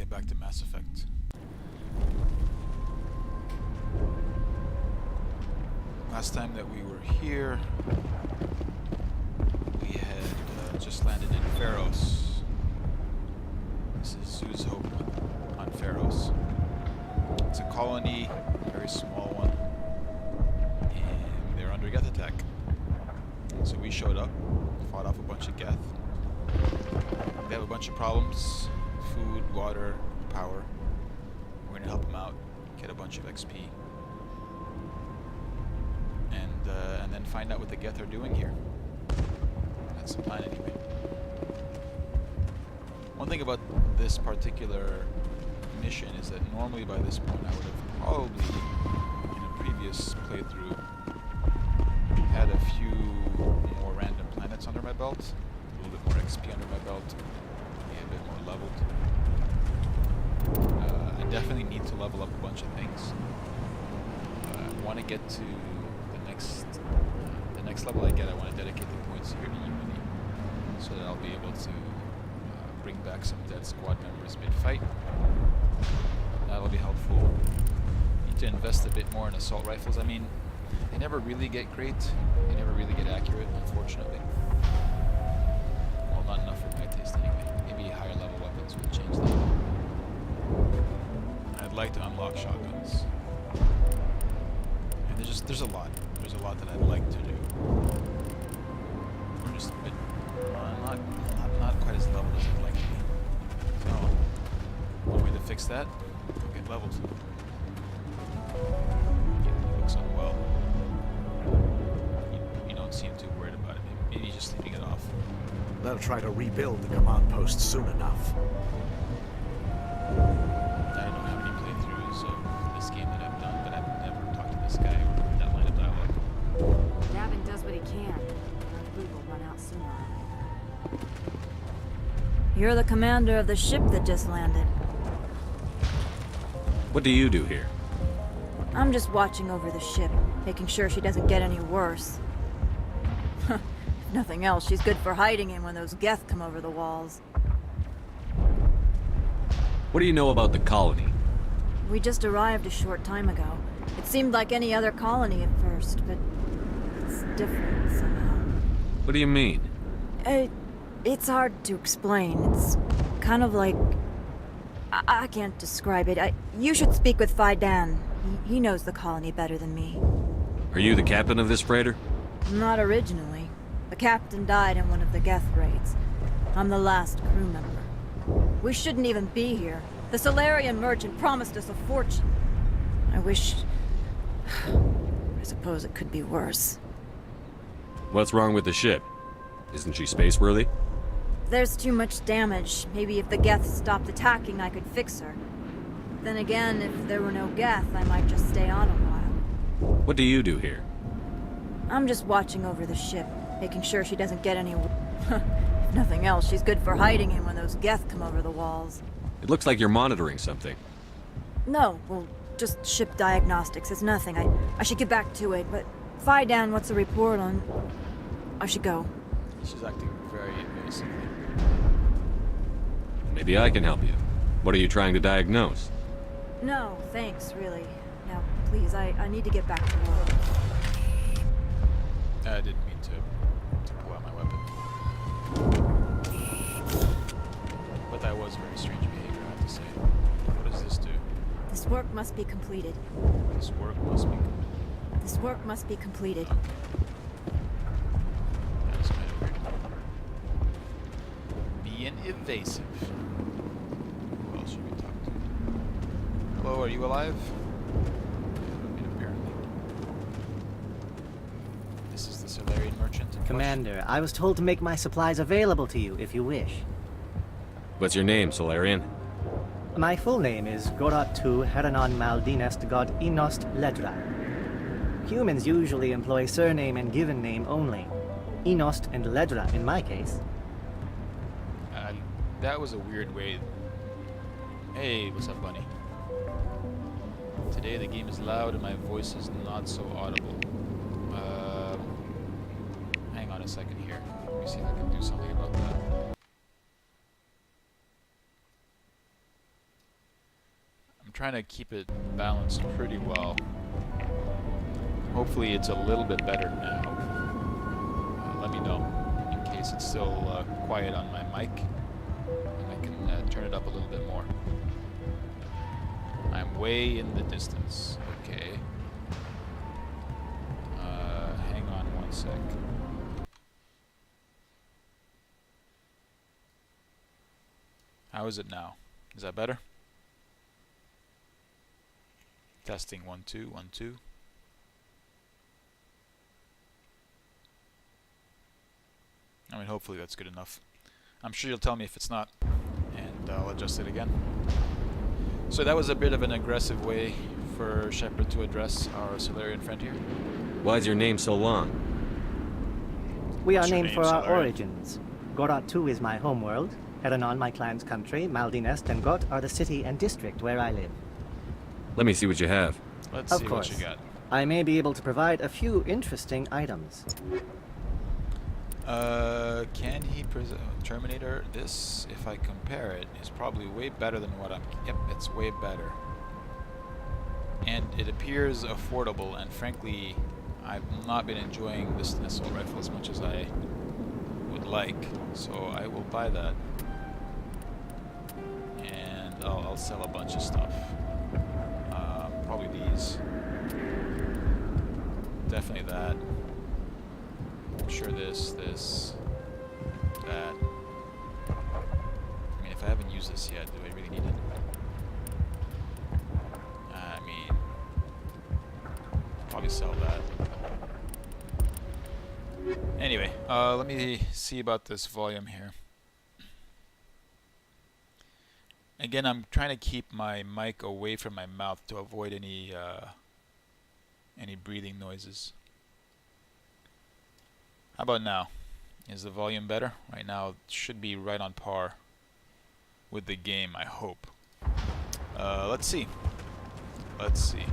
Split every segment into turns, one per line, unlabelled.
get back to Mass Effect. Last time that we were here, we had just landed in Feros. This is Zoo's Hope on Feros. It's a colony, a very small one, and they're under Geth attack. So we showed up, fought off a bunch of Geth. They have a bunch of problems: food, water, power. We're gonna help them out, get a bunch of XP, and then find out what the Geth are doing here. That's the plan anyway. One thing about this particular mission is that normally by this point I would have probably, in a previous playthrough, had a few more random planets under my belt, a little bit more XP under my belt, maybe a bit more leveled. I definitely need to level up a bunch of things. I want to get to the next level I get. I want to dedicate the points here to Unity, so that I'll be able to bring back some dead squad members mid-fight. That'll be helpful. Need to invest a bit more in assault rifles. I mean, they never really get great. They never really get accurate, unfortunately. Well, not enough for my taste anyway. Maybe higher level weapons will change that. I'd like to unlock shotguns. And there's a lot. There's a lot that I'd like to do. I'm just a bit not quite as leveled as I'd like to be. So, one way to fix that, go get leveled. He looks unwell. You don't seem too worried about it. Maybe he's just sleeping it off.
They'll try to rebuild the command post soon enough.
I don't know how many playthroughs of this game that I've done, but I've never talked to this guy or heard that line of dialogue.
Davin does what he can. Our food will run out sooner. You're the commander of the ship that just landed.
What do you do here?
I'm just watching over the ship, making sure she doesn't get any worse. If nothing else, she's good for hiding in when those Geth come over the walls.
What do you know about the colony?
We just arrived a short time ago. It seemed like any other colony at first, but it's different somehow.
What do you mean?
It's hard to explain. It's kind of like... I can't describe it. You should speak with Faidan. He knows the colony better than me.
Are you the captain of this freighter?
Not originally. The captain died in one of the Geth raids. I'm the last crew member. We shouldn't even be here. The Solarian merchant promised us a fortune. I wish... I suppose it could be worse.
What's wrong with the ship? Isn't she space-worthy?
There's too much damage. Maybe if the Geth stopped attacking, I could fix her. Then again, if there were no Geth, I might just stay on a while.
What do you do here?
I'm just watching over the ship, making sure she doesn't get any... If nothing else, she's good for hiding in when those Geth come over the walls.
It looks like you're monitoring something.
No, well, just ship diagnostics. It's nothing. I should get back to it, but... Faidan, what's the report on... I should go.
She's acting very evasively.
Maybe I can help you. What are you trying to diagnose?
No, thanks, really. Now, please, I need to get back to work.
I didn't mean to pull out my weapon. But that was very strange behavior, I have to say. What does this do?
This work must be completed.
This work must be completed.
This work must be completed.
That is kind of weird. Being evasive. Who else should we talk to? Hello, are you alive? Apparently. This is the Solarian merchant in
Commander, I was told to make my supplies available to you if you wish.
What's your name, Solarian?
My full name is Gorat-tu Heranon Maldinest God Inost Ledra. Humans usually employ surname and given name only. Inost and Ledra in my case.
That was a weird way. Hey, what's up, bunny? Today the game is loud and my voice is not so audible. Hang on a second here. Let me see if I can do something about that. trying to keep it balanced pretty well. Hopefully it's a little bit better now. Let me know in case it's still quiet on my mic, and I can turn it up a little bit more. I'm way in the distance. Okay. Hang on one sec. How is it now? Is that better? Testing 1 2 1 2. I mean, hopefully that's good enough. I'm sure you'll tell me if it's not, and I'll adjust it again. So that was a bit of an aggressive way for Shepard to address our Solarian friend here.
Why is your name so long?
We are
What's your
named
name,
for our
Solarian?
origins. Gorat 2 is my homeworld. Herenon, my clan's country. Maldinest and Got are the city and district where I live.
Let me see what you have.
Let's
Of
see
course.
what you got.
I may be able to provide a few interesting items.
Can he Terminator? This, if I compare it, is probably way better than what I'm... Yep, it's way better. And it appears affordable, and frankly, I've not been enjoying this assault rifle as much as I would like, so I will buy that. And I'll sell a bunch of stuff. Probably these. Definitely that. I'm sure this, that. I mean, if I haven't used this yet, do I really need it? I mean, probably sell that. Anyway, let me see about this volume here. Again, I'm trying to keep my mic away from my mouth to avoid any breathing noises. How about now? Is the volume better? Right now it should be right on par with the game, I hope. Let's see. Let's see.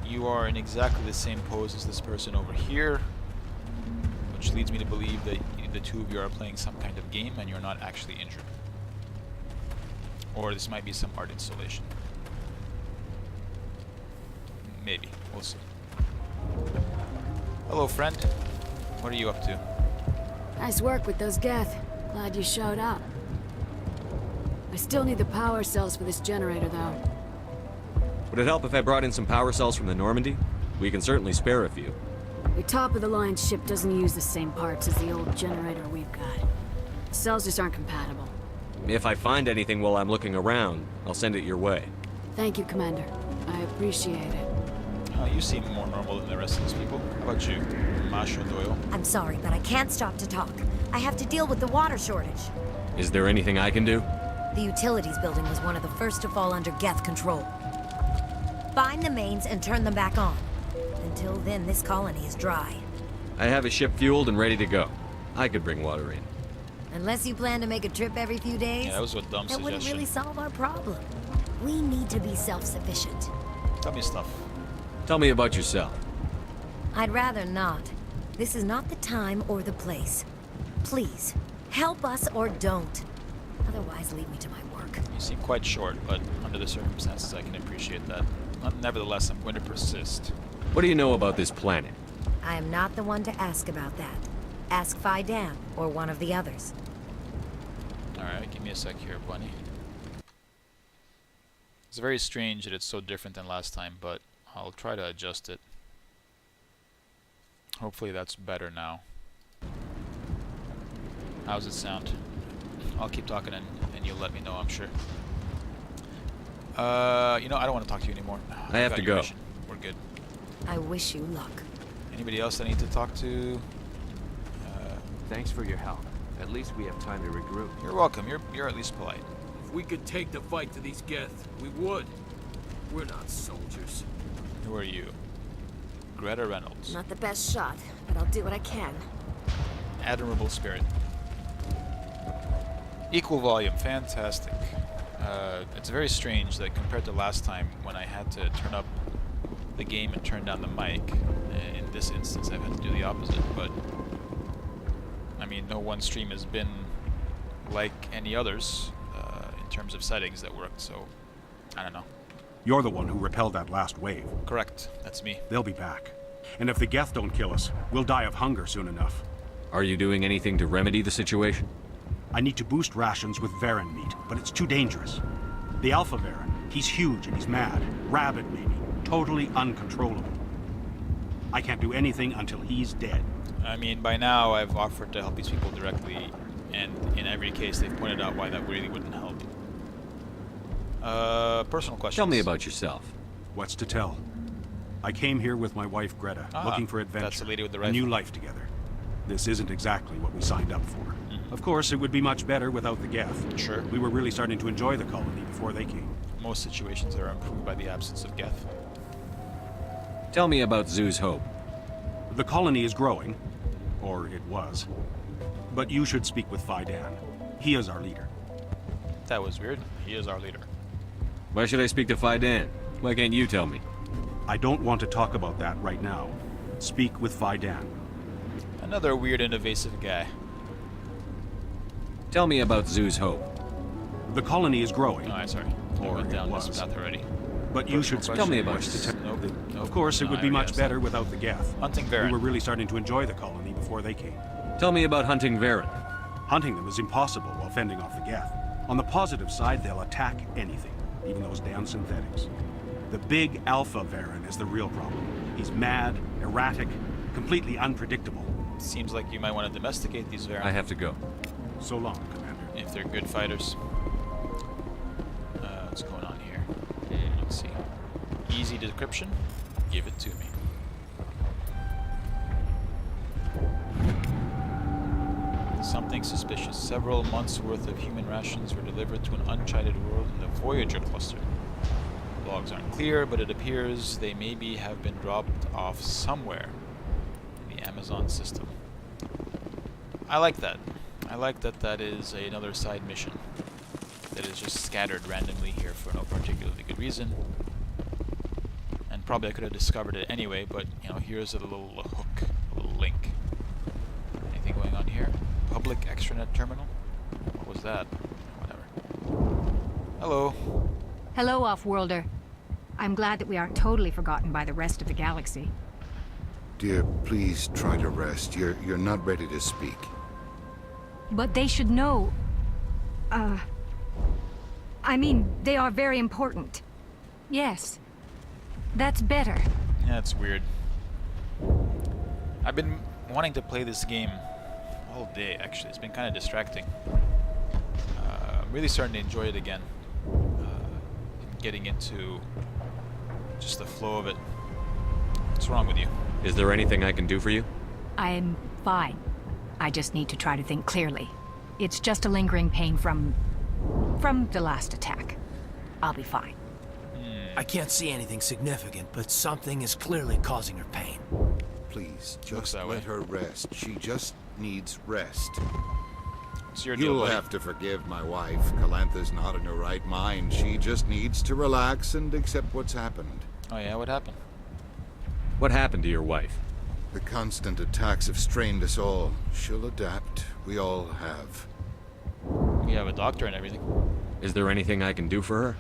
You are in exactly the same pose as this person over here, which leads me to believe that the two of you are playing some kind of game and you're not actually injured. Or this might be some art installation. Maybe. We'll see. Hello, friend. What are you up to?
Nice work with those Geth. Glad you showed up. I still need the power cells for this generator, though.
Would it help if I brought in some power cells from the Normandy? We can certainly spare a few.
The top-of-the-line ship doesn't use the same parts as the old generator we've got. The cells just aren't compatible.
If I find anything while I'm looking around, I'll send it your way.
Thank you, Commander. I appreciate it.
You seem more normal than the rest of these people. How about you, Masha Doyle?
I'm sorry, but I can't stop to talk. I have to deal with the water shortage.
Is there anything I can do?
The utilities building was one of the first to fall under Geth control. Find the mains and turn them back on. Until then, this colony is dry.
I have a ship fueled and ready to go. I could bring water in.
Unless you plan to make a trip every few days,
Yeah, that was a dumb
that wouldn't
suggestion.
really solve our problem. We need to be self-sufficient.
Tell me stuff.
Tell me about yourself.
I'd rather not. This is not the time or the place. Please, help us or don't. Otherwise, leave me to my work.
You seem quite short, but under the circumstances I can appreciate that. Nevertheless, I'm going to persist.
What do you know about this planet?
I am not the one to ask about that. Ask Phi Dan or one of the others.
Alright, give me a sec here, bunny. It's very strange that it's so different than last time, but I'll try to adjust it. Hopefully that's better now. How's it sound? I'll keep talking and you'll let me know, I'm sure. You know, I don't want to talk to you anymore.
I have
I've
to
got your
go.
mission. We're good.
I wish you luck.
Anybody else I need to talk to?
Thanks for your help. At least we have time to regroup.
You're welcome. You're at least polite.
If we could take the fight to these Geth, we would. We're not soldiers.
Who are you? Greta Reynolds.
Not the best shot, but I'll do what I can.
Admirable spirit. Equal volume, fantastic. It's very strange that compared to last time when I had to turn up the game and turn down the mic, in this instance I've had to do the opposite, but I mean no one stream has been like any others in terms of settings that worked, so I don't know.
You're the one who repelled that last wave.
Correct. That's me.
They'll be back. And if the Geth don't kill us, we'll die of hunger soon enough.
Are you doing anything to remedy the situation?
I need to boost rations with Varen meat, but it's too dangerous. The Alpha Varen, he's huge and he's mad. Rabid, maybe. Totally uncontrollable. I can't do anything until he's dead.
I mean, by now I've offered to help these people directly, and in every case they've pointed out why that really wouldn't help. Personal questions.
Tell me about yourself.
What's to tell? I came here with my wife Greta, looking for adventure.
That's the lady with the
a
rifle.
new life together. This isn't exactly what we signed up for. Of course, it would be much better without the Geth.
Sure.
We were really starting to enjoy the colony before they came.
Most situations are improved by the absence of Geth.
Tell me about Zoo's Hope.
The colony is growing. Or it was. But you should speak with Fidan. He is our leader.
That was weird. He is our leader.
Why should I speak to Fidan? Why can't you tell me?
I don't want to talk about that right now. Speak with Fidan.
Another weird and evasive guy.
Tell me about Zoo's Hope.
The colony is growing.
Oh, I'm sorry. I
Or
went down
it
this
was.
path already.
But you should
Tell me about
what's to
it.
tell.
Nope.
Of course, it
No,
would
I
be
already
much
asked
better without the Geth.
Hunting
We
Varen.
were really starting to enjoy the colony before they came.
Tell me about hunting Varen.
Hunting them is impossible while fending off the Geth. On the positive side, they'll attack anything, even those damn synthetics. The big Alpha Varen is the real problem. He's mad, erratic, completely unpredictable.
Seems like you might want to domesticate these Varen.
I have to go.
So long, Commander.
If they're good fighters. What's going on here? Let's see. Easy decryption. Give it to me. Something suspicious. Several months' worth of human rations were delivered to an uncharted world in the Voyager cluster. Logs aren't clear, but it appears they maybe have been dropped off somewhere in the Amazon system. I like that. I like that that is another side mission that is just scattered randomly here for no particularly good reason. And probably I could have discovered it anyway, but you know, here's a little hook, a little link. Anything going on here? Public extranet terminal? What was that? Whatever. Hello.
Hello, Off-Worlder. I'm glad that we aren't totally forgotten by the rest of the galaxy.
Dear, please try to rest. You're not ready to speak.
But they should know... I mean, they are very important. Yes. That's better.
Yeah, it's weird. I've been wanting to play this game all day, actually. It's been kind of distracting. I'm really starting to enjoy it again. Getting into just the flow of it. What's wrong with you?
Is there anything I can do for you?
I'm fine. I just need to try to think clearly. It's just a lingering pain from the last attack. I'll be fine.
I can't see anything significant, but something is clearly causing her pain.
Please,
Looks
just
that way.
let her rest. She just needs rest.
It's your deal,
You'll
buddy.
have to forgive my wife. Calantha's not in her right mind. She just needs to relax and accept what's happened.
Oh yeah, what happened?
What happened to your wife?
The constant attacks have strained us all. She'll adapt. We all have.
You have a doctor and everything.
Is there anything I can do for her?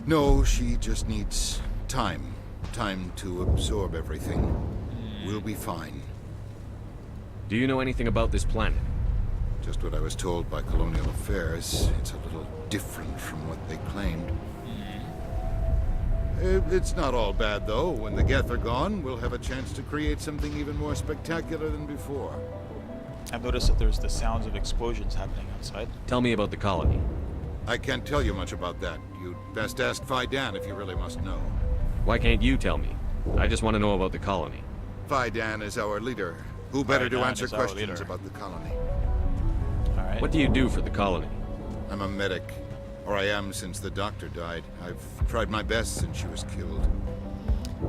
No, she just needs time. Time to absorb everything. We'll be fine.
Do you know anything about this planet?
Just what I was told by Colonial Affairs. It's a little different from what they claimed. It's not all bad, though. When the Geth are gone, we'll have a chance to create something even more spectacular than before.
I've noticed that there's the sounds of explosions happening outside.
Tell me about the colony.
I can't tell you much about that. You'd best ask Fidan if you really must know.
Why can't you tell me? I just want to know about the colony.
Fidan is our leader. Who better to
Fidan
answer
is our
questions
leader.
about the colony?
Alright.
What do you do for the colony?
I'm a medic. Or I am since the doctor died. I've tried my best since she was killed.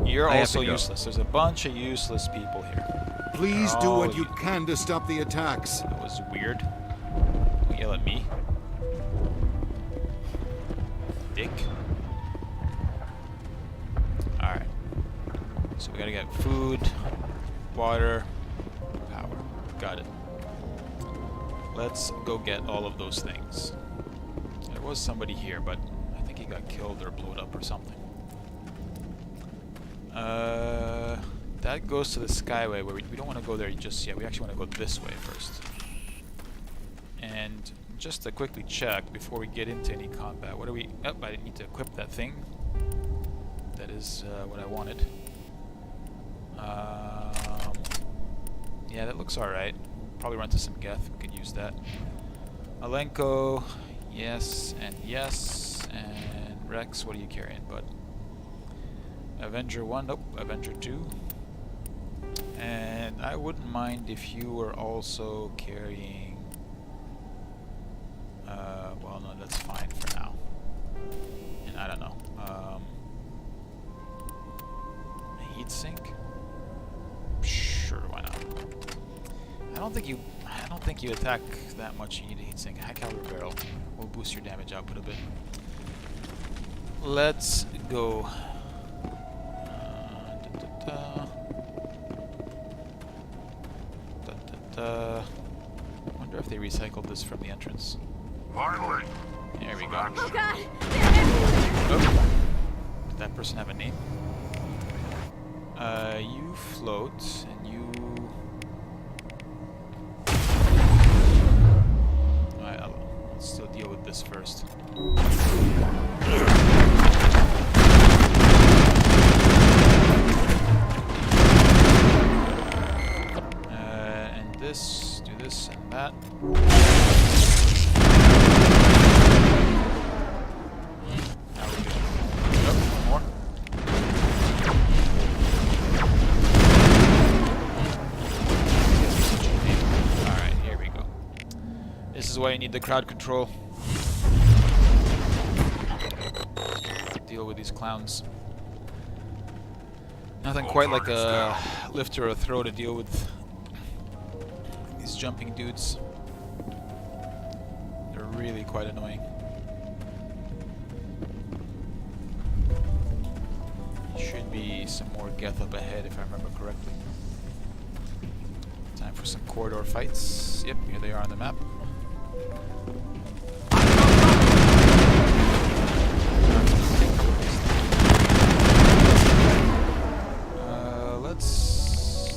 You're
I have
also
to go.
useless. There's a bunch of useless people here.
Please do
Oh,
what you can to stop the attacks.
That was weird. Don't yell at me. Dick. Alright. So we gotta get food, water, power. Got it. Let's go get all of those things. There was somebody here, but I think he got killed or blown up or something. That goes to the Skyway, where we don't want to go there just yet. We actually want to go this way first. And just to quickly check before we get into any combat, what do we... Oh, I need to equip that thing. That is what I wanted. Yeah, that looks alright. Probably run to some Geth. We could use that. Alenko, yes, and yes. And Rex, what are you carrying, bud? Avenger 1, nope, Avenger 2. And I wouldn't mind if you were also carrying... well, no, that's fine for now. And I don't know. Heat sink? Sure, why not? I don't think you attack that much. You need a heat sink. High caliber barrel will boost your damage output a bit. Let's go. I wonder if they recycled this from the entrance.
Finally.
There we go.
Oh god!
Oh. Did that person have a name? You float, and you... Alright, let's still deal with this first. And this, do this and that. Now we're good. Oh, one more. Alright, here we go. This is why you need the crowd control. Deal with these clowns. Nothing quite like a lift or a throw to deal with these jumping dudes. They're really quite annoying. Should be some more Geth up ahead if I remember correctly. Time for some corridor fights. Yep, here they are on the map.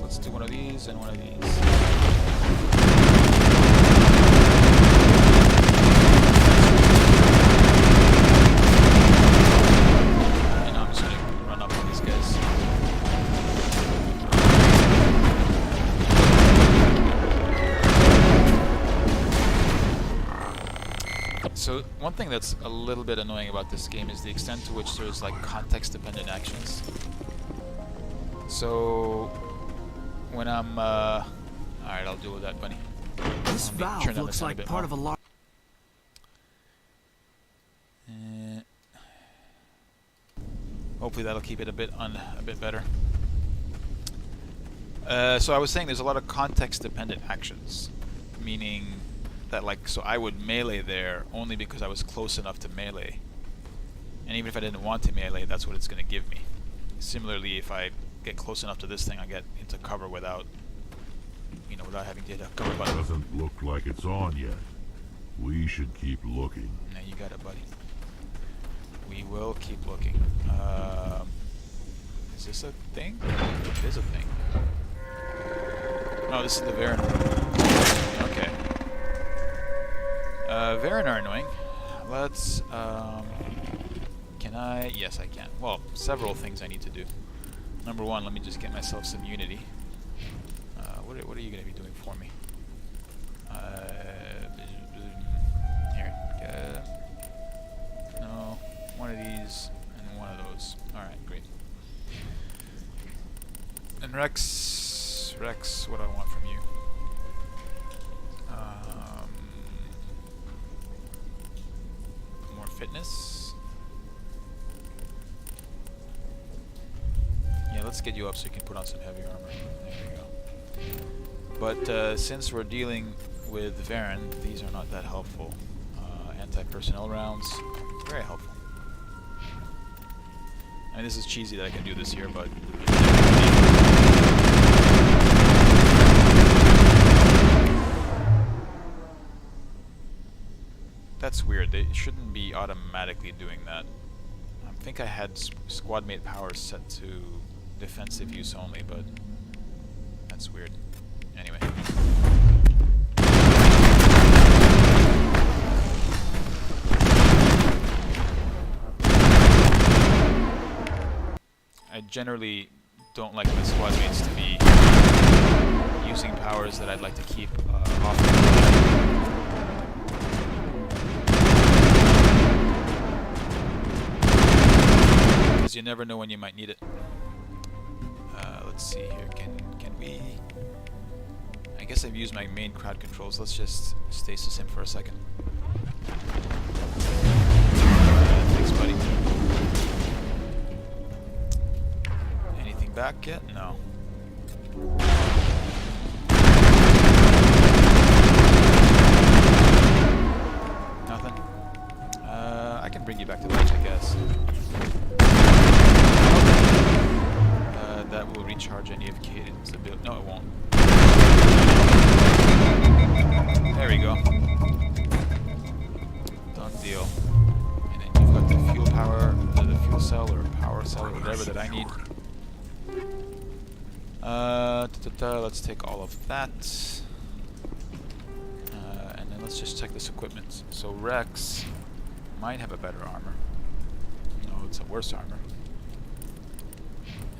Let's do one of these and one of these. And I'm just gonna run up on these guys. So one thing that's a little bit annoying about this game is the extent to which there's like context-dependent actions. So when I'm alright, I'll deal with that, bunny.
This valve looks like part of a large...
Hopefully that'll keep it a bit better. So I was saying there's a lot of context-dependent actions, meaning that so I would melee there only because I was close enough to melee, and even if I didn't want to melee, that's what it's going to give me. Similarly, if I get close enough to this thing, I get into cover without having to hit a cover button.
Doesn't look like it's on yet. We should keep looking.
Yeah, you got it, buddy. We will keep looking. Is this a thing? It is a thing. No, this is the Varen. Okay. Varen are annoying. Let's, can I? Yes, I can. Well, several things I need to do. Number one, let me just get myself some unity. What are you going to be doing for me? Here. No, one of these and one of those. Alright, great. And Rex, what do I want from you? More fitness. Yeah, let's get you up so you can put on some heavy armor. There you go. But since we're dealing with Varen, these are not that helpful. Anti-personnel rounds, very helpful. I mean, this is cheesy that I can do this here, but... That's weird. They shouldn't be automatically doing that. I think I had squad mate power set to defensive use only, but that's weird. Anyway. I generally don't like my squad mates to be using powers that I'd like to keep off. Because you never know when you might need it. Let's see here. Can we? I guess I've used my main crowd controls. Let's just stasis him for a second. Thanks, buddy. Anything back yet? No. Nothing. I can bring you back to life, I guess. That will recharge any of Caden's ability. No, it won't. There we go. Done deal. And then you've got the fuel power, the fuel cell or power cell or whatever that I need. Let's take all of that. And then let's just check this equipment. So Rex might have a better armor. No, it's a worse armor.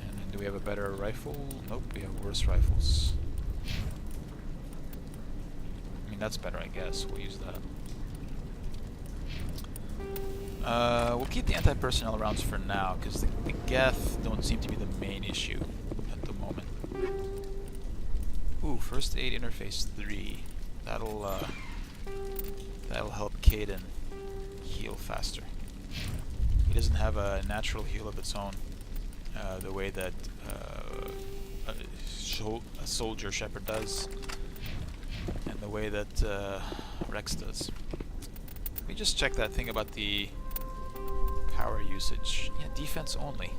And then do we have a better rifle? Nope, we have worse rifles. I mean, that's better, I guess. We'll use that. We'll keep the anti-personnel rounds for now, because the Geth don't seem to be the main issue at the moment. Ooh, first aid interface 3. That'll help Caden heal faster. He doesn't have a natural heal of its own, the way that a soldier shepherd does, and the way that Rex does. Let me just check that thing about the power usage. Yeah, defense only.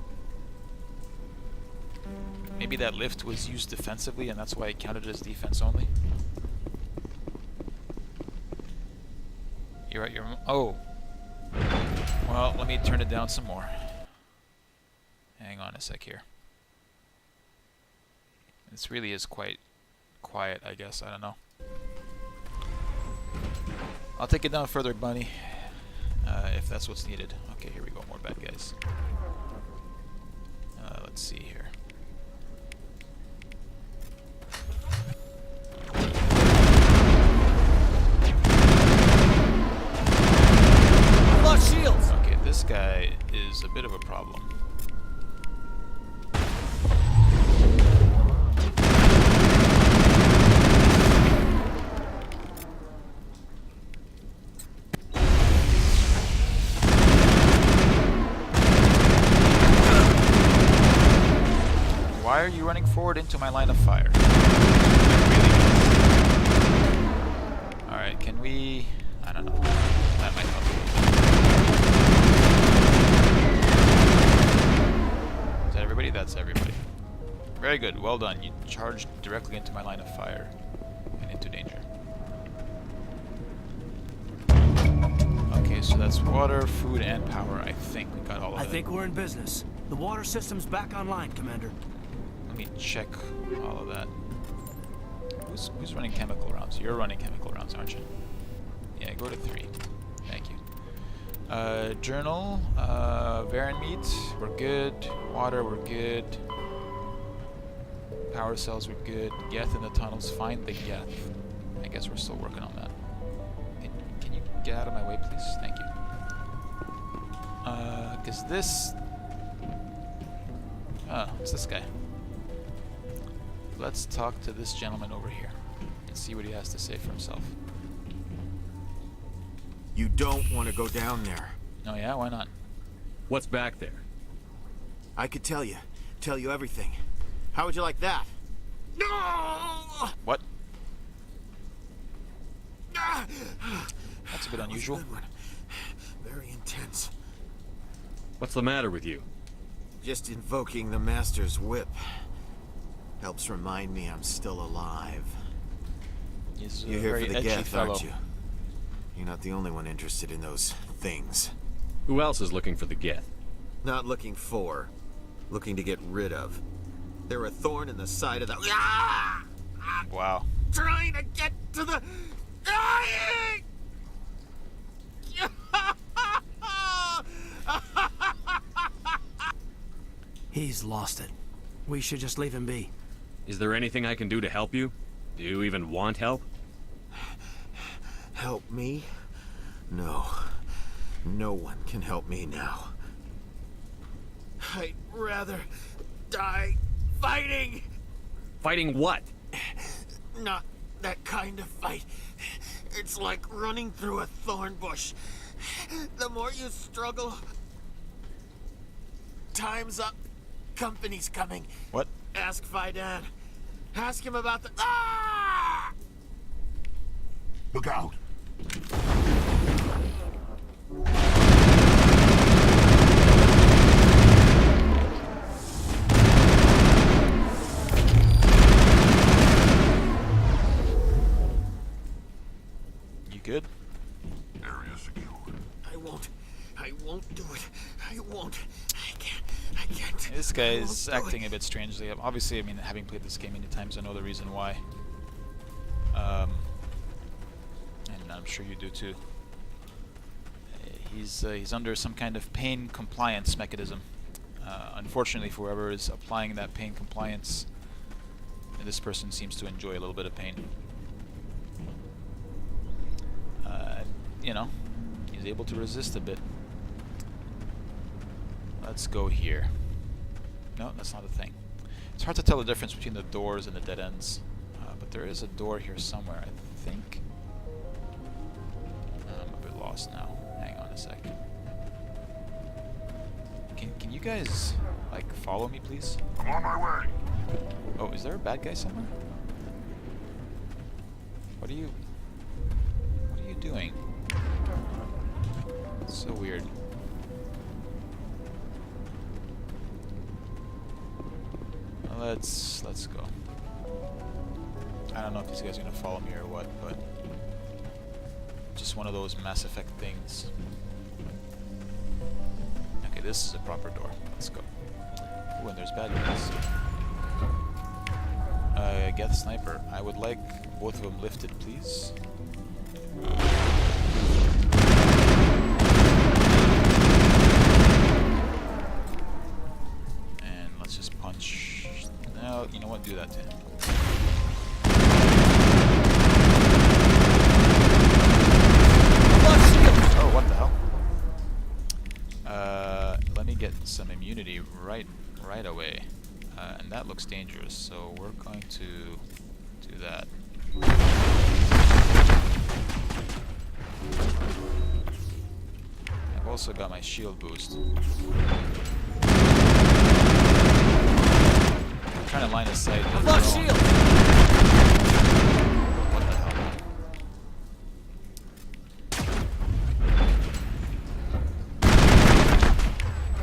Maybe that lift was used defensively and that's why it counted as defense only. You're at your... Oh! Well, let me turn it down some more. Hang on a sec here. This really is quite quiet, I guess. I don't know. I'll take it down further, Bunny, if that's what's needed. Okay, here we go. More bad guys. Let's see here.
Lost shields!
Okay, this guy is a bit of a problem. Why are you running forward into my line of fire? Alright, can we... I don't know. That might help. Is that everybody? That's everybody. Very good. Well done. You charged directly into my line of fire and into danger. Okay, so that's water, food, and power. I think we got all of it.
I think we're in business. The water system's back online, Commander.
Let me check all of that. Who's running chemical rounds? You're running chemical rounds, aren't you? Yeah, go to 3. Thank you. Journal, Varen meat, we're good. Water, we're good. Power cells, we're good. Geth in the tunnels, find the Geth. I guess we're still working on that. Can you get out of my way, please? Thank you. Because this... it's this guy. Let's talk to this gentleman over here and see what he has to say for himself.
You don't want to go down there.
Oh yeah? Why not?
What's back there?
I could tell you everything. How would you like that? No!
What? That's a bit unusual.
That was a good one. Very intense.
What's the matter with you?
Just invoking the Master's whip. Helps remind me I'm still alive.
He's
You're here
very
for the
edgy
Geth,
fellow.
aren't you? You're not the only one interested in those things.
Who else is looking for the Geth?
Not looking for, looking to get rid of. They're a thorn in the side of the... Ah!
Wow.
Trying to get to the...
He's lost it. We should just leave him be.
Is there anything I can do to help you? Do you even want help?
Help me? No. No one can help me now. I'd rather die fighting!
Fighting what?
Not that kind of fight. It's like running through a thorn bush. The more you struggle... Time's up. Company's coming.
What?
Ask Fidan. Ask him about the... Ah!
Look out!
You good?
Area secure.
I won't do it. I won't. I can't.
This guy is acting a bit strangely. Obviously, I mean, having played this game many times, I know the reason why. And I'm sure you do too. He's under some kind of pain compliance mechanism. Unfortunately, for whoever is applying that pain compliance, this person seems to enjoy a little bit of pain. You know, he's able to resist a bit. Let's go here. No, that's not a thing. It's hard to tell the difference between the doors and the dead ends, but there is a door here somewhere, I think. I'm a bit lost now. Hang on a sec. Can you guys, like, follow me, please?
I'm on my way.
Oh, is there a bad guy somewhere? What are you doing? It's so weird. Let's go. I don't know if these guys are gonna follow me or what, but just one of those Mass Effect things. Okay, this is a proper door. Let's go. Oh, and there's bad guys. Geth Sniper. I would like both of them lifted, please. And let's just punch. No, you know what? Do that to him. Oh, what the hell? Let me get some immunity right away. And that looks dangerous, so we're going to do that. I've also got my shield boost. I'm trying to line of sight.
I've lost shield!
What the hell?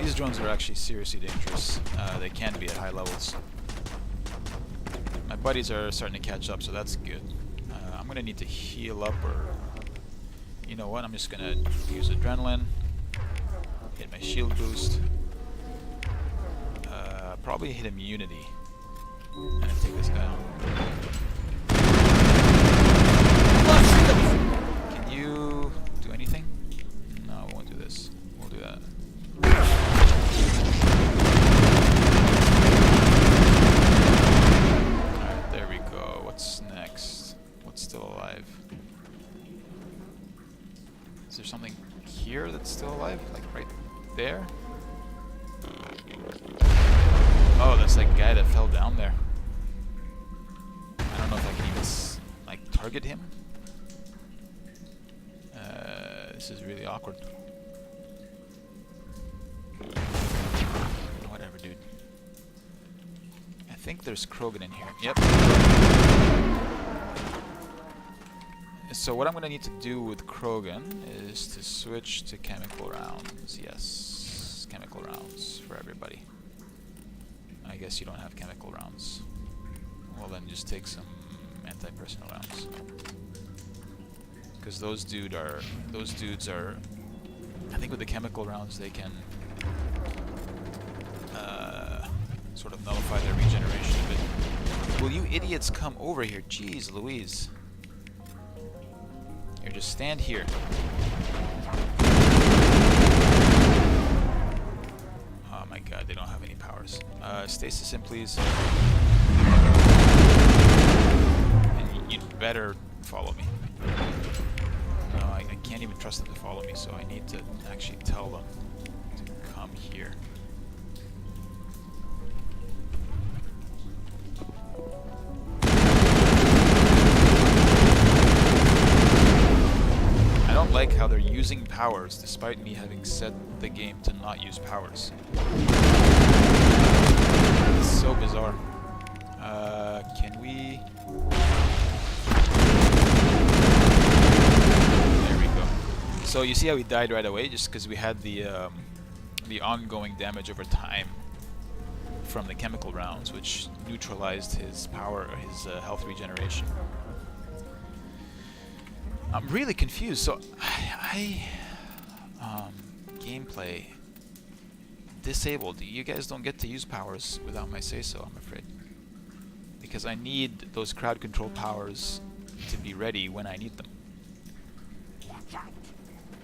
These drones are actually seriously dangerous. They can be at high levels. My buddies are starting to catch up, so that's good. I'm gonna need to heal up, or you know what? I'm just gonna use adrenaline, hit my shield boost, probably hit immunity, and then take this guy on. Can you do anything? No, we won't do this. We'll do that. Alright, there we go. What's next? What's still alive? Is there something here that's still alive? Like right there? Oh, that's that guy that fell down there. I don't know if I can even like target him. This is really awkward. Whatever, dude. I think there's Krogan in here. Yep. So what I'm gonna need to do with Krogan is to switch to chemical rounds. Yes, chemical rounds for everybody. I guess you don't have chemical rounds. Well, then just take some anti-personnel rounds. because those dudes are, I think with the chemical rounds they can sort of nullify their regeneration a bit. Will you idiots come over here? Jeez Louise. Here, just stand here. Oh my god, they don't have any powers. Stasis in, please. And you'd better follow me. No, I can't even trust them to follow me, so I need to actually tell them to come here. I don't like how they're using powers despite me having set the game to not use powers. It's so bizarre. Can we... There we go. So you see how he died right away just because we had the ongoing damage over time from the chemical rounds, which neutralized his power, his health regeneration. I'm really confused. So I gameplay disabled. You guys don't get to use powers without my say-so, I'm afraid. Because I need those crowd control powers to be ready when I need them.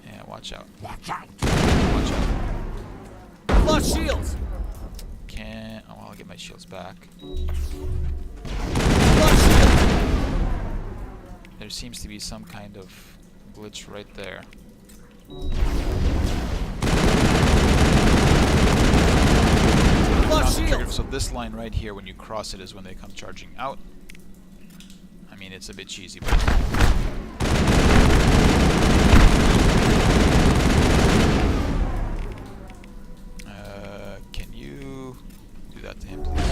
Yeah, watch out. Watch out.
Lost shields!
Can't... Oh, I'll get my shields back.
Lost shields!
There seems to be some kind of glitch right there. So this line right here, when you cross it, is when they come charging out. I mean, it's a bit cheesy, but... can you do that to him, please?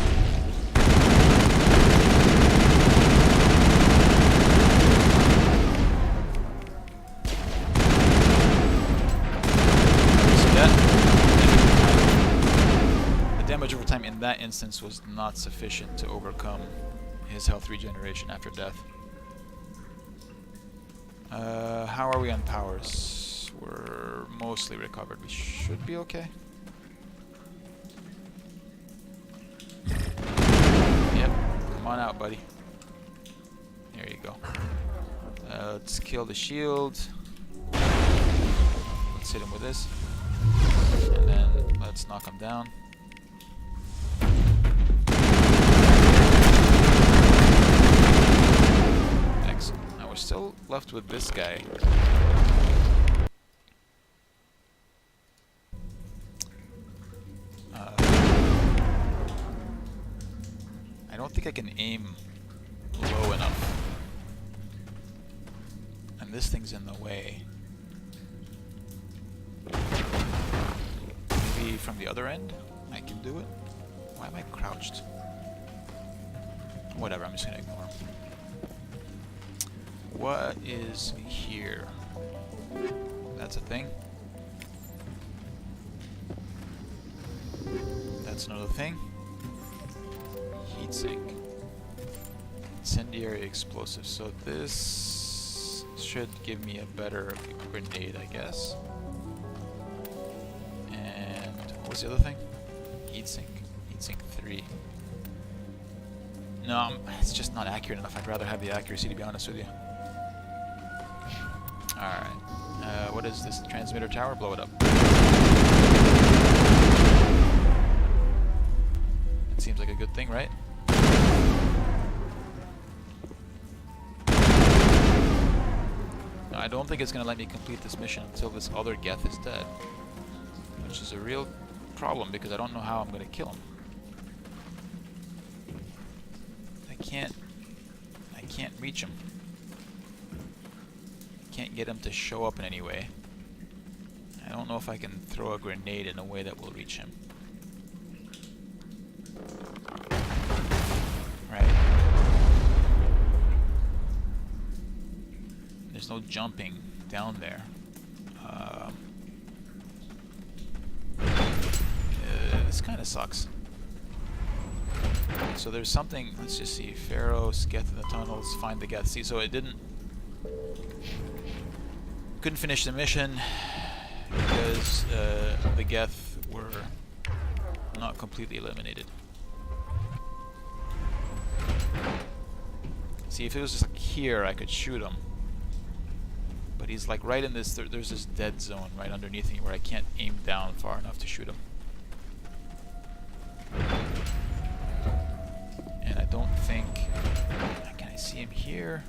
Damage over time in that instance was not sufficient to overcome his health regeneration after death. How are we on powers? We're mostly recovered. We should be okay. Yep, come on out, buddy. There you go. Let's kill the shield. Let's hit him with this. And then let's knock him down. We're still left with this guy. I don't think I can aim low enough. And this thing's in the way. Maybe from the other end I can do it? Why am I crouched? Whatever, I'm just gonna ignore him. What is here? That's a thing. That's another thing. Heatsink. Incendiary explosive. So this should give me a better grenade, I guess. And what was the other thing? Heatsink. Heatsink 3. No, it's just not accurate enough. I'd rather have the accuracy, to be honest with you. Alright. What is this? Transmitter tower? Blow it up. It seems like a good thing, right? No, I don't think it's going to let me complete this mission until this other Geth is dead. Which is a real problem because I don't know how I'm going to kill him. I can't reach him. Can't get him to show up in any way. I don't know if I can throw a grenade in a way that will reach him. Right. There's no jumping down there. This kind of sucks. So there's something, let's just see, Feros, get in the tunnels, find the Geth. See, so it didn't Couldn't finish the mission because the Geth were not completely eliminated. See, if it was just like here, I could shoot him. But he's like right in this, there's this dead zone right underneath me where I can't aim down far enough to shoot him. And I don't think, can I see him here?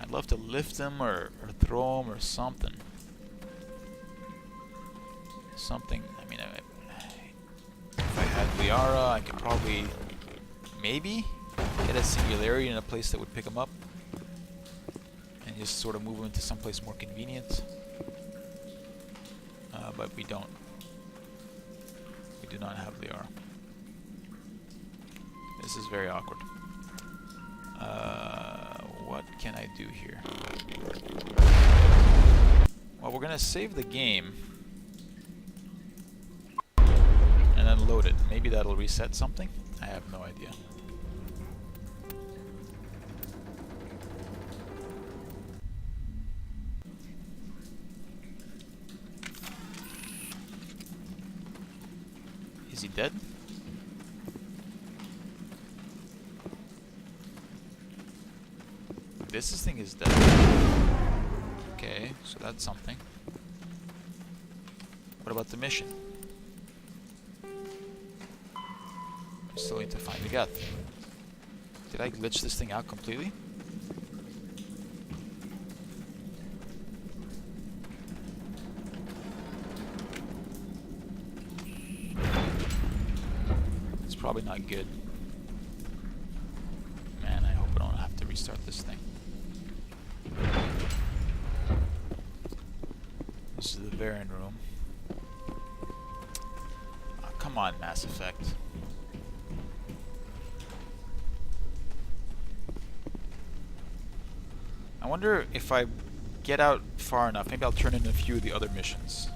I'd love to lift him or throw him or something. Something, I mean, if I had Liara, I could probably, maybe, get a singularity in a place that would pick him up. And just sort of move him into someplace more convenient. But we don't. We do not have Liara. This is very awkward. What can I do here? Well, we're gonna save the game and then load it. Maybe that'll reset something. I have no idea. Is he dead? This thing is dead. Okay, so that's something. What about the mission? I still need to find the Geth. Did I glitch this thing out completely? It's probably not good. Man, I hope I don't have to restart this thing. This is the Varen room. Oh, come on, Mass Effect. I wonder if I get out far enough, maybe I'll turn in a few of the other missions.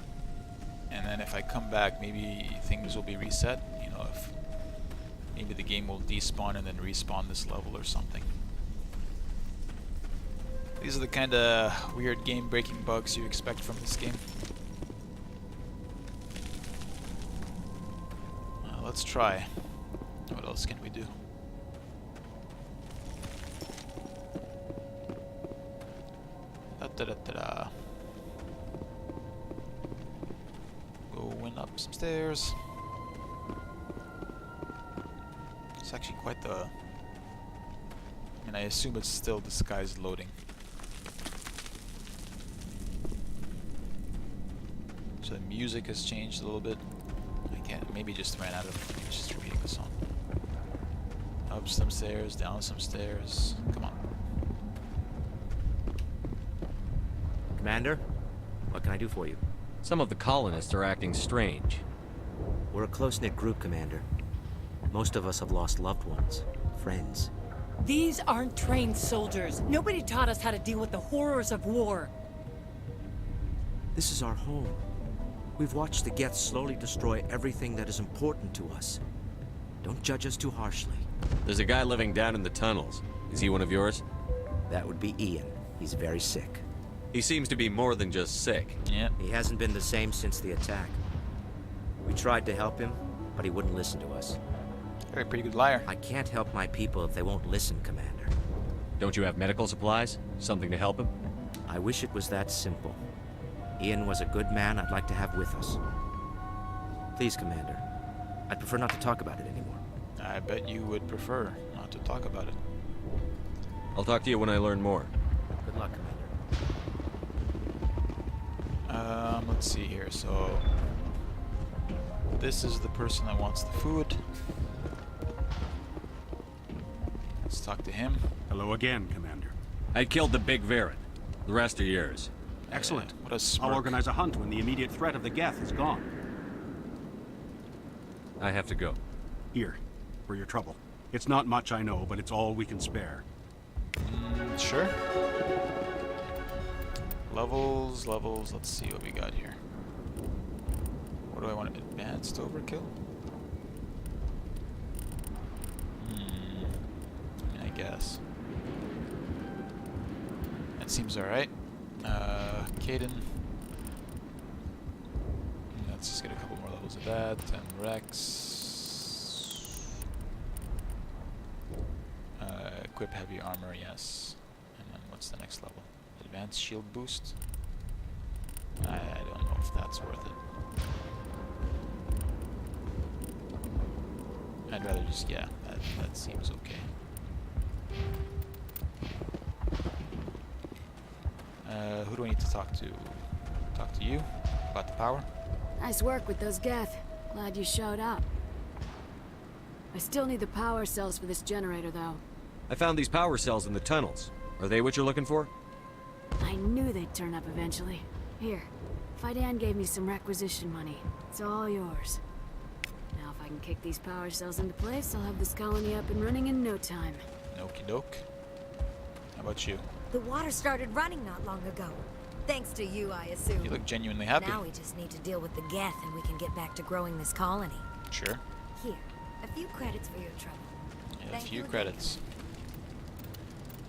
And then if I come back, maybe things will be reset. You know, if maybe the game will despawn and then respawn this level or something. These are the kind of weird game-breaking bugs you expect from this game. Let's try. What else can we do? Da-da-da-da-da. Going up some stairs. It's actually quite the... I assume it's still disguised loading. So the music has changed a little bit. I can't, maybe just ran out of, maybe just repeating the song. Up some stairs, down some stairs. Come on.
Commander, what can I do for you?
Some of the colonists are acting strange.
We're a close-knit group, Commander. Most of us have lost loved ones, friends.
These aren't trained soldiers. Nobody taught us how to deal with the horrors of war.
This is our home. We've watched the Geth slowly destroy everything that is important to us. Don't judge us too harshly.
There's a guy living down in the tunnels. Is he one of yours?
That would be Ian. He's very sick.
He seems to be more than just sick.
Yeah.
He hasn't been the same since the attack. We tried to help him, but he wouldn't listen to us.
You're a pretty good liar.
I can't help my people if they won't listen, Commander.
Don't you have medical supplies? Something to help him?
I wish it was that simple. Ian was a good man I'd like to have with us. Please, Commander. I'd prefer not to talk about it anymore.
I bet you would prefer not to talk about it.
I'll talk to you when I learn more.
Good luck, Commander.
Let's see here. So this is the person that wants the food. Let's talk to him.
Hello again, Commander.
I killed the big Varen. The rest are yours.
Excellent.
What a smirk.
I'll organize a hunt when the immediate threat of the Geth is gone.
I have to go.
Here, for your trouble. It's not much, I know, but it's all we can spare.
Sure. Levels. Let's see what we got here. What do I want? Advanced overkill? I guess. That seems alright. Caden. Let's just get a couple more levels of that. And Rex. Equip heavy armor, yes. And then what's the next level? Advanced shield boost? I don't know if that's worth it. I'd rather just, yeah, that seems okay. Who do I need to talk to? Talk to you? About the power?
Nice work with those Geth. Glad you showed up. I still need the power cells for this generator, though.
I found these power cells in the tunnels. Are they what you're looking for?
I knew they'd turn up eventually. Here, Fidan gave me some requisition money. It's all yours. Now if I can kick these power cells into place, I'll have this colony up and running in no time.
Okie doke. How about you?
The water started running not long ago. Thanks to you, I assume.
You look genuinely happy.
Now we just need to deal with the Geth and we can get back to growing this colony.
Sure.
Here, a few credits for your trouble.
Yeah, a few credits.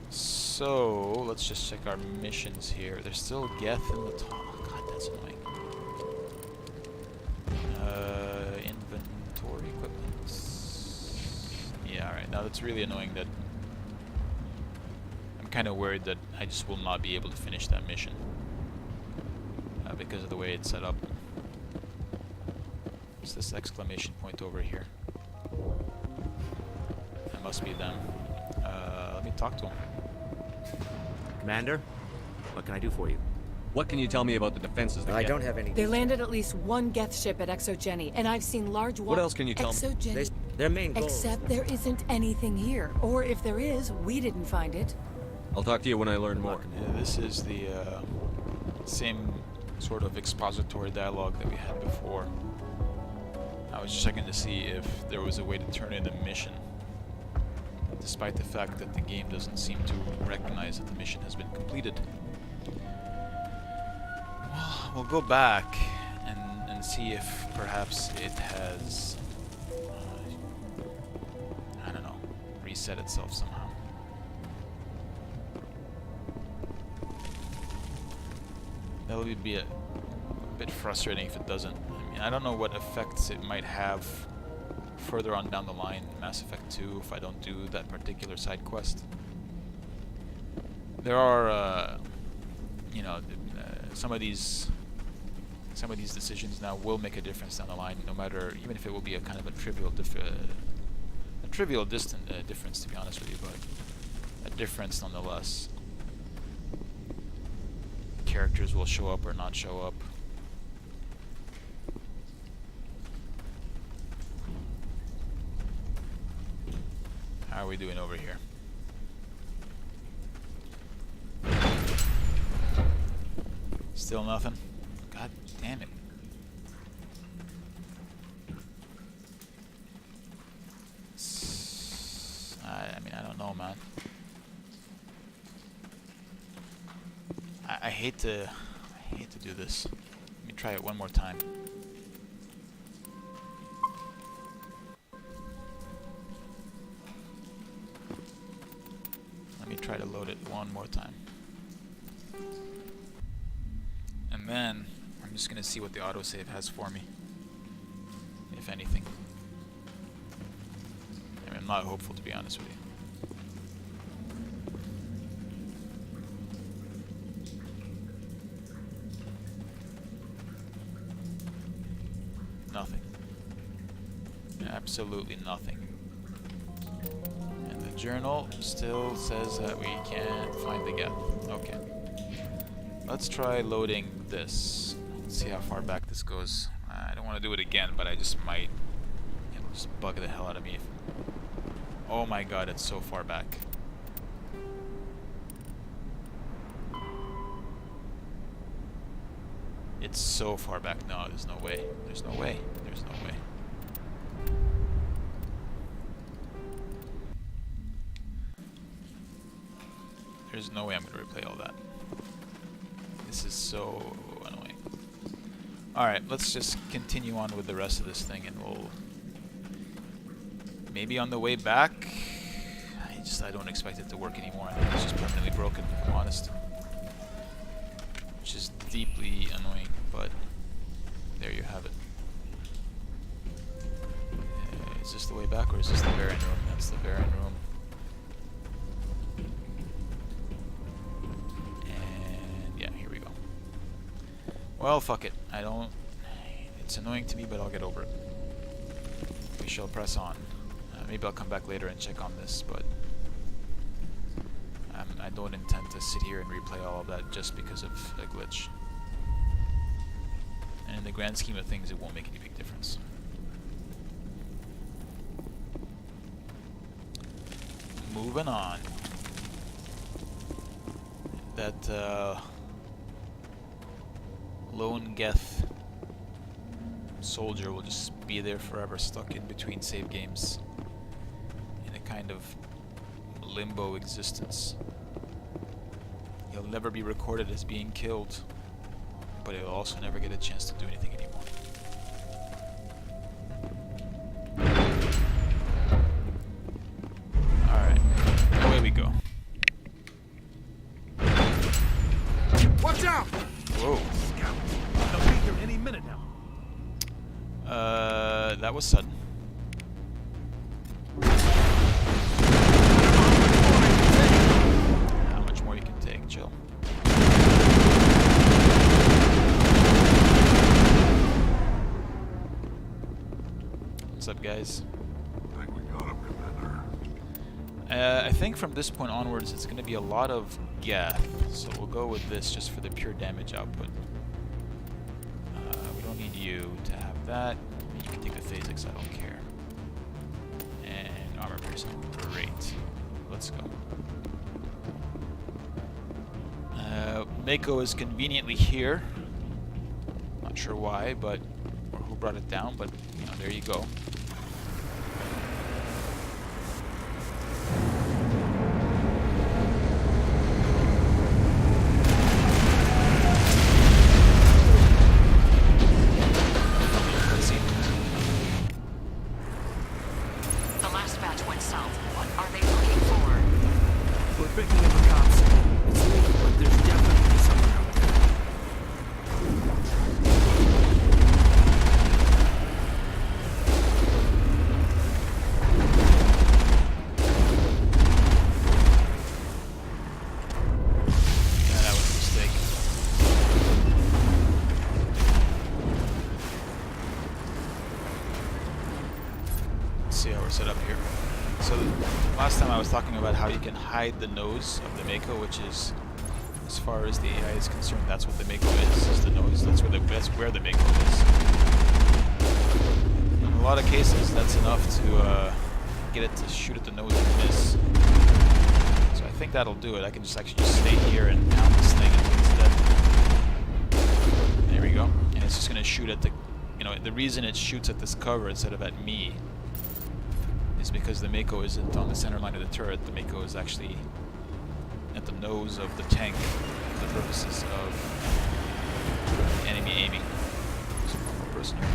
So, let's just check our missions here. There's still Geth in the top. Oh, God, that's annoying. Inventory equipment. Yeah, alright. Now, that's really annoying that I'm kind of worried that I just will not be able to finish that mission. Because of the way it's set up. It's this exclamation point over here. That must be them. Let me talk to him.
Commander, what can I do for you?
What can you tell me about the defenses?
I don't have any.
They landed at least one Geth ship at Exogeny, and I've seen large.
What else can you tell me?
Exogeny.
Their main goal.
Except there isn't anything here, or if there is, we didn't find it.
I'll talk to you when I learn more.
Yeah, this is the same sort of expository dialogue that we had before. I was checking to see if there was a way to turn in a mission, despite the fact that the game doesn't seem to recognize that the mission has been completed. Well, we'll go back and see if perhaps it has, I don't know, reset itself somehow. That would be a bit frustrating if it doesn't. I mean, I don't know what effects it might have further on down the line, Mass Effect 2, if I don't do that particular side quest. There are, you know, some of these decisions now will make a difference down the line, no matter, even if it will be a kind of a trivial difference, to be honest with you, but a difference nonetheless. Characters will show up or not show up. How are we doing over here? Still nothing? God damn it. I mean, I don't know, man. I hate to do this. Let me try it one more time. Let me try to load it one more time. And then I'm just gonna see what the autosave has for me, if anything. I mean, I'm not hopeful, to be honest with you. Nothing. Absolutely nothing. And the journal still says that we can't find the Geth. Okay. Let's try loading this. Let's see how far back this goes. I don't want to do it again, but I just might. It'll just bug the hell out of me. Oh my god, it's so far back. It's so far back. No, there's no way. There's no way. There's no way. There's no way I'm going to replay all that. This is so annoying. Alright, let's just continue on with the rest of this thing and we'll... Maybe on the way back... I don't expect it to work anymore. I think it's just permanently broken, if I'm honest. deeply annoying, but there you have it. Is this the way back, or is this the Baron room? That's the Baron room. And yeah, here we go. Well, fuck it. I don't... It's annoying to me, but I'll get over it. We shall press on. Maybe I'll come back later and check on this, but I don't intend to sit here and replay all of that just because of a glitch. And in the grand scheme of things, it won't make any big difference. Moving on. That lone Geth soldier will just be there forever, stuck in between save games in a kind of limbo existence. He'll never be recorded as being killed, but he'll also never get a chance to do anything anymore. Alright, away we go.
Watch out!
Whoa.
Scout. They'll be here any minute now.
That was sudden. How much more you can take, chill. What's up, guys?
I think we got him, Commander.
I think from this point onwards, it's going to be a lot of Geth, so we'll go with this just for the pure damage output. We don't need you to have that. You can take the Phasix, I don't care. And armor piercing, great. Let's go. Mako is conveniently here. Not sure why, but or who brought it down, but you know, there you go.
The last batch went south. What are they looking for?
We're picking up a cop signal. It's late, but there's definitely something out there.
Yeah, that was a mistake. Let's see how we're set up here. So last time I was talking about how you can hide the nose of the Mako, which is, as far as the AI is concerned, that's what the Mako is the nose. That's where the Mako is. In a lot of cases, that's enough to get it to shoot at the nose and miss. So I think that'll do it. I can just actually just stay here and pound this thing until it's dead. There we go. And it's just going to shoot at the, you know, the reason it shoots at this cover instead of at me is because the Mako isn't on the center line of the turret. The Mako is actually at the nose of the tank for the purposes of enemy aiming. So one more person here.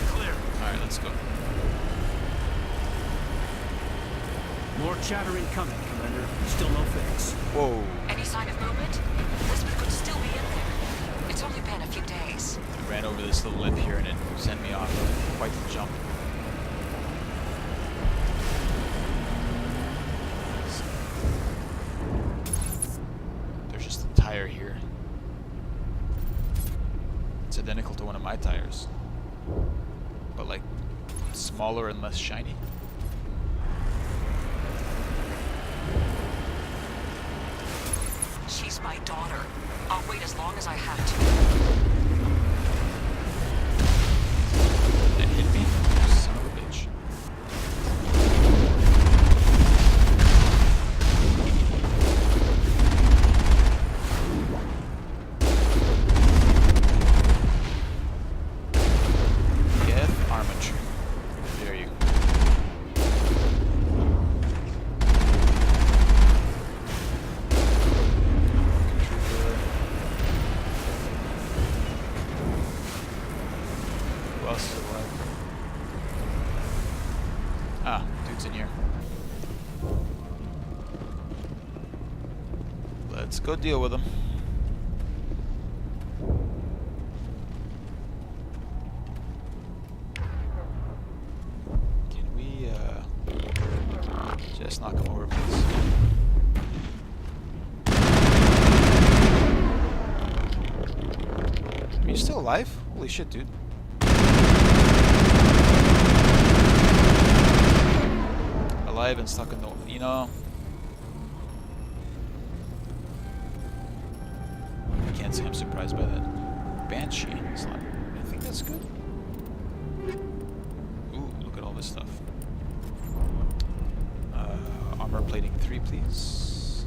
Clear.
Alright, let's go.
More chattering coming, Commander. Still no fix.
Whoa.
Any sign of movement? Lisbon could still be in there. It's only been a few days.
I ran over this little lip here and it sent me off quite the jump. There's just a tire here. It's identical to one of my tires, but like smaller and less shiny.
She's my daughter. I'll wait as long as I have to.
That hit me? Son of a bitch. Geth armature. There you go. Let's go deal with them. Can we just knock him over, please? Are you still alive? Holy shit, dude. Alive and stuck in the... You know... I can't say I'm surprised by that. Banshee slot. I think that's good. Ooh, look at all this stuff. Armor plating 3, please.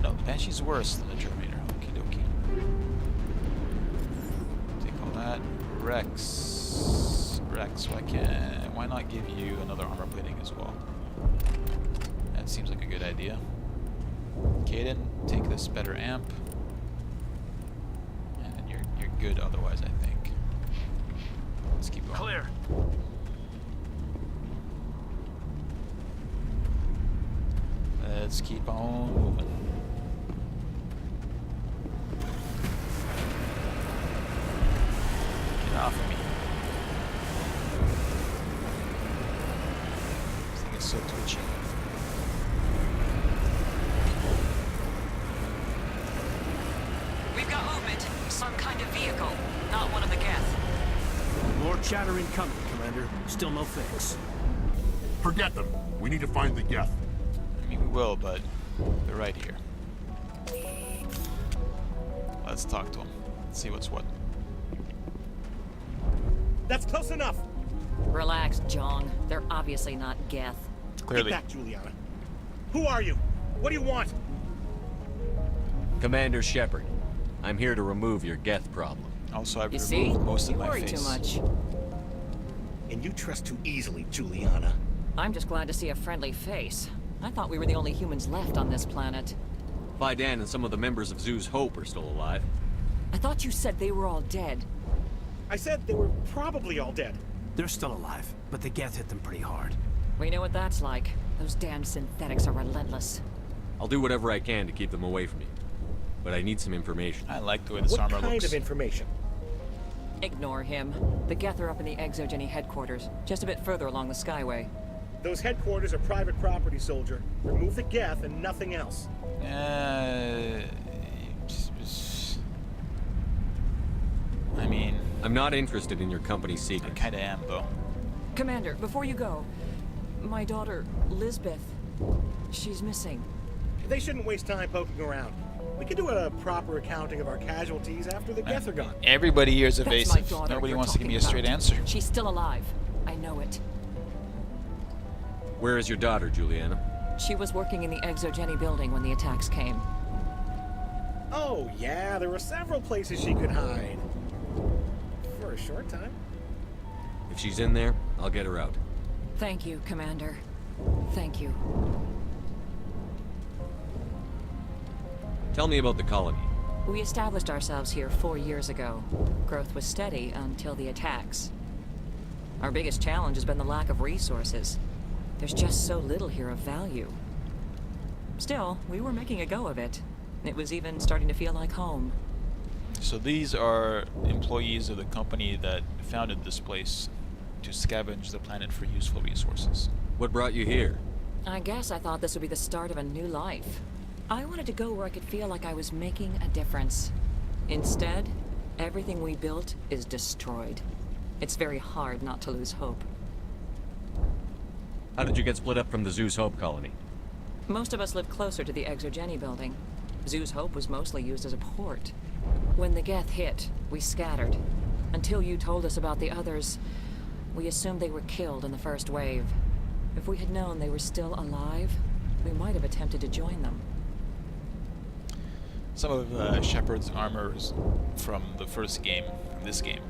No, the Banshee's worse than the Terminator. Okie dokie. Take all that. Rex, why not give you another armor plating as well? That seems like a good idea. Caden, take this better amp. And then you're good otherwise, I think. Let's keep going.
Clear.
Let's keep on moving. Get off of me. This thing is so twitchy.
We've got movement. Some kind of vehicle. Not one of the Geth.
More chatter incoming, Commander. Still no fix.
Forget them. We need to find the Geth.
I mean, we will, but they're right here. Let's talk to them. See what's what.
That's close enough.
Relax, Jong. They're obviously not Geth.
Clearly.
Get back, Juliana. Who are you? What do you want?
Commander Shepard. I'm here to remove your Geth problem.
Also, I've
You
removed
see?
most
You
of my
worry
face.
too much.
And you trust too easily, Juliana.
I'm just glad to see a friendly face. I thought we were the only humans left on this planet.
Vidan and some of the members of Zoo's Hope are still alive.
I thought you said they were all dead.
I said they were probably all dead.
They're still alive, but the Geth hit them pretty hard.
We know what that's like. Those damn synthetics are relentless.
I'll do whatever I can to keep them away from you. But I need some information.
I like the way this
What
armor
kind
looks.
of information?
Ignore him. The Geth are up in the Exogeny headquarters, just a bit further along the Skyway.
Those headquarters are private property, soldier. Remove the Geth and nothing else.
I mean...
I'm not interested in your company's secrets.
I kinda am, though.
Commander, before you go, my daughter, Lisbeth, she's missing.
They shouldn't waste time poking around. We could do a proper accounting of our casualties after the Geth are gone.
Everybody here is
That's my
evasive.
daughter
Nobody
you're
wants to give me a
talking
straight
about.
answer.
She's still alive. I know it.
Where is your daughter, Juliana?
She was working in the Exogeny building when the attacks came.
Oh, yeah, there were several places she could hide. For a short time.
If she's in there, I'll get her out.
Thank you, Commander. Thank you.
Tell me about the colony.
We established ourselves here 4 years ago. Growth was steady until the attacks. Our biggest challenge has been the lack of resources. There's just so little here of value. Still, we were making a go of it. It was even starting to feel like home.
So these are employees of the company that founded this place to scavenge the planet for useful resources.
What brought you here?
I guess I thought this would be the start of a new life. I wanted to go where I could feel like I was making a difference. Instead, everything we built is destroyed. It's very hard not to lose hope.
How did you get split up from the Zeus Hope colony?
Most of us lived closer to the Exogeny building. Zeus Hope was mostly used as a port. When the Geth hit, we scattered. Until you told us about the others, we assumed they were killed in the first wave. If we had known they were still alive, we might have attempted to join them.
Some of Shepard's armors from the first game, from this game,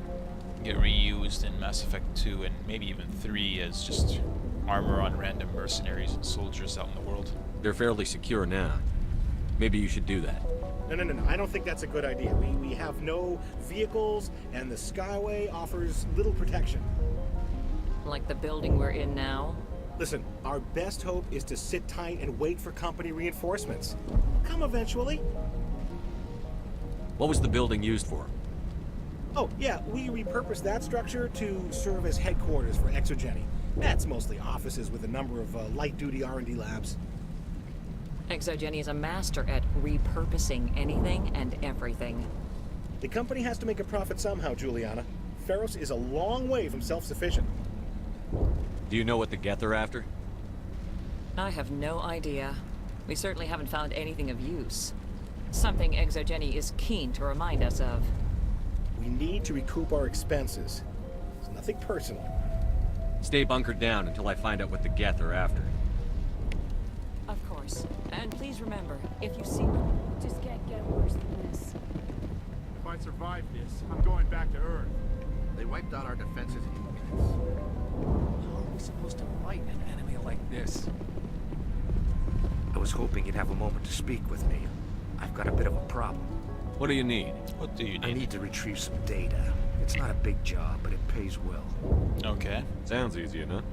get reused in Mass Effect 2 and maybe even 3 as just armor on random mercenaries and soldiers out in the world.
They're fairly secure now. Maybe you should do that.
No. I don't think that's a good idea. We have no vehicles, and the Skyway offers little protection.
Like the building we're in now?
Listen, our best hope is to sit tight and wait for company reinforcements. Come eventually.
What was the building used for?
Oh, yeah, we repurposed that structure to serve as headquarters for Exogeny. That's mostly offices with a number of light-duty R&D labs.
Exogeny is a master at repurposing anything and everything.
The company has to make a profit somehow, Juliana. Feros is a long way from self-sufficient.
Do you know what the Geth are after?
I have no idea. We certainly haven't found anything of use. Something Exogeny is keen to remind us of.
We need to recoup our expenses. It's nothing personal.
Stay bunkered down until I find out what the Geth are after.
Of course. And please remember, if you see one,
Just can't get worse than this.
If I survive this, I'm going back to Earth.
They wiped out our defenses in minutes.
How are we supposed to fight an enemy like this?
I was hoping you'd have a moment to speak with me. I've got a bit of a problem.
What do you need?
What do you need?
I need to retrieve some data. It's not a big job, but it pays well.
Okay.
Sounds easy enough.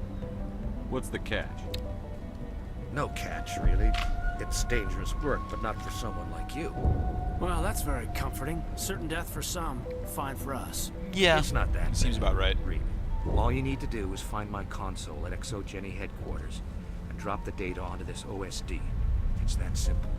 What's the catch?
No catch, really. It's dangerous work, but not for someone like you.
Well, that's very comforting. Certain death for some, fine for us.
Yeah.
It's not that
Seems about right.
Really. All you need to do is find my console at Exogeny headquarters and drop the data onto this OSD. It's that simple.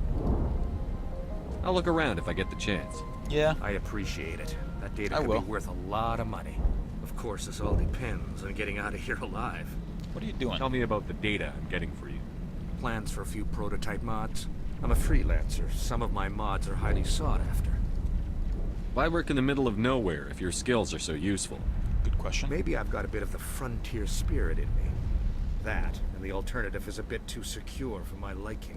I'll look around if I get the chance.
Yeah.
I appreciate it. That data
I
could
will.
be worth a lot of money. Of course, this all depends on getting out of here alive.
What are you doing?
Tell me about the data I'm getting for you.
Plans for a few prototype mods. I'm a freelancer. Some of my mods are highly sought after.
Why work in the middle of nowhere if your skills are so useful?
Good question.
Maybe I've got a bit of the frontier spirit in me. That, and the alternative is a bit too secure for my liking.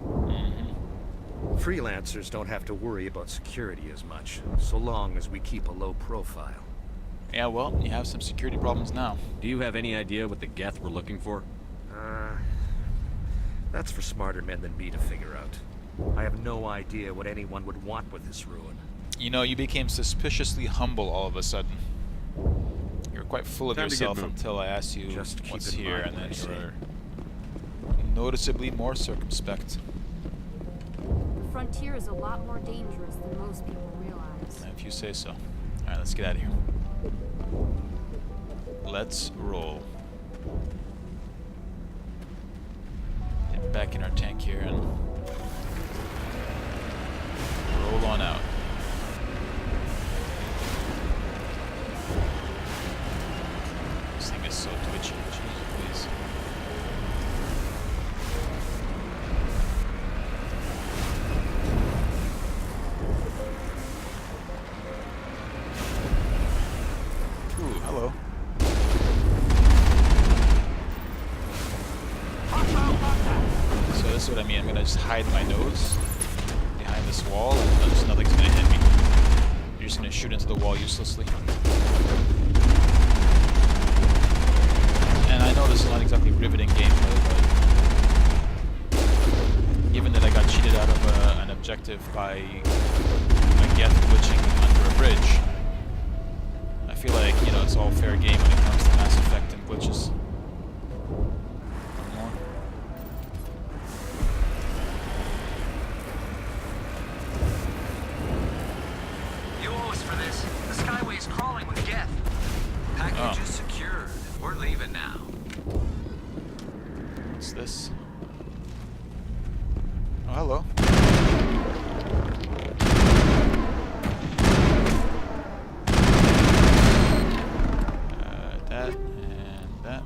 Freelancers don't have to worry about security as much, so long as we keep a low profile.
Yeah, well, you have some security problems now.
Do you have any idea what the Geth were looking for?
That's for smarter men than me to figure out. I have no idea what anyone would want with this ruin.
You know, you became suspiciously humble all of a sudden. You were quite full of
Time to get
yourself
moving.
until I asked you
Just keep
what's
in
here,
mind
and
what
then
I
you
say.
were noticeably more circumspect.
The frontier is a lot more dangerous than most people realize.
If you say so. Alright, let's get out of here. Let's roll. Get back in our tank here and roll on out. This thing is so twitchy. Jeez, please. Ooh, hello. So this is what I mean. I'm gonna just hide my nose behind this wall, and just nothing's gonna hit me. You're just gonna shoot into the wall uselessly. And I know this is not exactly riveting gameplay, but given that I got cheated out of an objective by a Geth glitching under a bridge, I feel like, you know, it's all fair game when it comes to Mass Effect and glitches. More.
You owe us for this. The Skyway is crawling with Geth. Package is secured. We're leaving now.
What's this? Oh, hello. That and that.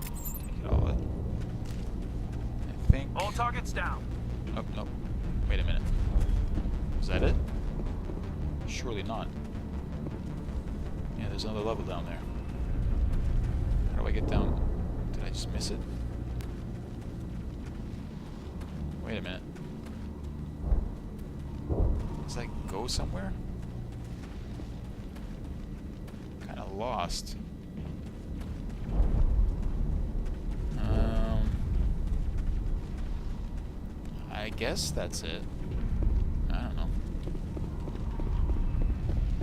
Get all that. I think.
All targets down.
Oh, no. Wait a minute. Is that it? Surely not. Yeah, there's another level down there. How do I get down? Did I just miss it? Wait a minute. Does that go somewhere? Kinda lost. I guess that's it. I don't know.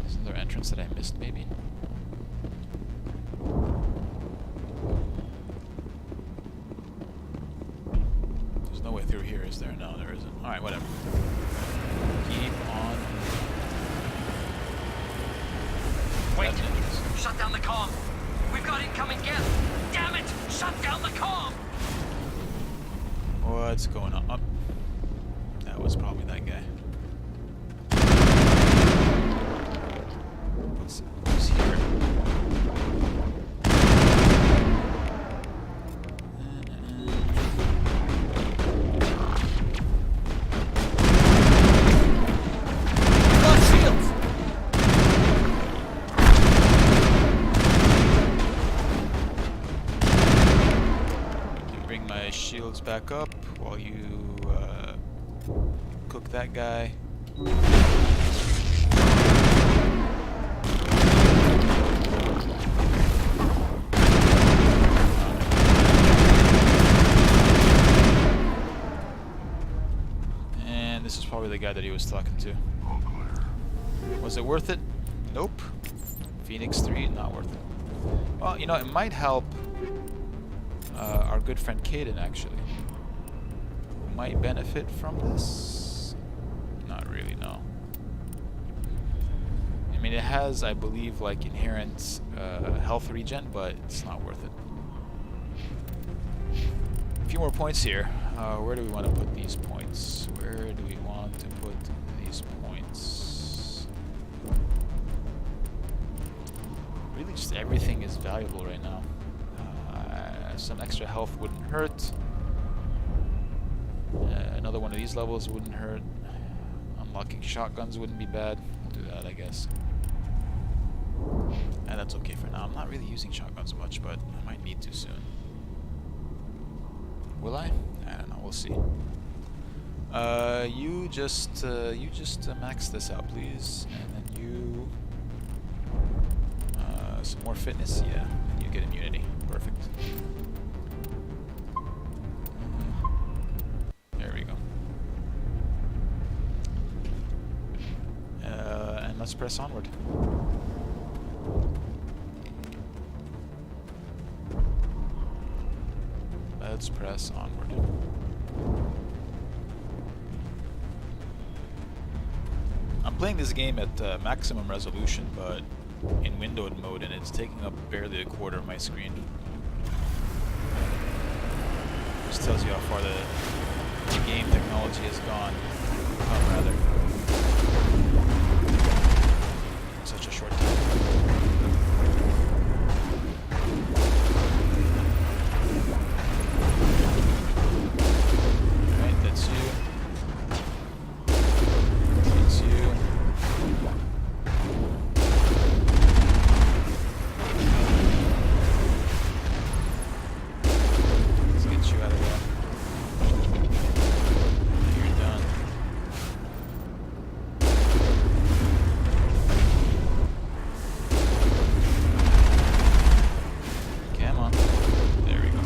Is there an entrance that I missed, maybe? through here, is there? No, there isn't. Alright, whatever. Keep on.
Wait! Shut down the comm! We've got incoming Geth! Damn it! Shut down the comm!
What's going on? Oh, that was probably that guy. What's here? Shields back up while you cook that guy. And this is probably the guy that he was talking to. Was it worth it? Nope. Phoenix 3, not worth it. Well, you know, it might help our good friend Caden, actually. Might benefit from this? Not really, no. I mean, it has, I believe, like inherent health regen, but it's not worth it. A few more points here. Where do we want to put these points? Where do we want to put these points? Really, just everything is valuable right now. Some extra health wouldn't hurt. Another one of these levels wouldn't hurt. Unlocking shotguns wouldn't be bad. We'll do that, I guess. And that's okay for now. I'm not really using shotguns much, but I might need to soon. Will I? I don't know. We'll see. You just max this out, please, and then you some more fitness. Yeah, and you get immunity. Perfect. There we go. And let's press onward. Let's press onward. I'm playing this game at maximum resolution, but in windowed mode, and it's taking up barely a quarter of my screen. Just tells you how far the game technology has gone. Rather. In such a short time. Alright, that's you. That's you. Let's get you out of there. You're done. Come on. There we go.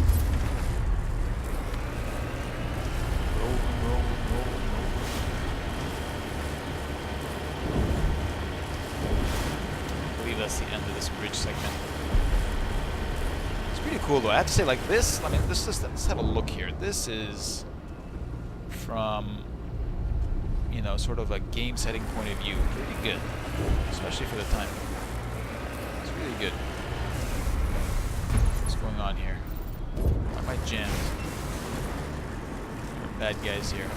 Roll, roll, roll, roll. I believe that's the end of this bridge segment. It's pretty cool though. I have to say, like this, I mean, let's have a look here. This is from, you know, sort of a game setting point of view, pretty good, especially for the time. It's really good. What's going on here? Why am I jammed? There are bad guys here.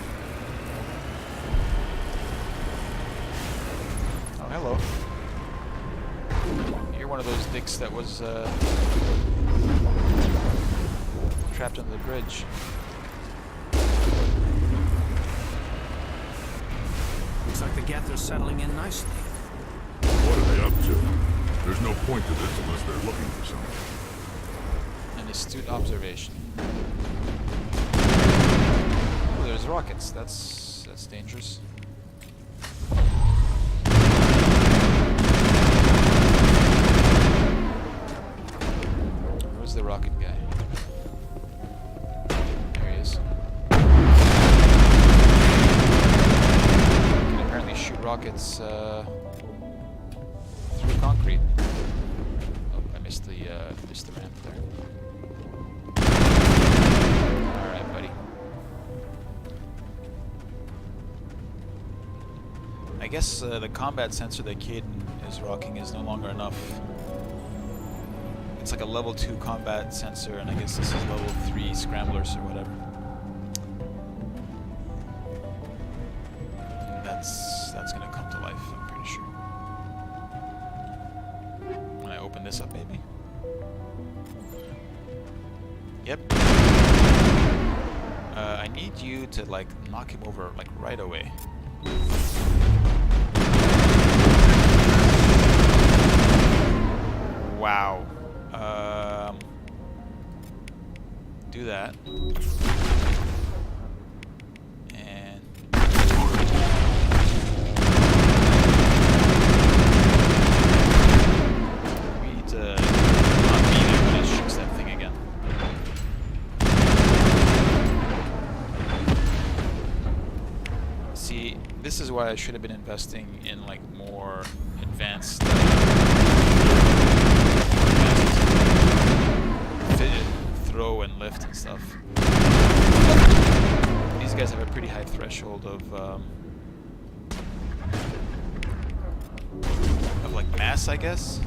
Oh, hello. You're one of those dicks that was trapped under the bridge.
Looks like the Geth are settling in nicely.
What are they up to? There's no point to this unless they're looking for something.
An astute observation. Oh, there's rockets. That's dangerous. Where's the rocket guy? There he is. You can apparently shoot rockets through concrete. Oh, I missed the ramp there. Alright, buddy. I guess the combat sensor that Caden is rocking is no longer enough. It's like a level 2 combat sensor, and I guess this is level 3 scramblers or whatever. That's gonna come to life, I'm pretty sure. When I open this up, maybe? Yep. I need you to, like, knock him over, like, right away. Wow. Do that. And we need to not be there when it shoots that thing again. See, this is why I should have been investing in like more advanced throw and lift and stuff. These guys have a pretty high threshold of like mass, I guess.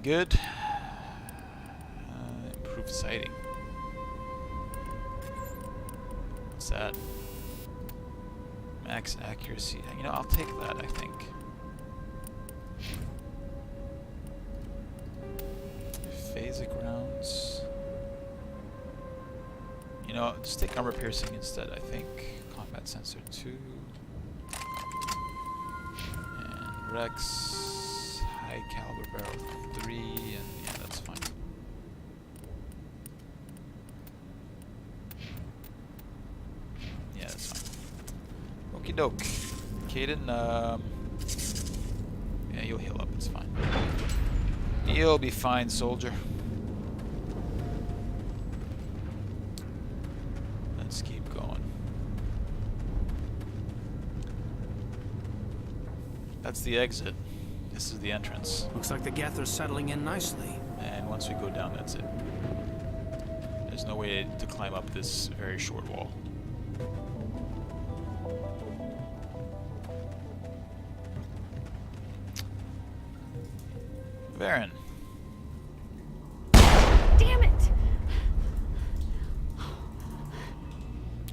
Good. Improved sighting. What's that? Max accuracy. You know, I'll take that, I think. Phasic rounds. You know, just take armor piercing instead, I think. Combat sensor 2. And Rex. High caliber barrel 3, and yeah, that's fine. Yeah, that's fine. Okie doke. Caden, yeah, you'll heal up, it's fine. You'll be fine, soldier. Let's keep going. That's the exit. This is the entrance.
Looks like the Geth are settling in nicely.
And once we go down, that's it. There's no way to climb up this very short wall. Varen.
Damn it!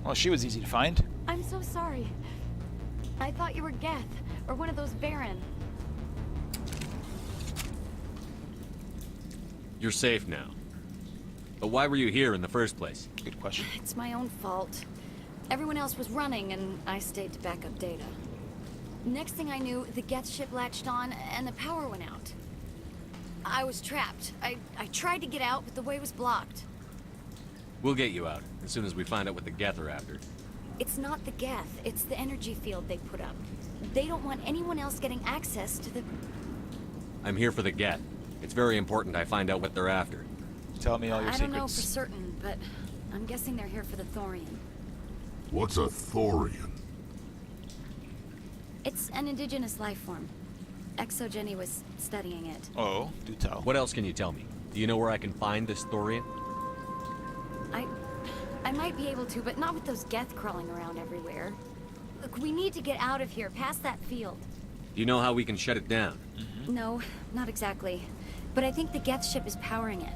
Well, she was easy to find.
I'm so sorry. I thought you were Geth, or one of those Varen.
You're safe now. But why were you here in the first place?
Good question.
It's my own fault. Everyone else was running, and I stayed to back up data. Next thing I knew, the Geth ship latched on, and the power went out. I was trapped. I tried to get out, but the way was blocked.
We'll get you out, as soon as we find out what the Geth are after.
It's not the Geth, it's the energy field they put up. They don't want anyone else getting access to the...
I'm here for the Geth. It's very important I find out what they're after.
Tell me all your secrets.
I don't know for certain, but I'm guessing they're here for the Thorian.
What's a Thorian?
It's an indigenous life form. Exogeny was studying it.
Oh, do tell.
What else can you tell me? Do you know where I can find this Thorian?
I might be able to, but not with those Geth crawling around everywhere. Look, we need to get out of here, past that field.
Do you know how we can shut it down?
No, not exactly. But I think the Geth ship is powering it.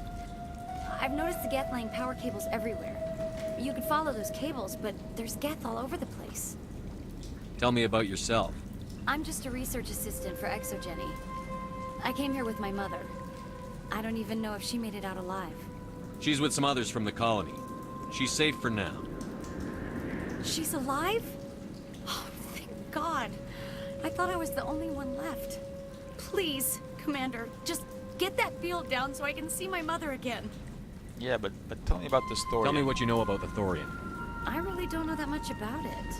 I've noticed the Geth laying power cables everywhere. You could follow those cables, but there's Geth all over the place.
Tell me about yourself.
I'm just a research assistant for Exogeny. I came here with my mother. I don't even know if she made it out alive.
She's with some others from the colony. She's safe for now.
She's alive? Oh, thank God. I thought I was the only one left. Please, Commander, just get that field down so I can see my mother again.
Yeah, but tell me about this Thorian.
Tell me what you know about the Thorian.
I really don't know that much about it.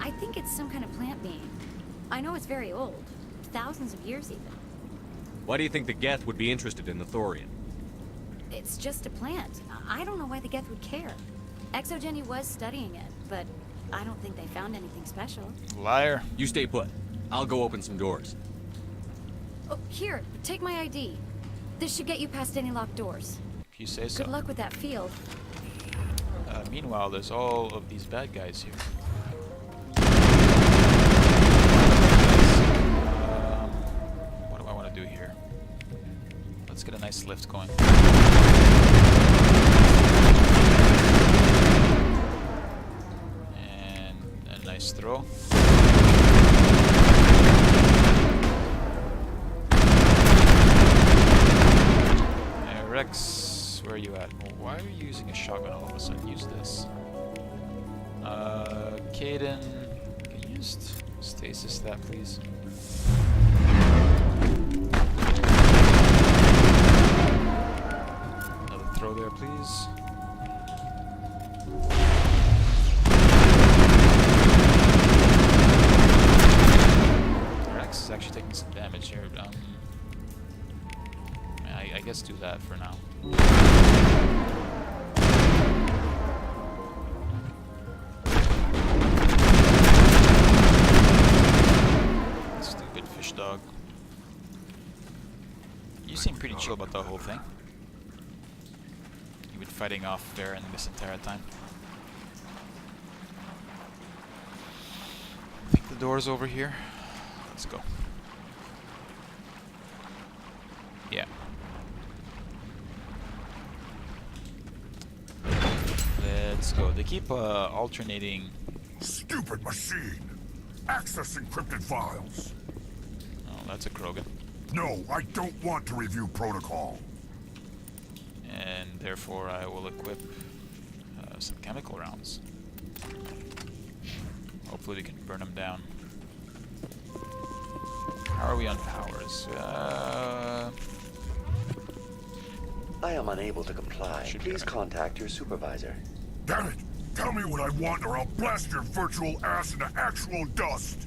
I think it's some kind of plant being. I know it's very old. Thousands of years even.
Why do you think the Geth would be interested in the thorium?
It's just a plant. I don't know why the Geth would care. Exogeny was studying it, but I don't think they found anything special.
Liar.
You stay put. I'll go open some doors.
Oh, here, take my ID. This should get you past any locked doors.
If you say so.
Good luck with that field.
Meanwhile, there's all of these bad guys here. What do I want to do here? Let's get a nice lift going. And a nice throw. Rex, where are you at? Oh, why are you using a shotgun all of a sudden? Use this. Caden, can you just stasis that, please? Another throw there, please. Rex is actually taking some damage here. I guess do that for now. Stupid fish dog. You seem pretty chill about the whole thing. You've been fighting off Baron this entire time. I think the door's over here. Let's go. Yeah. Let's go. They keep alternating.
Stupid machine! Access encrypted files!
Oh, that's a Krogan.
No, I don't want to review protocol.
And therefore I will equip some chemical rounds. Hopefully we can burn them down. How are we on powers?
I am unable to comply. Please contact your supervisor.
Damn it! Tell me what I want or I'll blast your virtual ass into actual dust!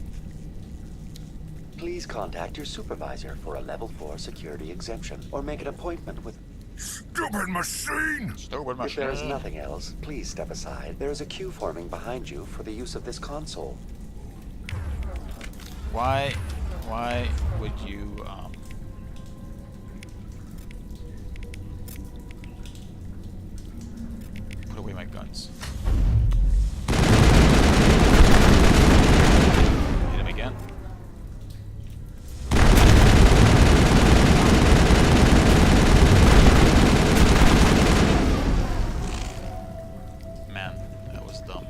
Please contact your supervisor for a level 4 security exemption, or make an appointment with...
Stupid machine!
Stupid machine.
If there is nothing else, please step aside. There is a queue forming behind you for the use of this console.
Why would you, put away my guns? Hit him again. Man, that was dumb.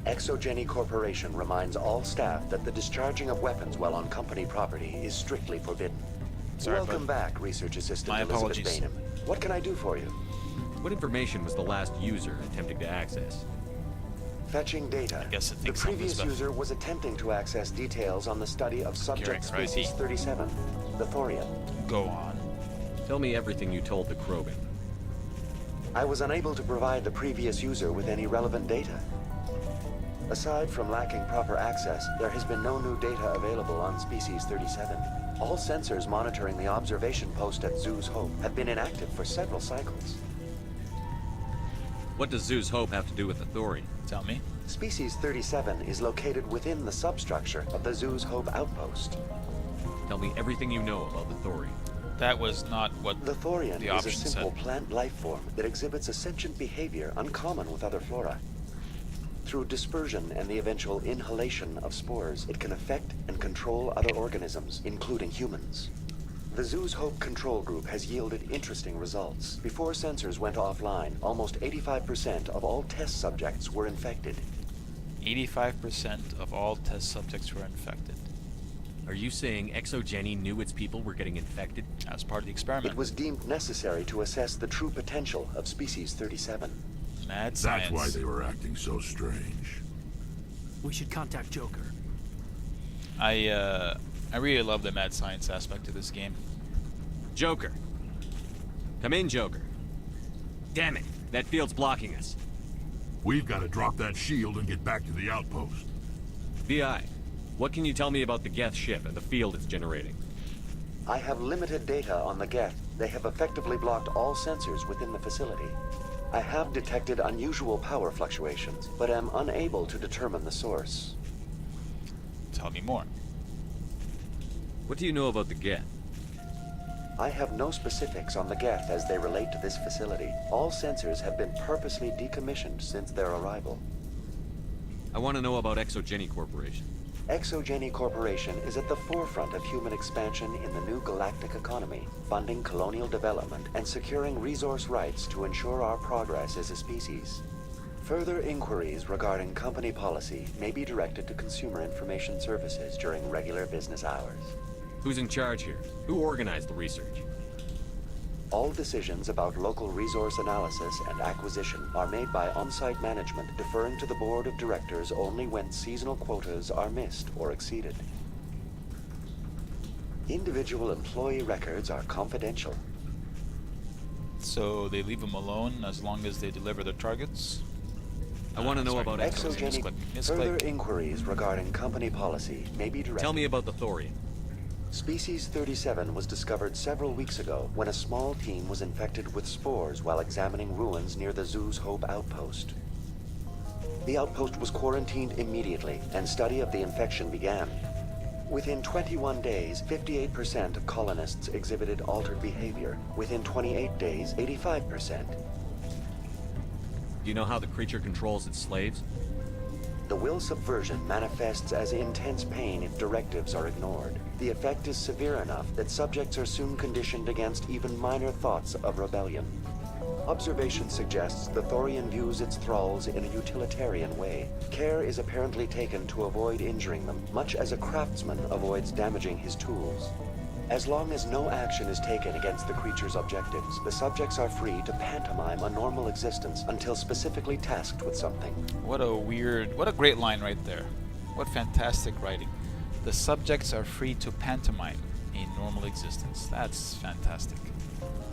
Exogeny Corporation reminds all staff that the discharging of weapons while on company property is strictly forbidden.
Sorry,
Welcome back, Research Assistant
my
Elizabeth
apologies.
Bainham. What can I do for you?
What information was the last user attempting to access?
Fetching data.
I guess it
The
thinks something's
previous
better.
user was attempting to access details on the study of subject
Right,
species 37, the thorium.
Go on.
Tell me everything you told the Krogan.
I was unable to provide the previous user with any relevant data. Aside from lacking proper access, there has been no new data available on Species 37. All sensors monitoring the observation post at Zoo's Hope have been inactive for several cycles.
What does Zoo's Hope have to do with the thorium?
Tell me.
Species 37 is located within the substructure of the Zoo's Hope outpost.
Tell me everything you know about the thorium.
That was not what
The thorium
the
is a
option
simple
said.
plant life form that exhibits a sentient behavior uncommon with other flora. Through dispersion and the eventual inhalation of spores, it can affect and control other organisms, including humans. The Zoo's Hope control group has yielded interesting results. Before sensors went offline, almost 85% of all test subjects were infected.
85% of all test subjects were infected.
Are you saying Exogeny knew its people were getting infected?
As part of the experiment.
It was deemed necessary to assess the true potential of Species 37.
Mad science.
That's why they were acting so strange.
We should contact Joker.
I really love the mad science aspect of this game.
Joker. Come in, Joker. Damn it, that field's blocking us.
We've got to drop that shield and get back to the outpost.
VI, what can you tell me about the Geth ship and the field it's generating?
I have limited data on the Geth. They have effectively blocked all sensors within the facility. I have detected unusual power fluctuations, but am unable to determine the source.
Tell me more.
What do you know about the Geth?
I have no specifics on the Geth as they relate to this facility. All sensors have been purposely decommissioned since their arrival.
I want to know about Exogeny Corporation.
Exogeny Corporation is at the forefront of human expansion in the new galactic economy, funding colonial development and securing resource rights to ensure our progress as a species. Further inquiries regarding company policy may be directed to Consumer Information Services during regular business hours.
Who's in charge here? Who organized the research?
All decisions about local resource analysis and acquisition are made by on-site management, deferring to the board of directors only when seasonal quotas are missed or exceeded. Individual employee records are confidential.
So they leave them alone as long as they deliver their targets?
I want to know about
Exogeny. Further inquiries regarding company policy may be directed.
Tell me about the Thorian.
Species 37 was discovered several weeks ago when a small team was infected with spores while examining ruins near the Zoo's Hope outpost. The outpost was quarantined immediately, and study of the infection began. Within 21 days, 58% of colonists exhibited altered behavior. Within 28 days, 85%.
Do you know how the creature controls its slaves?
The will subversion manifests as intense pain if directives are ignored. The effect is severe enough that subjects are soon conditioned against even minor thoughts of rebellion. Observation suggests the Thorian views its thralls in a utilitarian way. Care is apparently taken to avoid injuring them, much as a craftsman avoids damaging his tools. As long as no action is taken against the creature's objectives, the subjects are free to pantomime a normal existence until specifically tasked with something.
What a great line right there. What fantastic writing. The subjects are free to pantomime a normal existence. That's fantastic.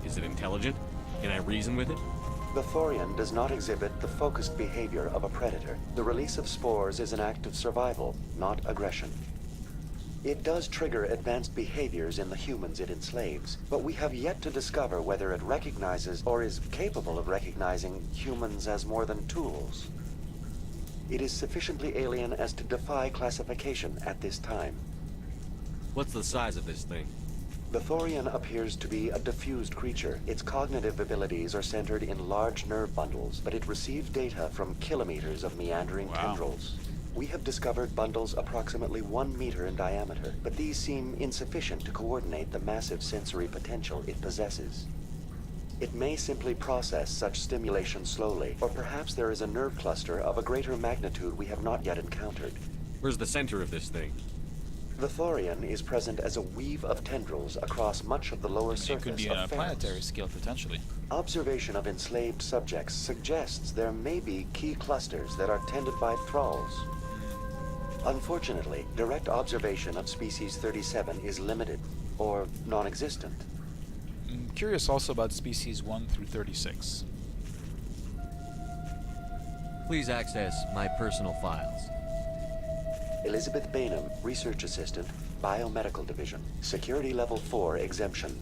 Is it intelligent? Can I reason with it?
The Thorian does not exhibit the focused behavior of a predator. The release of spores is an act of survival, not aggression. It does trigger advanced behaviors in the humans it enslaves, but we have yet to discover whether it recognizes or is capable of recognizing humans as more than tools. It is sufficiently alien as to defy classification at this time.
What's the size of this thing?
The Thorian appears to be a diffused creature. Its cognitive abilities are centered in large nerve bundles, but it receives data from kilometers of meandering tendrils. We have discovered bundles approximately 1 meter in diameter, but these seem insufficient to coordinate the massive sensory potential it possesses. It may simply process such stimulation slowly, or perhaps there is a nerve cluster of a greater magnitude we have not yet encountered.
Where's the center of this thing?
The Thorian is present as a weave of tendrils across much of the lower surface
It could be
of
on a
Feros.
planetary scale, potentially.
Observation of enslaved subjects suggests there may be key clusters that are tended by thralls. Unfortunately, direct observation of species 37 is limited, or non-existent.
I'm curious also about species 1 through 36.
Please access my personal files.
Elizabeth Bainham, Research Assistant, Biomedical Division, Security Level 4 exemption.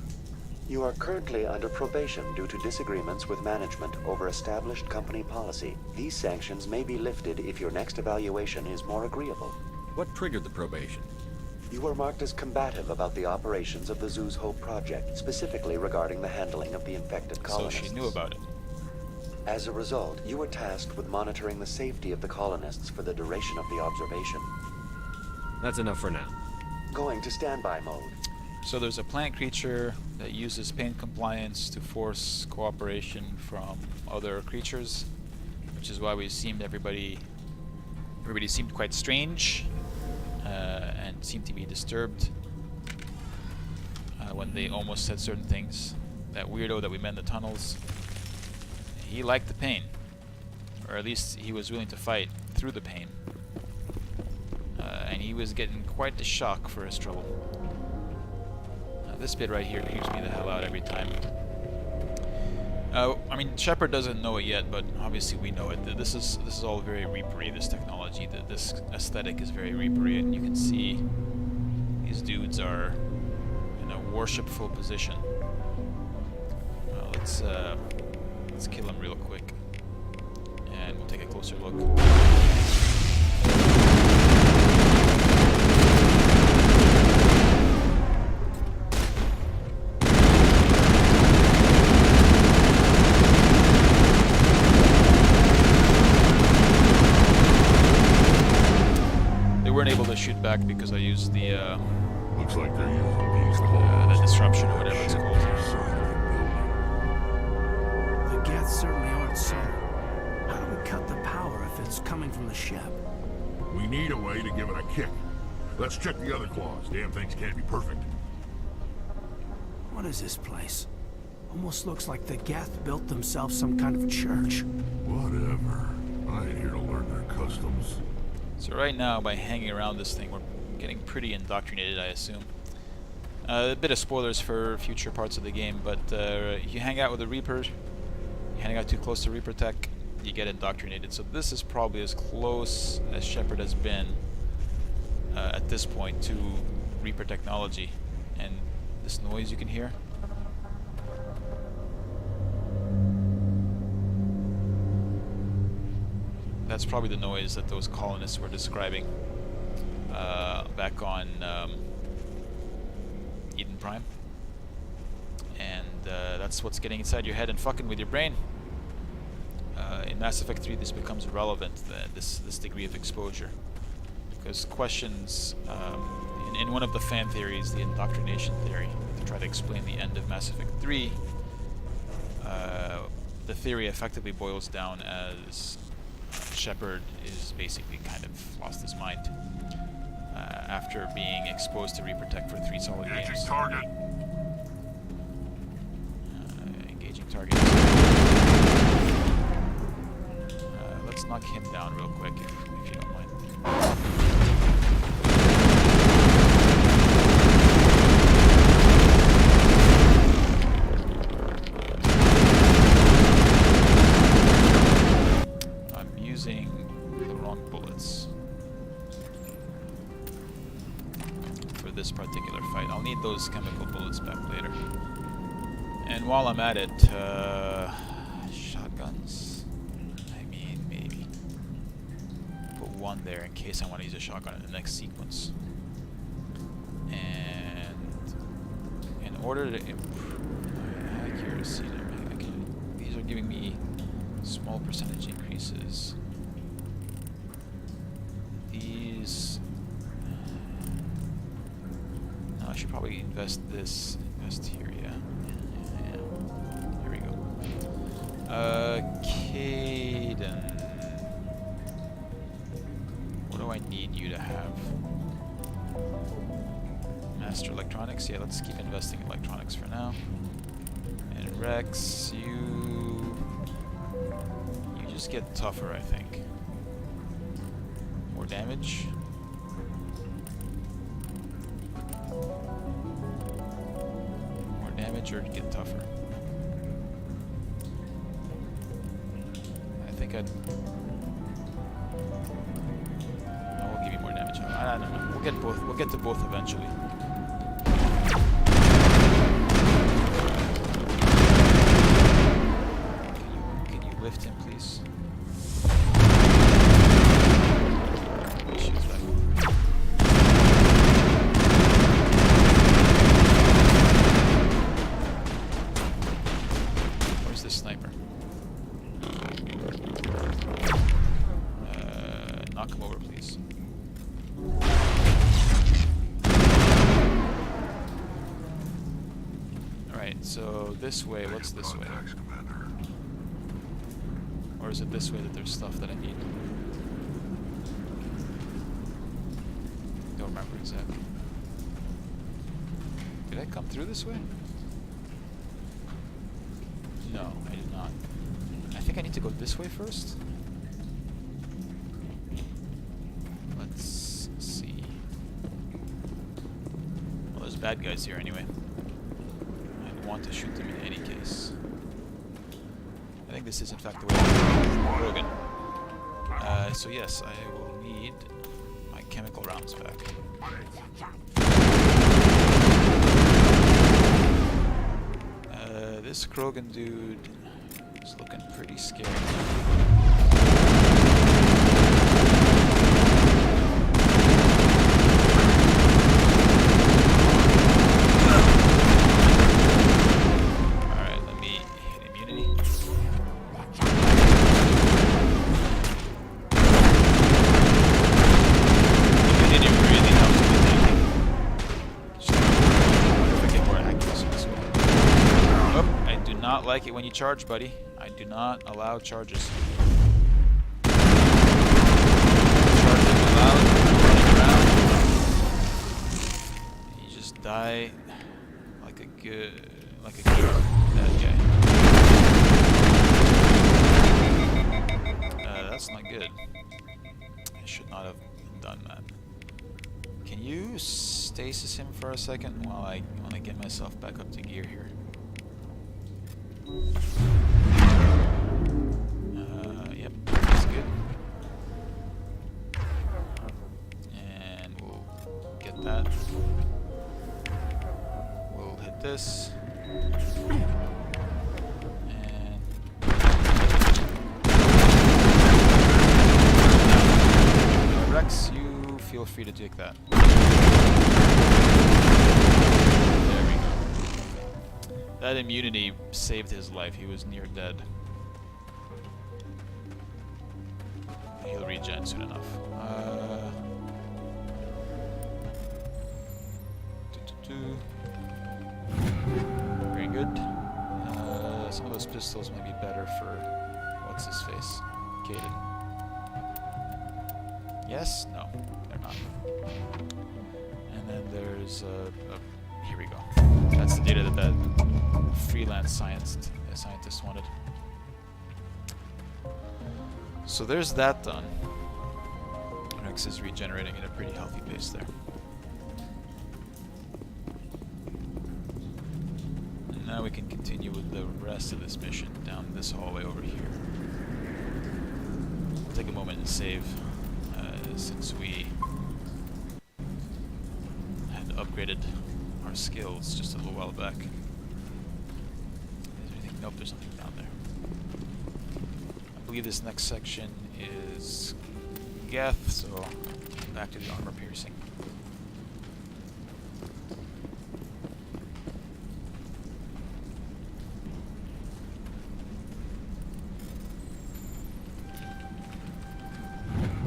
You are currently under probation due to disagreements with management over established company policy. These sanctions may be lifted if your next evaluation is more agreeable.
What triggered the probation?
You were marked as combative about the operations of the Zoo's Hope project, specifically regarding the handling of the infected colonists.
So she knew about it.
As a result, you were tasked with monitoring the safety of the colonists for the duration of the observation.
That's enough for now.
Going to standby mode.
So there's a plant creature that uses pain compliance to force cooperation from other creatures, which is why we seemed everybody seemed quite strange and seemed to be disturbed when they almost said certain things. That weirdo that we met in the tunnels, he liked the pain, or at least he was willing to fight through the pain, and he was getting quite the shock for his trouble. This bit right here creeps me the hell out every time. I mean, Shepard doesn't know it yet, but obviously we know it. This is all very Reaper-y, this technology. This aesthetic is very Reaper-y, and you can see these dudes are in a worshipful position. Let's kill him real quick, and we'll take a closer look. They weren't able to shoot back because I used the
looks like they're using these claws.
The disruption or whatever it's called.
The Geth certainly aren't solar. How do we cut the power if it's coming from the ship?
We need a way to give it a kick. Let's check the other claws. Damn things can't be perfect.
What is this place? Almost looks like the Geth built themselves some kind of church.
Whatever. I ain't here to learn their customs.
So right now, by hanging around this thing, we're getting pretty indoctrinated, I assume. A bit of spoilers for future parts of the game, but you hang out with a Reaper, you hang out too close to Reaper tech, you get indoctrinated. So this is probably as close as Shepard has been at this point to Reaper technology. And this noise you can hear. That's probably the noise that those colonists were describing back on Eden Prime. And that's what's getting inside your head and fucking with your brain. In Mass Effect 3 this becomes relevant, this degree of exposure. Because questions, in one of the fan theories, the indoctrination theory, to try to explain the end of Mass Effect 3, the theory effectively boils down as Shepard is basically kind of lost his mind after being exposed to Reaper tech for 3 solid games.
Engaging target.
Engaging target. Let's knock him down real quick if you don't mind. The wrong bullets for this particular fight. I'll need those chemical bullets back later. And while I'm at it, shotguns? I mean, maybe. Put one there in case I want to use a shotgun in the next sequence. And in order to improve my accuracy, these are giving me small percentage increases. These... No, I should probably invest here, yeah. Here we go. Caden. What do I need you to have? Master Electronics? Yeah, let's keep investing in electronics for now. And Rex, you just get tougher, I think. More damage. More damage or get tougher. I think I will give you more damage. I don't know. We'll get both. We'll get to both eventually. Can you lift him, please? Where's the sniper? Knock him over, please. Alright, so this way, what's this way? Or is it this way that there's stuff that I need? Don't remember exactly. Did I come through this way? No, I did not. I think I need to go this way first. Let's see. Well, there's bad guys here anyway. I'd want to shoot them in any case. I think this is in fact the way to Rogan. So yes, I will need my chemical rounds back. This Krogan dude is looking pretty scary. Alright, let me hit immunity. Immunity really helps with tanking. I wonder if I get more accuracy this way. Oh, I do not like it when you charge, buddy. I do not allow charges. Charging allowed, running around. You just die like a good bad guy. That's not good. I should not have done that. Can you stasis him for a second while I get myself back up to gear here? Yep, that's good. And we'll get that. We'll hit this. And Rex, you feel free to take that. There we go. That immunity saved his life. He was near dead. He'll regen soon enough. Very good. Some of those pistols might be better for what's his face, Caden. Yes? No, they're not. And then there's here we go. That's the data that freelance scientist wanted. So there's that done. Rex is regenerating at a pretty healthy pace there. And now we can continue with the rest of this mission down this hallway over here. I'll take a moment and save, since we had upgraded our skills just a little while back. Is there anything? Nope, there's nothing down there. I believe this next section is Geth, so back to the armor piercing.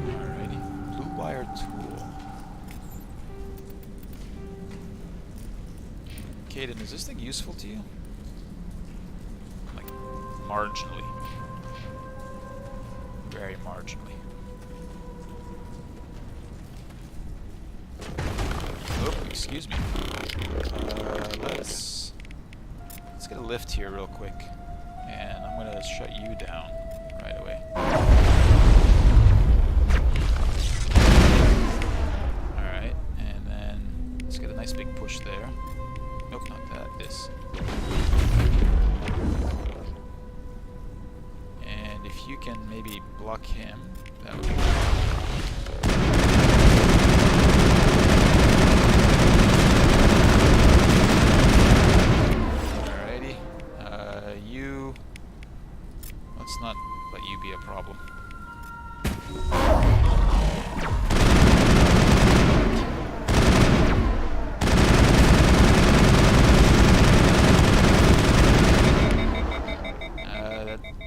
Alrighty, blue wire tool. Caden, is this thing useful to you? Like, marginally. Very marginally. Oh, excuse me. Let's get a lift here real quick. And I'm gonna shut you down right away. Alright, and then let's get a nice big push there. Nope, not that, this. And if you can maybe block him, that would be good. Alrighty. You... Let's not let you be a problem.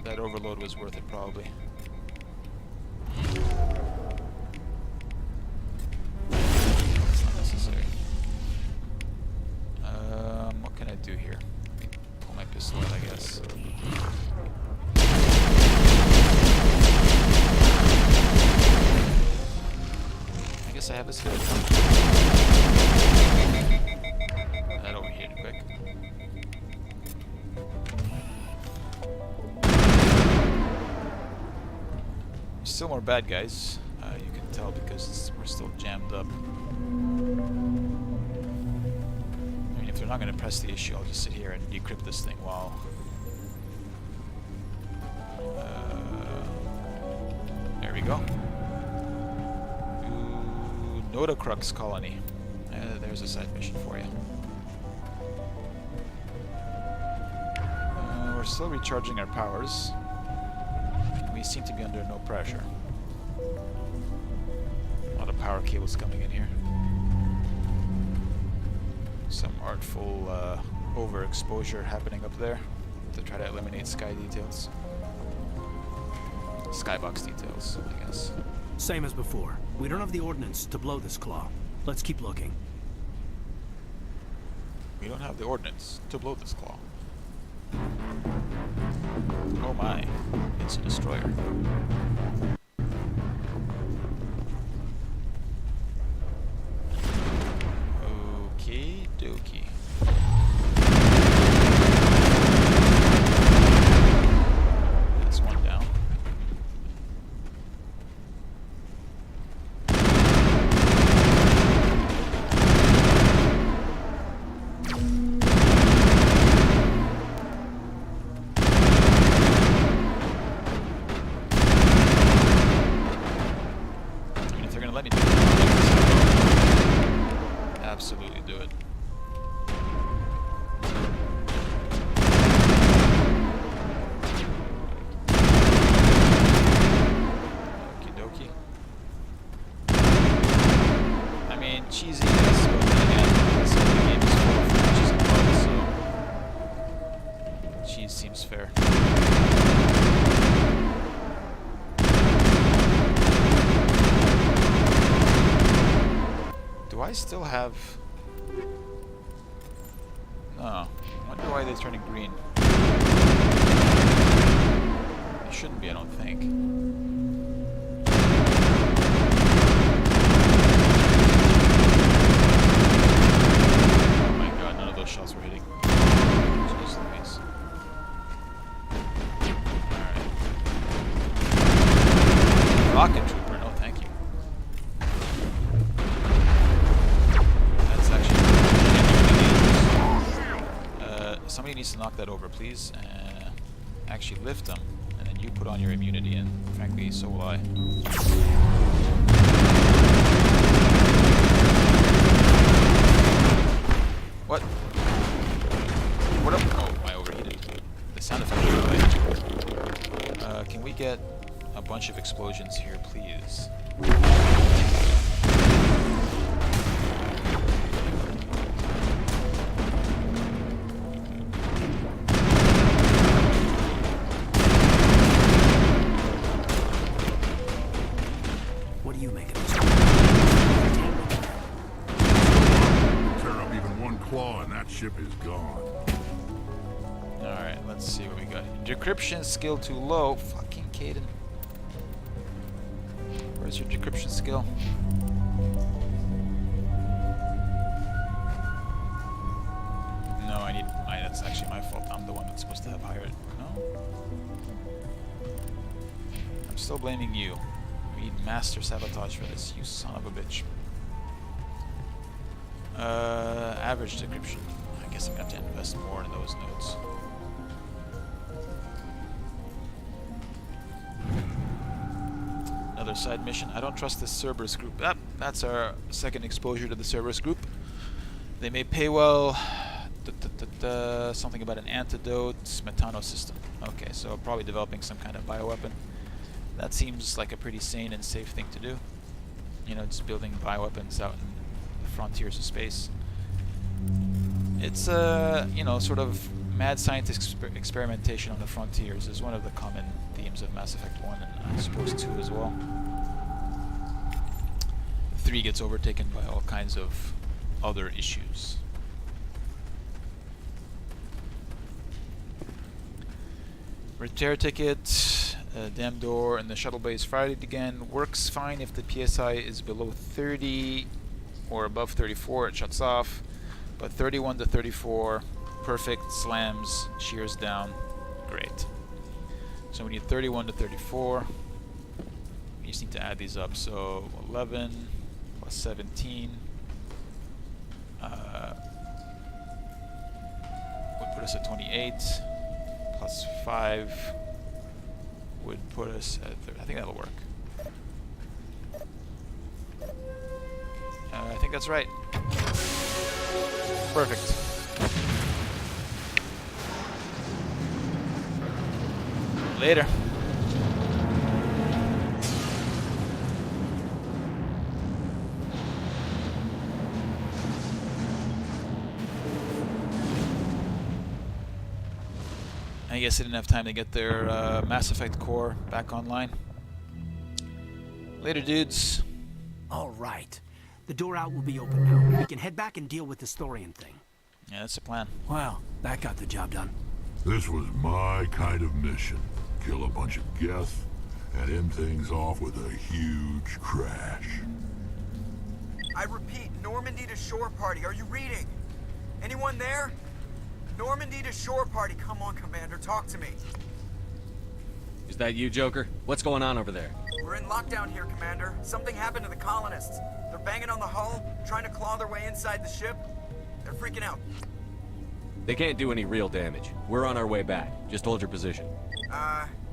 That overload was worth it, probably. It's not necessary. What can I do here? Let me pull my pistol out, I guess. I guess I have this filled. That overheated quick. Still more bad guys, you can tell because we're still jammed up. I mean, if they're not going to press the issue, I'll just sit here and decrypt this thing while go. Ooh, Notacrux colony. There's a side mission for you. We're still recharging our powers. We seem to be under no pressure. A lot of power cables coming in here. Some artful overexposure happening up there to try to eliminate sky details. Skybox details, I guess.
Same as before. We don't have the ordnance to blow this claw. Let's keep looking.
We don't have the ordnance to blow this claw. Oh my, it's a destroyer. Okie dokie. That's one down. If they're gonna let me do it, absolutely do it. Okie dokie. I mean, cheesy, yes, but then again, the game is full of matches and bugs, so cheese seems fair. Do I still have... No. I wonder why they're turning green. They shouldn't be, I don't think. Oh my god, none of those shots were hitting. Jeez Louise. Alright. Rocket Trooper, no thank you. Somebody needs to knock that over, please. Actually lift them, and then you put on your immunity, and frankly, so will I. What? What up? Oh, I overheated. The sound effect was delayed. Can we get a bunch of explosions here, please?
Ship is gone.
Alright, let's see what we got. Decryption skill too low. Fucking Caden. Where's your decryption skill? No, I need... that's actually my fault. I'm the one that's supposed to have higher... No? I'm still blaming you. We need master sabotage for this, you son of a bitch. Average decryption. I guess I'm gonna have to invest more in those nodes. Another side mission. I don't trust this Cerberus group. Ah, that's our second exposure to the Cerberus group. They may pay well. Something about an antidote. Metano system. Okay, so probably developing some kind of bioweapon. That seems like a pretty sane and safe thing to do. You know, just building bioweapons out in the frontiers of space. It's you know, sort of mad scientist experimentation on the frontiers is one of the common themes of Mass Effect 1 and I suppose 2 as well. 3 gets overtaken by all kinds of other issues. Repair ticket, dam door, and the shuttle bay is fired again. Works fine if the PSI is below 30 or above 34, it shuts off. But 31 to 34, perfect, slams, shears down, great. So we need 31 to 34. We just need to add these up. So 11 plus 17 would put us at 28. Plus 5 would put us at 30. I think that'll work. think that's right. Perfect. Later. I guess they didn't have time to get their Mass Effect core back online. Later, dudes.
All right. The door out will be open now. We can head back and deal with this Thorian thing.
Yeah, that's the plan.
Well, that got the job done.
This was my kind of mission. Kill a bunch of Geth and end things off with a huge crash.
I repeat, Normandy to shore party. Are you reading? Anyone there? Normandy to shore party. Come on, Commander. Talk to me.
Is that you, Joker? What's going on over there?
We're in lockdown here, Commander. Something happened to the colonists. They're banging on the hull, trying to claw their way inside the ship. They're freaking out.
They can't do any real damage. We're on our way back. Just hold your position.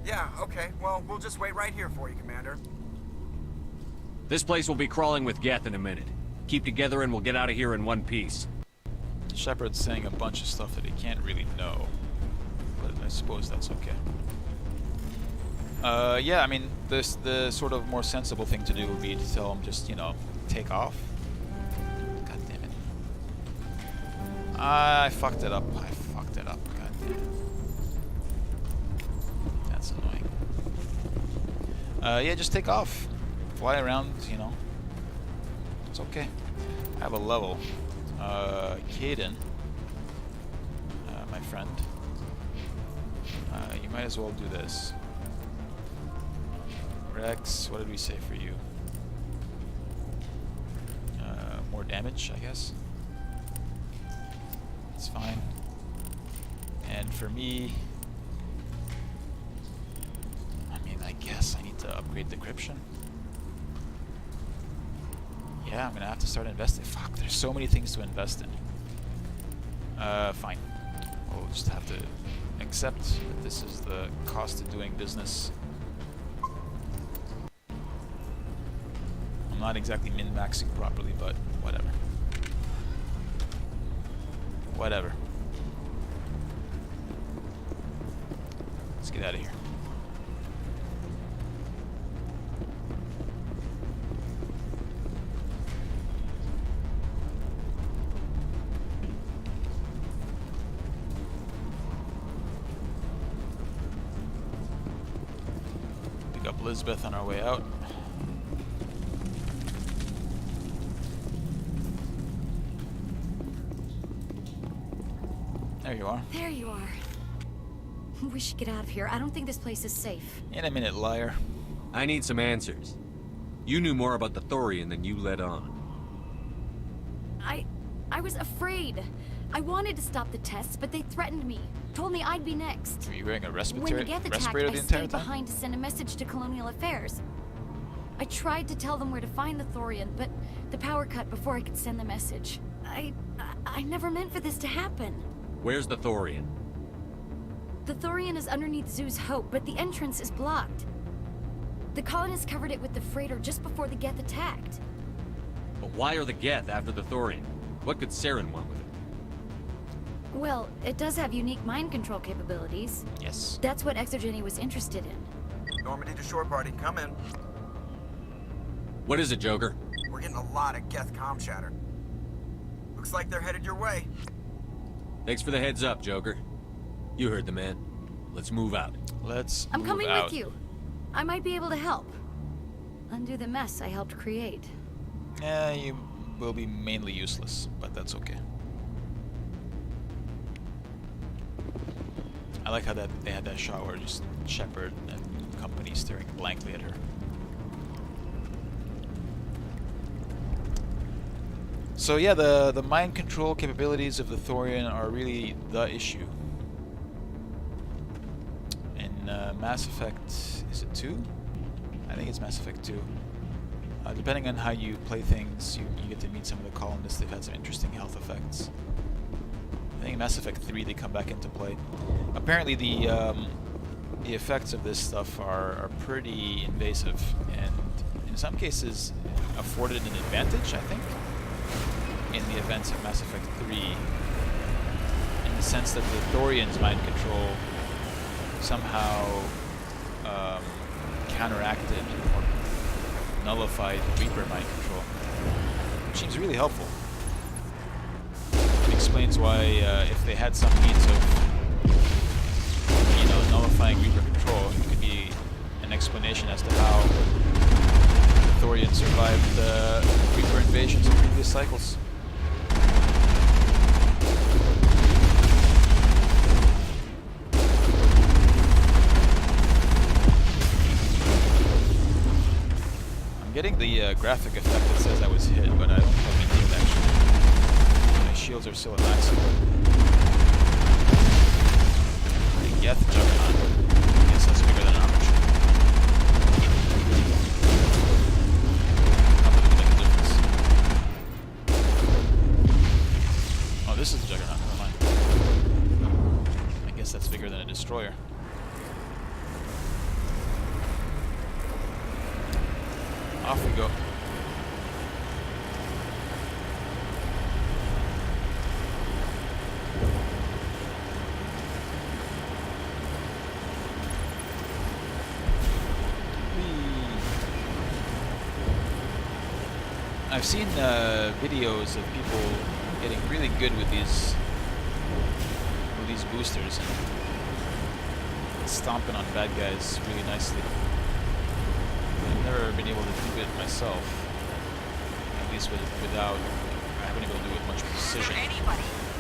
Yeah, okay. Well, we'll just wait right here for you, Commander.
This place will be crawling with Geth in a minute. Keep together and we'll get out of here in one piece.
Shepard's saying a bunch of stuff that he can't really know, but I suppose that's okay. Yeah, I mean, the sort of more sensible thing to do would be to tell him just, you know, take off. God damn it. I fucked it up. God damn it. That's annoying. Yeah, just take off. Fly around, you know. It's okay. I have a level. Caden, my friend, you might as well do this. Rex, what did we say for you? More damage, I guess. It's fine. And for me, I mean, I guess I need to upgrade decryption. Yeah, I'm gonna have to start investing. Fuck, there's so many things to invest in. Fine. We'll just have to accept that this is the cost of doing business. I'm not exactly min-maxing properly, but whatever. Whatever. Let's get out of here. Elizabeth on our way out. There you are.
There you are. We should get out of here. I don't think this place is safe.
In a minute, liar.
I need some answers. You knew more about the Thorian than you let on.
I was afraid. I wanted to stop the tests, but they threatened me. Told me I'd be next.
Were you wearing a
When the Geth attacked, I stayed behind to send a message to Colonial Affairs. I tried to tell them where to find the Thorian, but the power cut before I could send the message. I never meant for this to happen.
Where's the Thorian?
The Thorian is underneath Zoo's Hope, but the entrance is blocked. The colonists covered it with the freighter just before the Geth attacked.
But why are the Geth after the Thorian? What could Saren want with it?
Well, it does have unique mind control capabilities.
Yes.
That's what Exogeny was interested in.
Normandy to shore party, come in.
What is it, Joker?
We're getting a lot of Geth comm chatter. Looks like they're headed your way.
Thanks for the heads up, Joker. You heard the man. Let's move out.
I'm coming with you. I might be able to help. Undo the mess I helped create.
Yeah, you will be mainly useless, but that's okay. I like how that they had that shot where just Shepard and company staring blankly at her. So yeah, the mind control capabilities of the Thorian are really the issue. In Mass Effect, is it 2? I think it's Mass Effect 2. Depending on how you play things, you get to meet some of the colonists. They've had some interesting health effects. I think in Mass Effect 3 they come back into play. Apparently the effects of this stuff are pretty invasive, and in some cases afforded an advantage, I think. in the events of Mass Effect 3, in the sense that the Thorians' mind control somehow counteracted or nullified Reaper mind control, which seems really helpful. It explains why if they had some means of, nullifying Reaper control, it could be an explanation as to how Thorians survived Reaper invasions in previous cycles. I'm getting the graphic effect that says I was hit, but I don't think I've been hit actually. My shields are still at maximum. The Geth Juggernaut. I guess that's bigger than an average. Not that it would make a difference. Oh, this is the Juggernaut. Never mind. I guess that's bigger than a destroyer. Off we go. I've seen videos of people getting really good with these boosters and stomping on bad guys really nicely. I've never been able to do it myself, at least without. I haven't been able to do it with much precision.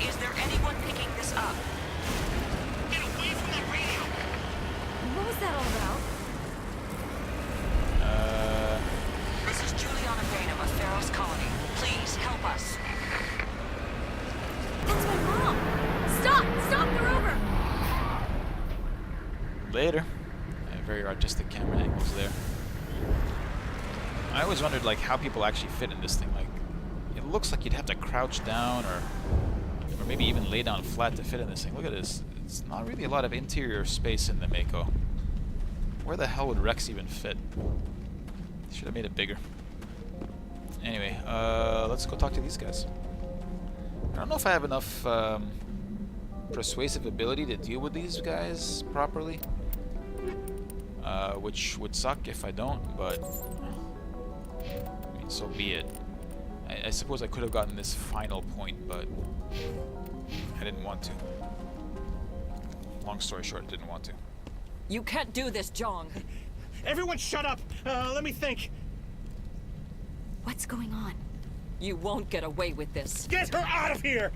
Is there anyone picking this up?
Get away from that radio!
What was that all about?
This is Juliana Bainham of Feros Colony. Please help us.
That's my mom! Stop! Stop! They're over!
Later. Very artistic camera angles there. I always wondered like how people actually fit in this thing. Like, it looks like you'd have to crouch down or maybe even lay down flat to fit in this thing. Look at this. It's not really a lot of interior space in the Mako. Where the hell would Rex even fit? Should have made it bigger. Anyway, let's go talk to these guys. I don't know if I have enough persuasive ability to deal with these guys properly. Which would suck if I don't, but I mean, so be it. I suppose I could have gotten this final point, but I didn't want to. Long story short, I didn't want to.
You can't do this, Jong.
Everyone shut up! Let me think.
What's going on?
You won't get away with this.
Get her out of here!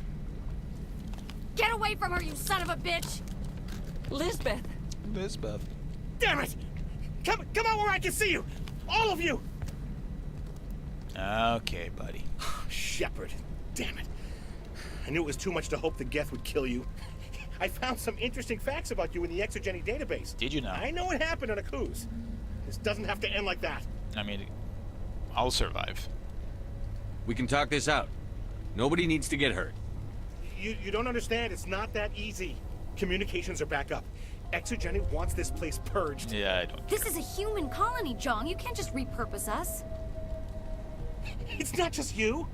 Get away from her, you son of a bitch!
Lisbeth!
Lisbeth.
Damn it! Come out where I can see you! All of you!
Okay, buddy.
Shepard. Damn it. I knew it was too much to hope the Geth would kill you. I found some interesting facts about you in the Exogeny database.
Did you now?
I know it happened on a cruise. This doesn't have to end like that.
I mean, I'll survive.
We can talk this out. Nobody needs to get hurt.
You don't understand. It's not that easy. Communications are back up. Exogeny wants this place purged.
Yeah, I don't.
This is a human colony, Jong. You can't just repurpose us.
It's not just you.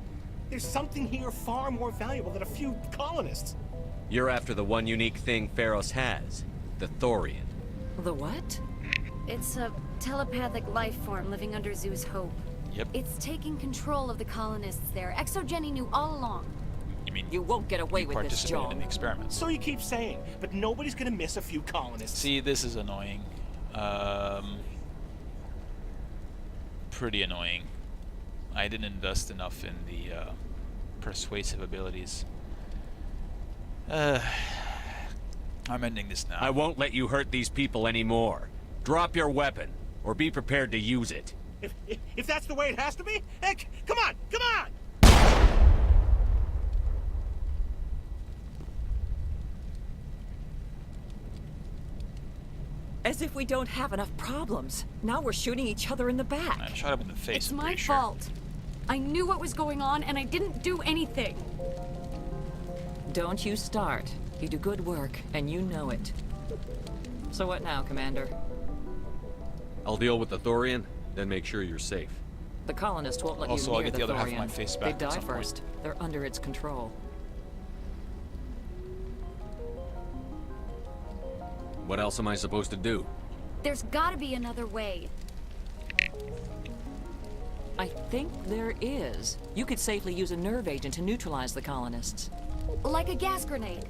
There's something here far more valuable than a few colonists.
You're after the one unique thing Feros has, the Thorian.
The what?
It's a telepathic life form living under Zeus Hope.
Yep.
It's taking control of the colonists there. Exogeny knew all along.
You mean
you won't get away with this, Jong?
In the experiments.
So you keep saying, but nobody's gonna miss a few colonists.
See, this is annoying. Pretty annoying. I didn't invest enough in the persuasive abilities. I'm ending this now.
I won't let you hurt these people anymore. Drop your weapon, or be prepared to use it.
If that's the way it has to be, heck, come on, come on!
As if we don't have enough problems. Now we're shooting each other in the back.
I shot him in the face.
It's my fault. I knew what was going on, and I didn't do anything.
Don't you start. You do good work, and you know it. So what now, Commander?
I'll deal with the Thorian, then make sure you're safe.
The colonists won't let
Also,
you
I'll
near
get the other half of
thorium.
my face
They
back at
die
some point.
first. They're under its control.
What else am I supposed to do?
There's gotta be another way.
I think there is. You could safely use a nerve agent to neutralize the colonists.
Like a gas grenade.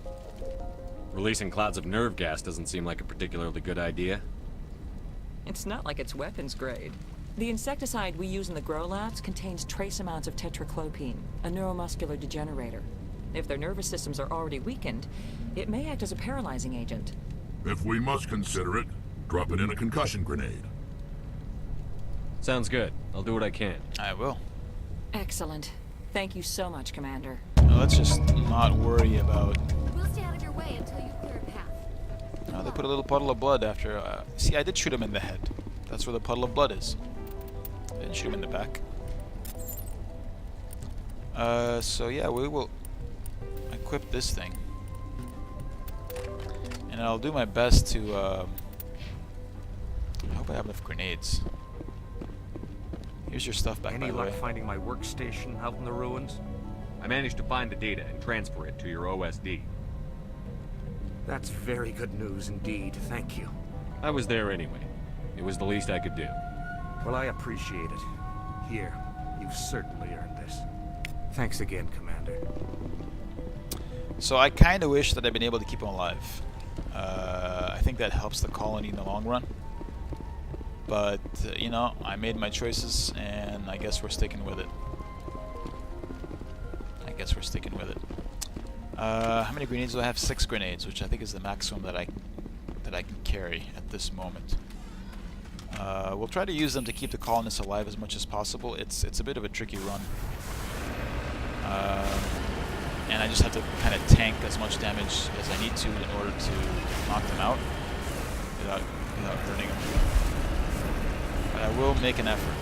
Releasing clouds of nerve gas doesn't seem like a particularly good idea.
It's not like it's weapons grade. The insecticide we use in the grow labs contains trace amounts of tetraclopine, a neuromuscular degenerator. If their nervous systems are already weakened, it may act as a paralyzing agent.
If we must consider it, drop it in a concussion grenade.
Sounds good. I'll do what I can.
I will.
Excellent. Thank you so much, Commander.
Now, let's just not worry about...
We'll stay out of your way until you clear a path.
Oh, they put a little puddle of blood after... See, I did shoot him in the head. That's where the puddle of blood is. I didn't shoot him in the back. So yeah, we will equip this thing. And I'll do my best to... I hope I have enough grenades. Here's your stuff back, by
Any
the
luck
way.
finding my workstation out in the ruins?
I managed to find the data and transfer it to your OSD.
That's very good news indeed. Thank you.
I was there anyway. It was the least I could do.
Well, I appreciate it. Here, you've certainly earned this. Thanks again, Commander.
So I kind of wish that I'd been able to keep him alive. I think that helps the colony in the long run. But, you know, I made my choices, and I guess we're sticking with it. How many grenades do I have? 6 grenades, which I think is the maximum that I can carry at this moment. We'll try to use them to keep the colonists alive as much as possible. It's a bit of a tricky run. And I just have to kind of tank as much damage as I need to in order to knock them out without hurting them. But I will make an effort.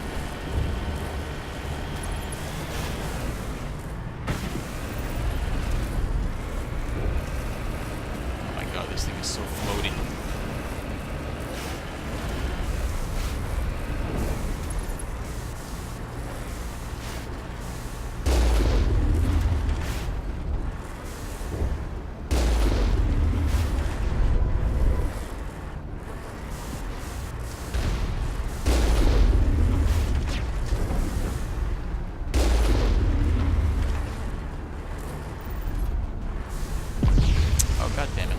Oh my god, this thing is so floaty. God damn it.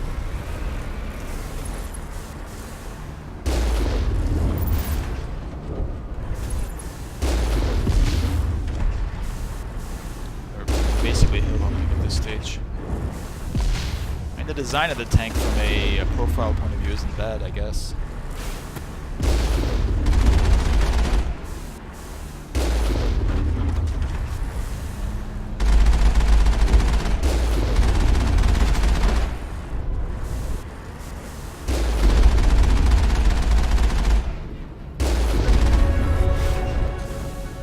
We're basically hill hopping at this stage. I mean, the design of the tank from a profile point of view isn't bad, I guess.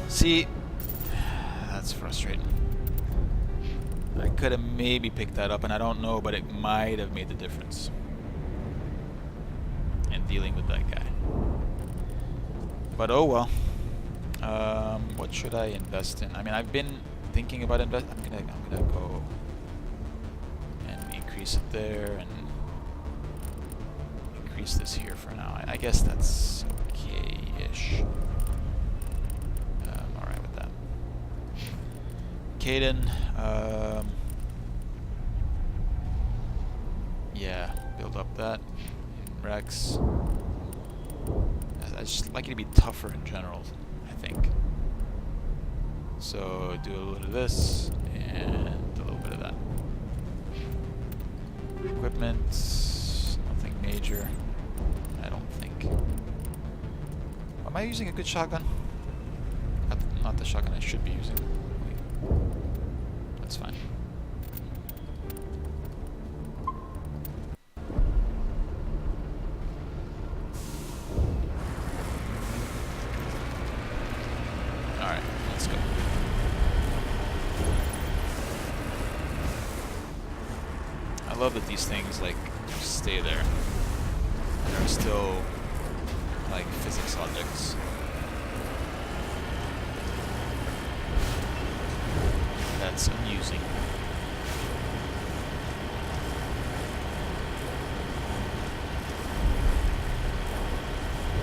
See, that's frustrating. I could have maybe picked that up, and I don't know, but it might have made the difference in dealing with that guy. But oh well. What should I invest in? I mean, I've been thinking about I'm gonna go and increase it there and increase this here for now. I guess that's okay-ish. Caden, yeah, build up that in Rex. I just like it to be tougher in general, I think. So do a little bit of this and a little bit of that. Equipment, nothing major, I don't think. Am I using a good shotgun? Not the shotgun I should be using. That's fine. Alright, let's go. I love that these things, like, stay there. And they're still, like, physics objects. that's amusing.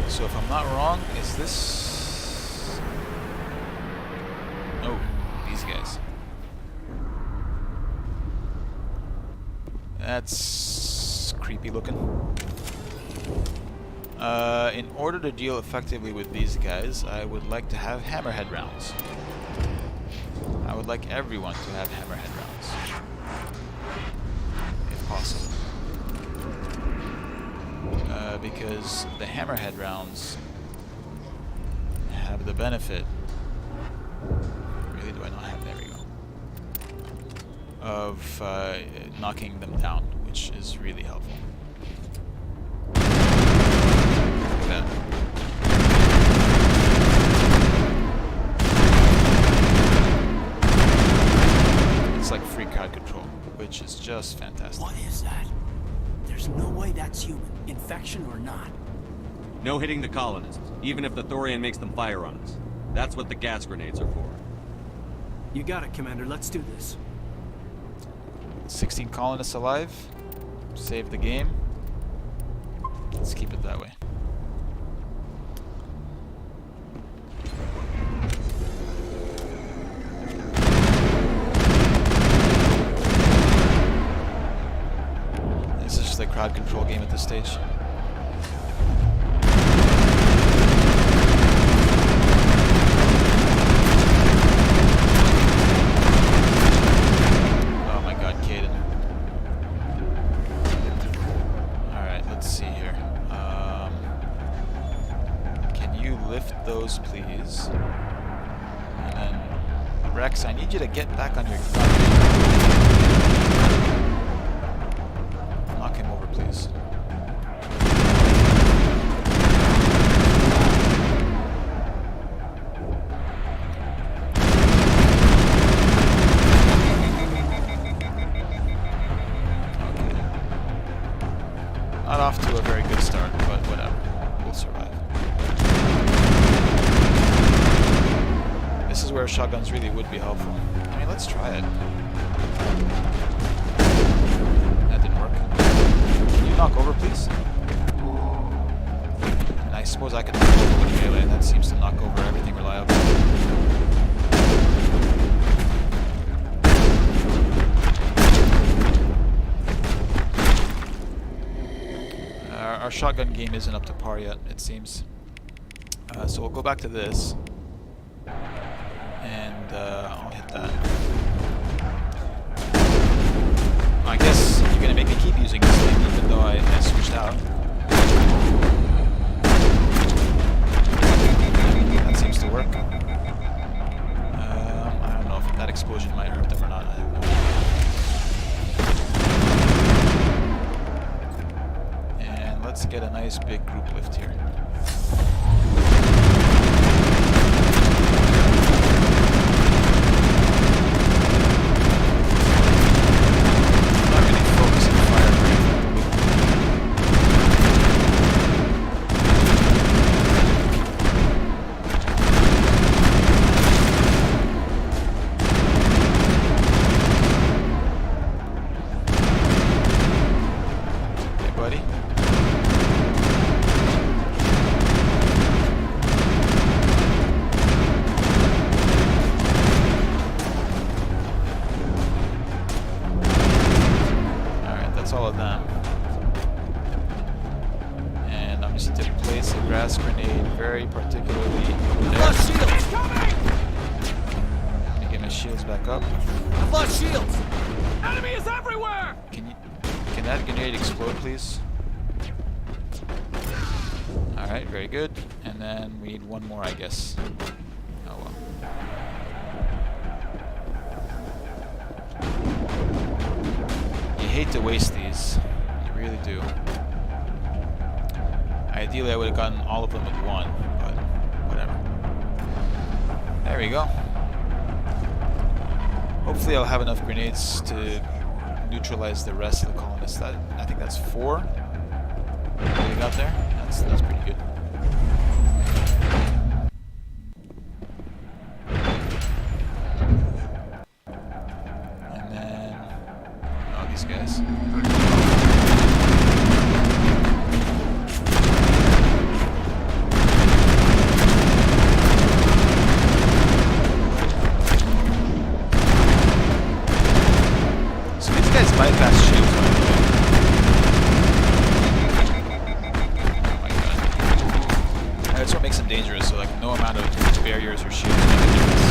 So if I'm not wrong, is this... Oh, these guys. That's creepy looking. In order to deal effectively with these guys, I would like to have hammerhead rounds. I would like everyone to have hammerhead rounds, if possible. Because the hammerhead rounds have the benefit... Really, do I not have? There we go. Of knocking them down, which is really helpful. Look at that. It's like free crowd control, which is just fantastic.
What is that? There's no way that's human, infection or not.
No hitting the colonists, even if the Thorian makes them fire on us. That's what the gas grenades are for.
You got it, Commander. Let's do this.
16 colonists alive. Save the game. Let's keep it that way. This is just a crowd control game at this stage. Those, please. And then, Rex, I need you to get back on your gun. Knock him over, please. Okay. Not off to a very good start, but whatever. We'll survive. This is where shotguns really would be helpful. I mean, let's try it. That didn't work. Can you knock over, please? And I suppose I can knock over with melee. That seems to knock over everything reliably. Our shotgun game isn't up to par yet, it seems. So we'll go back to this. And I'll hit that. I guess you're gonna make me keep using this thing even though I switched out. That seems to work. I don't know if that explosion might hurt them or not. I have no idea. And let's get a nice big group lift here. All of them. And I'm just going to place a grass grenade very particularly there.
Lost shields! Coming!
Let me get my shields back up.
I've lost shields!
Enemy is everywhere!
Can that grenade explode, please? Alright, very good. And then we need one more, I guess. Oh well. You hate to waste these. You really do. Ideally, I would have gotten all of them with one, but whatever. There we go. Hopefully I'll have enough grenades to neutralize the rest of the colonists. I think that's 4. What we got there? That's pretty good. makes them dangerous, so like no amount of barriers or shields make a difference.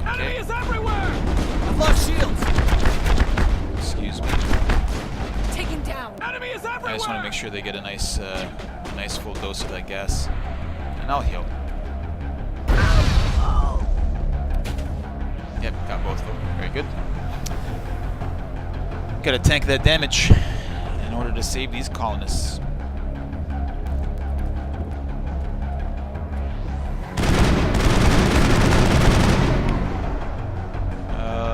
Okay.
Enemy is everywhere! I've lost shields!
Excuse me.
Taken down!
Enemy is everywhere!
I just want to make sure they get a nice full dose of that gas. And I'll heal. Yep, got both of them. Very good. Gotta tank that damage in order to save these colonists.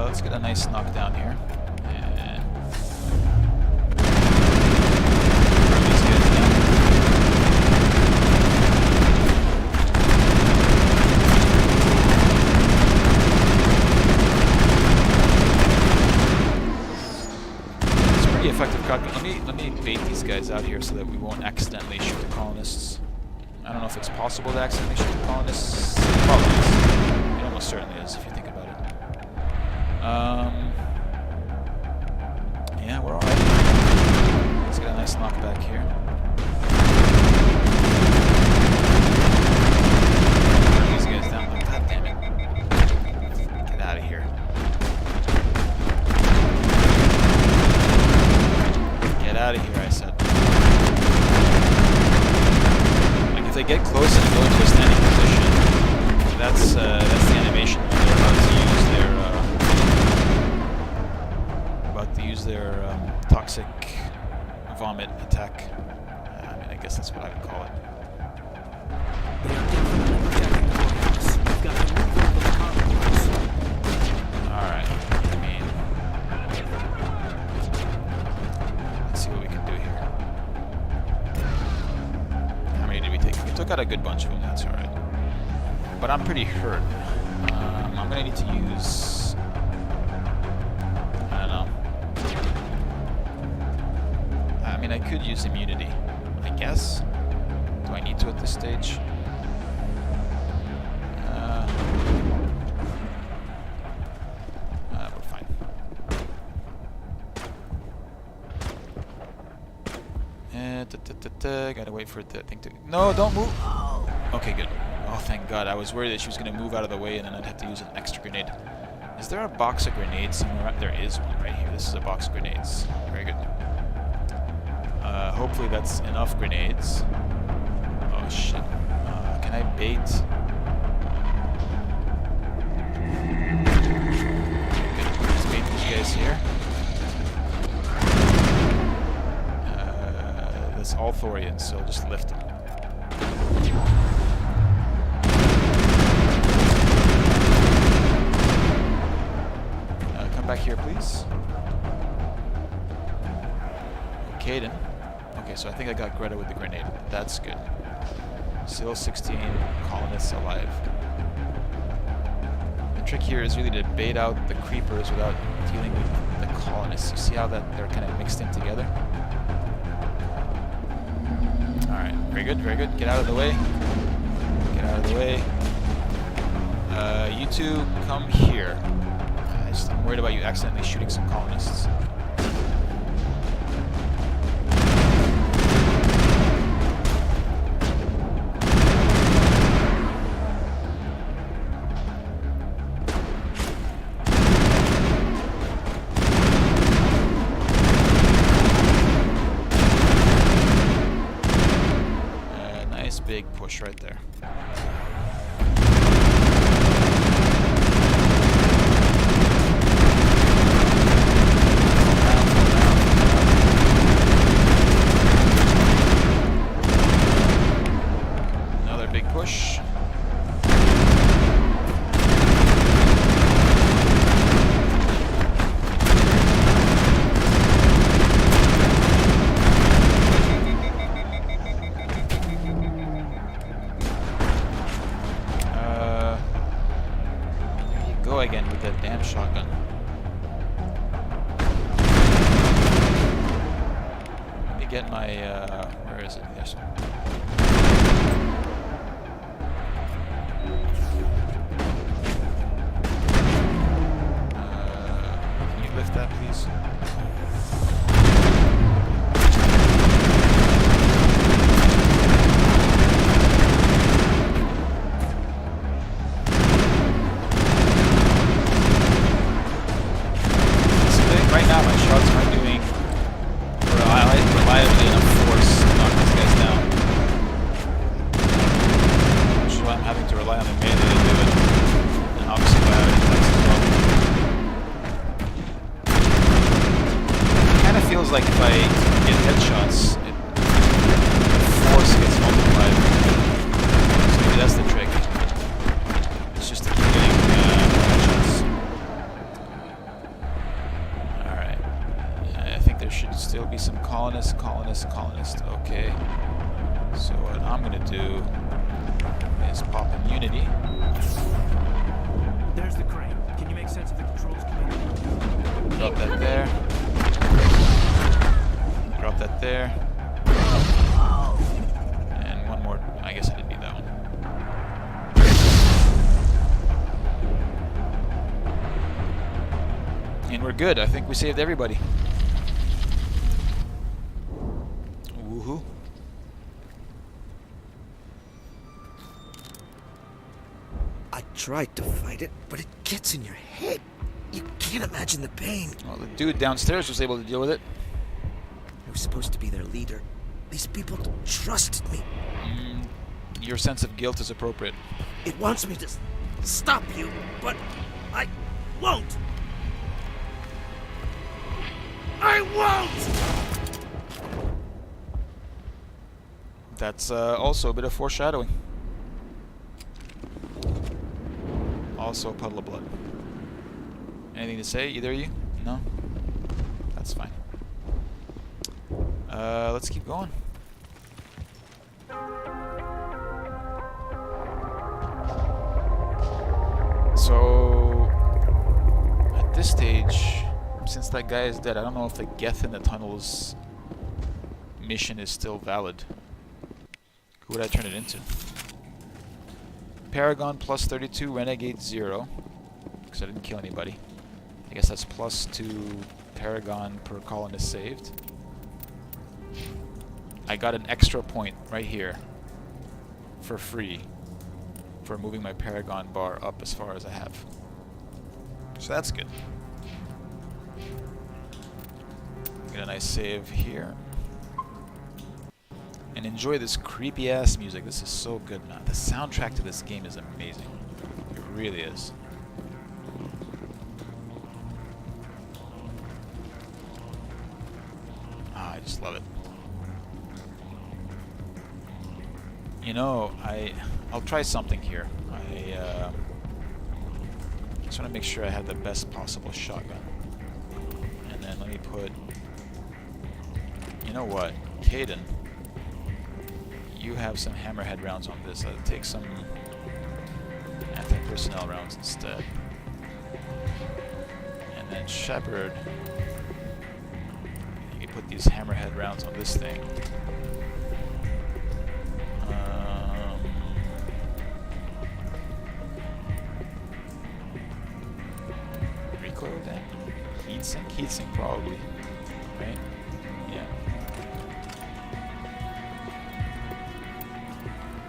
Let's get a nice knockdown here. And burn these guys down. It's pretty effective copy. Let me bait these guys out here so that we won't accidentally shoot the colonists. I don't know if it's possible to accidentally shoot the colonists. It probably is. It almost certainly is if you think about it. Yeah, we're alright. Let's get a nice knockback here. Burn these guys down. God damn it. Get out of here. Get out of here, I said. Like, if they get close and go into a standing position, that's the animation where they're about to use their toxic vomit attack. I mean, I guess that's what I would call it.
They are definitely protecting the courthouse. We've got to move over the concourse.
Alright, I mean... Let's see what we can do here. How many did we take? We took out a good bunch of them, that's alright. But I'm pretty hurt. I'm gonna need to use... I don't know. I mean, I could use immunity, I guess. Do I need to at this stage? We're fine. Gotta wait for the thing to... No, don't move! Okay, good. Oh, thank God. I was worried that she was gonna move out of the way and then I'd have to use an extra grenade. Is there a box of grenades somewhere? There is one right here. This is a box of grenades. Very good. Hopefully that's enough grenades. Oh shit. Can I bait? Good. Let's bait these guys here. That's all Thorians, so just lift them. Come back here, please. Okay then. Okay, so I think I got Greta with the grenade. That's good. Still 16 colonists alive. The trick here is really to bait out the creepers without dealing with the colonists. You see how that they're kind of mixed in together? Alright, very good, very good. Get out of the way. Get out of the way. You two, come here. I'm worried about you accidentally shooting some colonists. Nice big push right there. Push. There you go again with that damn shotgun. Let me get my, where is it? Yes. Lift that, please. Okay. So what I'm gonna do is pop immunity.
There's the crane. Can you make sense of the controls, Commander?
Drop that there. Drop that there. And one more. I guess I didn't need that one. And we're good. I think we saved everybody. Woohoo.
I tried to fight it, but it gets in your head. You can't imagine the pain.
Well, the dude downstairs was able to deal with it.
I was supposed to be their leader. These people trusted me.
Your sense of guilt is appropriate.
It wants me to stop you, but I won't. I won't!
That's also a bit of foreshadowing. Also a puddle of blood. Anything to say, either of you? No? That's fine. Let's keep going. So, at this stage, since that guy is dead, I don't know if the Geth in the tunnels mission is still valid. Who would I turn it into? Paragon plus 32, Renegade 0. Because I didn't kill anybody. I guess that's plus 2 Paragon per colonist saved. I got an extra point right here for free for moving my Paragon bar up as far as I have. So that's good. Get a nice save here. And enjoy this creepy ass music. This is so good, man. The soundtrack to this game is amazing. It really is. Ah, I just love it. You know, I'll try something here. I just want to make sure I have the best possible shotgun. And then let me put... You know what? Caden, you have some hammerhead rounds on this. I'll take some anti-personnel rounds instead. And then Shepard, you can put these hammerhead rounds on this thing. Recoil then? Heatsink? Heatsink probably. Right? Yeah.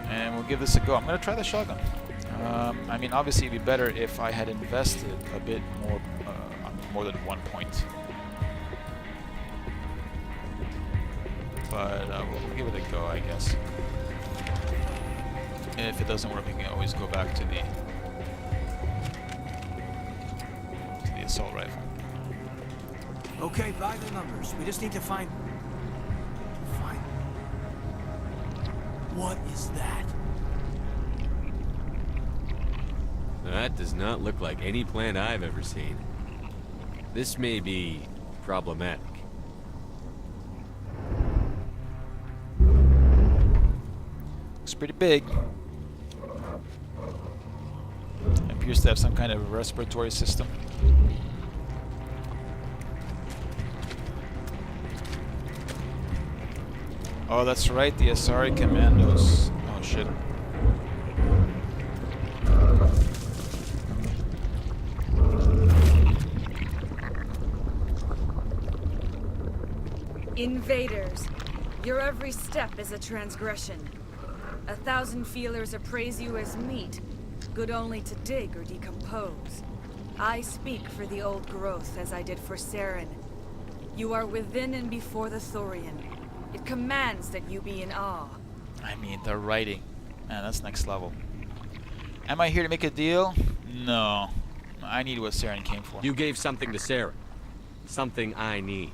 And we'll give this a go. I'm going to try the shotgun. I mean, obviously it'd be better if I had invested a bit more, more than 1 point. But we'll give it a go, I guess. And if it doesn't work, we can always go back to the assault rifle.
Okay, by the numbers. We just need to find... What is that?
That does not look like any plant I've ever seen. This may be problematic.
Looks pretty big. Appears to have some kind of respiratory system. Oh, that's right, the Asari Commandos. Oh, shit.
Invaders, your every step is a transgression. 1,000 feelers appraise you as meat, good only to dig or decompose. I speak for the old growth as I did for Saren. You are within and before the Thorian. It commands that you be in awe.
I mean, the writing. Man, that's next level. Am I here to make a deal? No. I need what Saren came for.
You gave something to Saren. Something I need.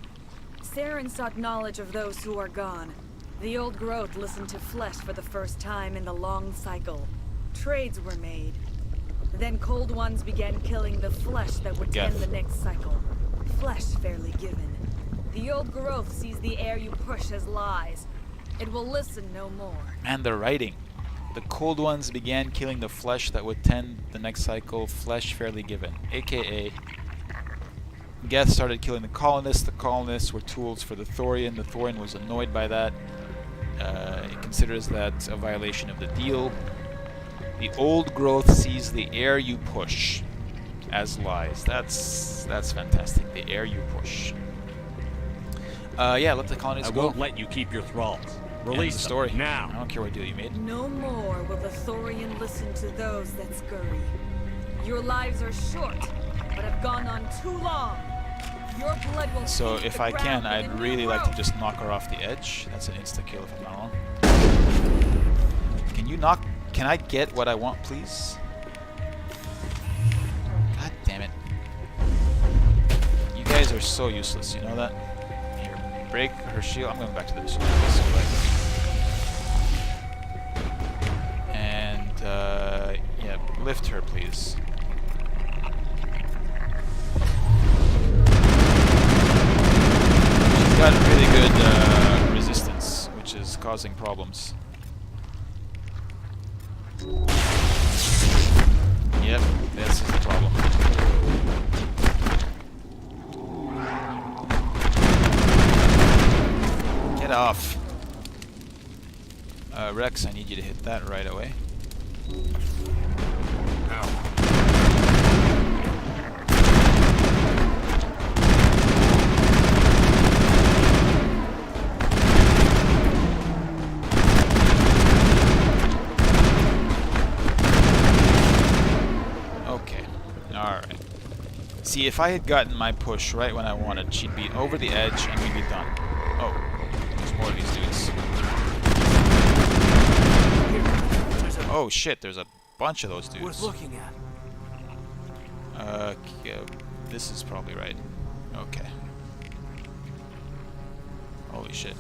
Saren sought knowledge of those who are gone. The old growth listened to flesh for the first time in the long cycle. Trades were made. Then cold ones began killing the flesh that would tend the next cycle. Flesh fairly given. The old growth sees the air you push as lies. It will listen no more.
And the writing. The cold ones began killing the flesh that would tend the next cycle, flesh fairly given. AKA, Geth started killing the colonists were tools for the Thorian was annoyed by that. It considers that a violation of the deal. The old growth sees the air you push as lies. That's fantastic. The air you push. Yeah, let the colonists go.
I won't let you keep your thralls. Release
the story.
them now.
I don't care what deal you made.
No more will the Thorian listen to those that scurry. Your lives are short, but have gone on too long. Your blood will
So
heat
if
the
I can,
ground
I'd
with a new
really like
growth.
to just knock her off the edge. That's an insta-kill if I'm not wrong. Can you knock... Can I get what I want, please? God damn it. You guys are so useless, you know that? Here, break her shield. I'm going back to this. And, yeah, lift her, please. She's got really good resistance, which is causing problems. Yep, this is the problem. Get off. Rex, I need you to hit that right away. Okay, alright. See, if I had gotten my push right when I wanted, she'd be over the edge and we'd be done. Oh, there's more of these dudes. Oh shit, there's a bunch of those dudes.
Worth looking at.
Okay, this is probably right. Okay. Holy shit.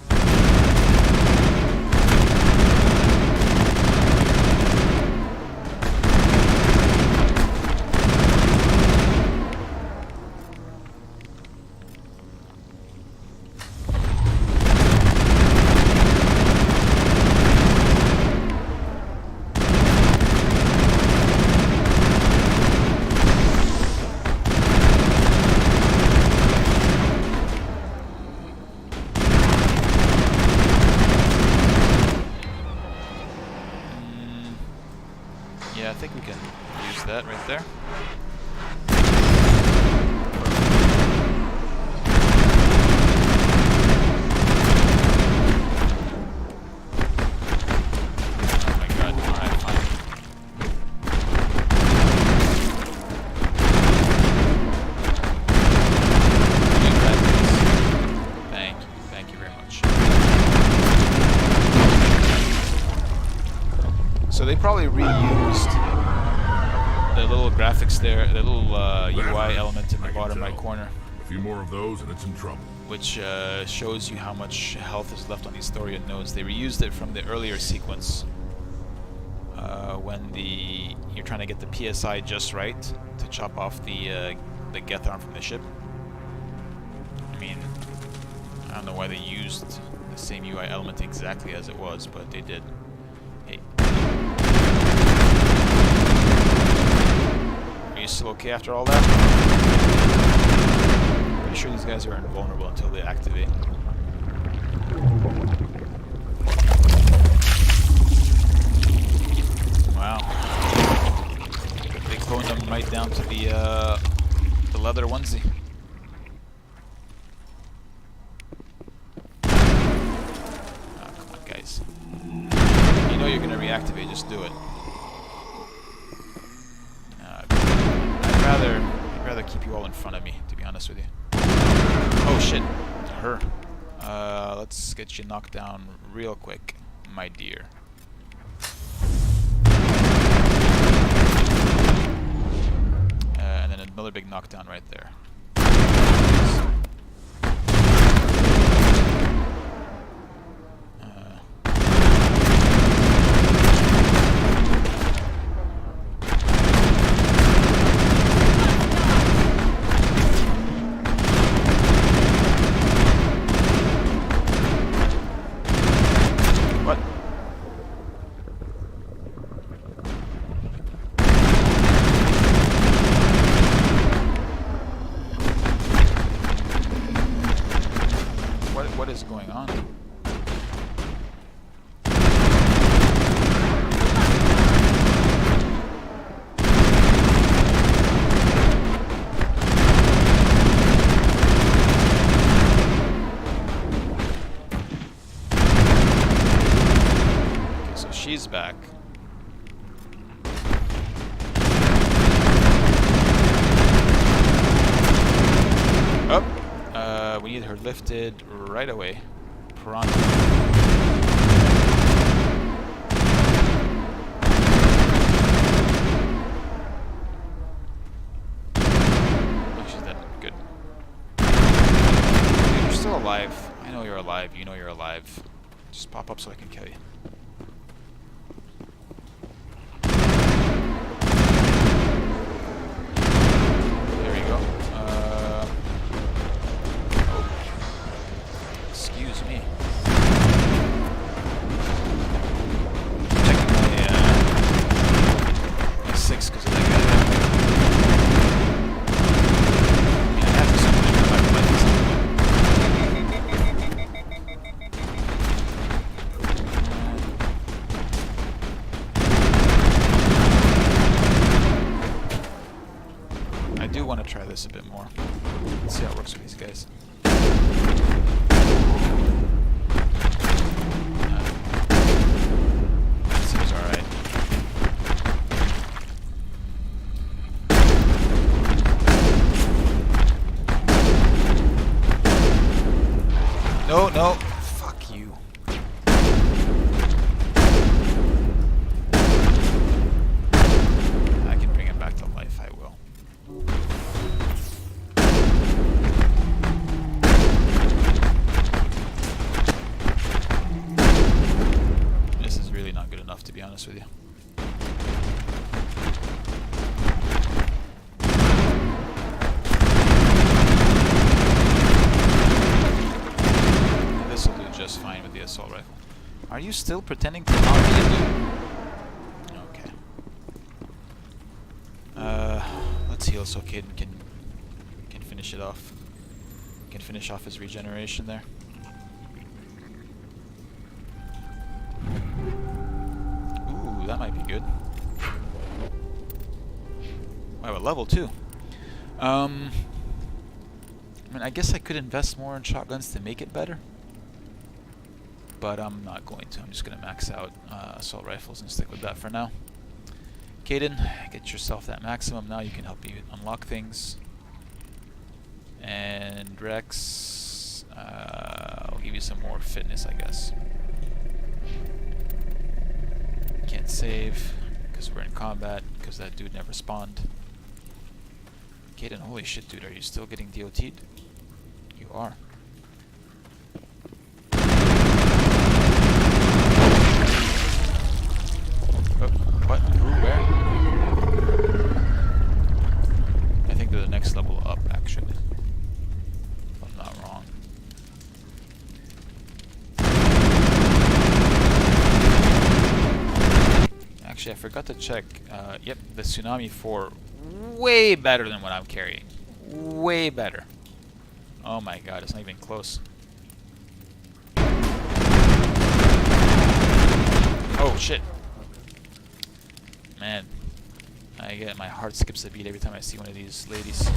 Yeah, I think we can use that right there. Oh my god, alright, fine. Use that, please. Thank you very much. So they probably reused the little graphics there, the little UI element in the bottom right corner.
A few more of those and it's in trouble.
Which shows you how much health is left on these Thorian nodes. They reused it from the earlier sequence when you're trying to get the PSI just right to chop off the Geth arm from the ship. I mean, I don't know why they used the same UI element exactly as it was, but they did. Hey. Are you still okay after all that? Pretty sure these guys are invulnerable until they activate. Wow. They cloned them right down to the leather onesie. Oh, come on, guys. You know you're gonna reactivate, just do it. I'd rather keep you all in front of me, to be honest with you. Oh shit, her. Let's get you knocked down real quick, my dear. And then another big knockdown right there. She's back. Oh, we need her lifted right away. Pronto. Oh, she's dead. Good. Dude, you're still alive. I know you're alive. You know you're alive. Just pop up so I can kill you. There you go. Oh. Excuse me. Checking my 6 because of that guy there. I mean, I have to something. I might like this I do want to try this a bit more. Let's see how it works with these guys. That seems alright. No, no. Fuck you. I can bring him back to life, I will. This is really not good enough, to be honest with you. This will do just fine with the assault rifle. Are you still pretending to not be a dude? Okay. Let's heal so Caden can finish it off. Can finish off his regeneration there. Ooh, that might be good. Wow, a level 2. I mean, I guess I could invest more in shotguns to make it better. But I'm not going to. I'm just going to max out assault rifles and stick with that for now. Caden, get yourself that maximum. Now you can help you unlock things. And Rex, I'll give you some more fitness, I guess. Can't save because we're in combat because that dude never spawned. Caden, holy shit, dude, are you still getting DOT'd? You are. What? Who? Where? I think they're the next level up, actually. If I'm not wrong. Actually, I forgot to check. Yep, the Tsunami 4. Way better than what I'm carrying. Way better. Oh my god, it's not even close. Oh shit. Man, my heart skips a beat every time I see one of these ladies.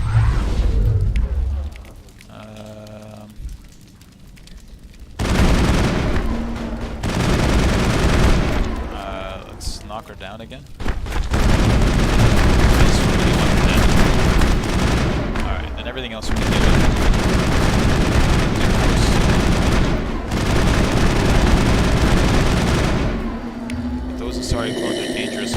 Let's knock her down again. Alright, then everything else we can get with. Those Asari clones are dangerous.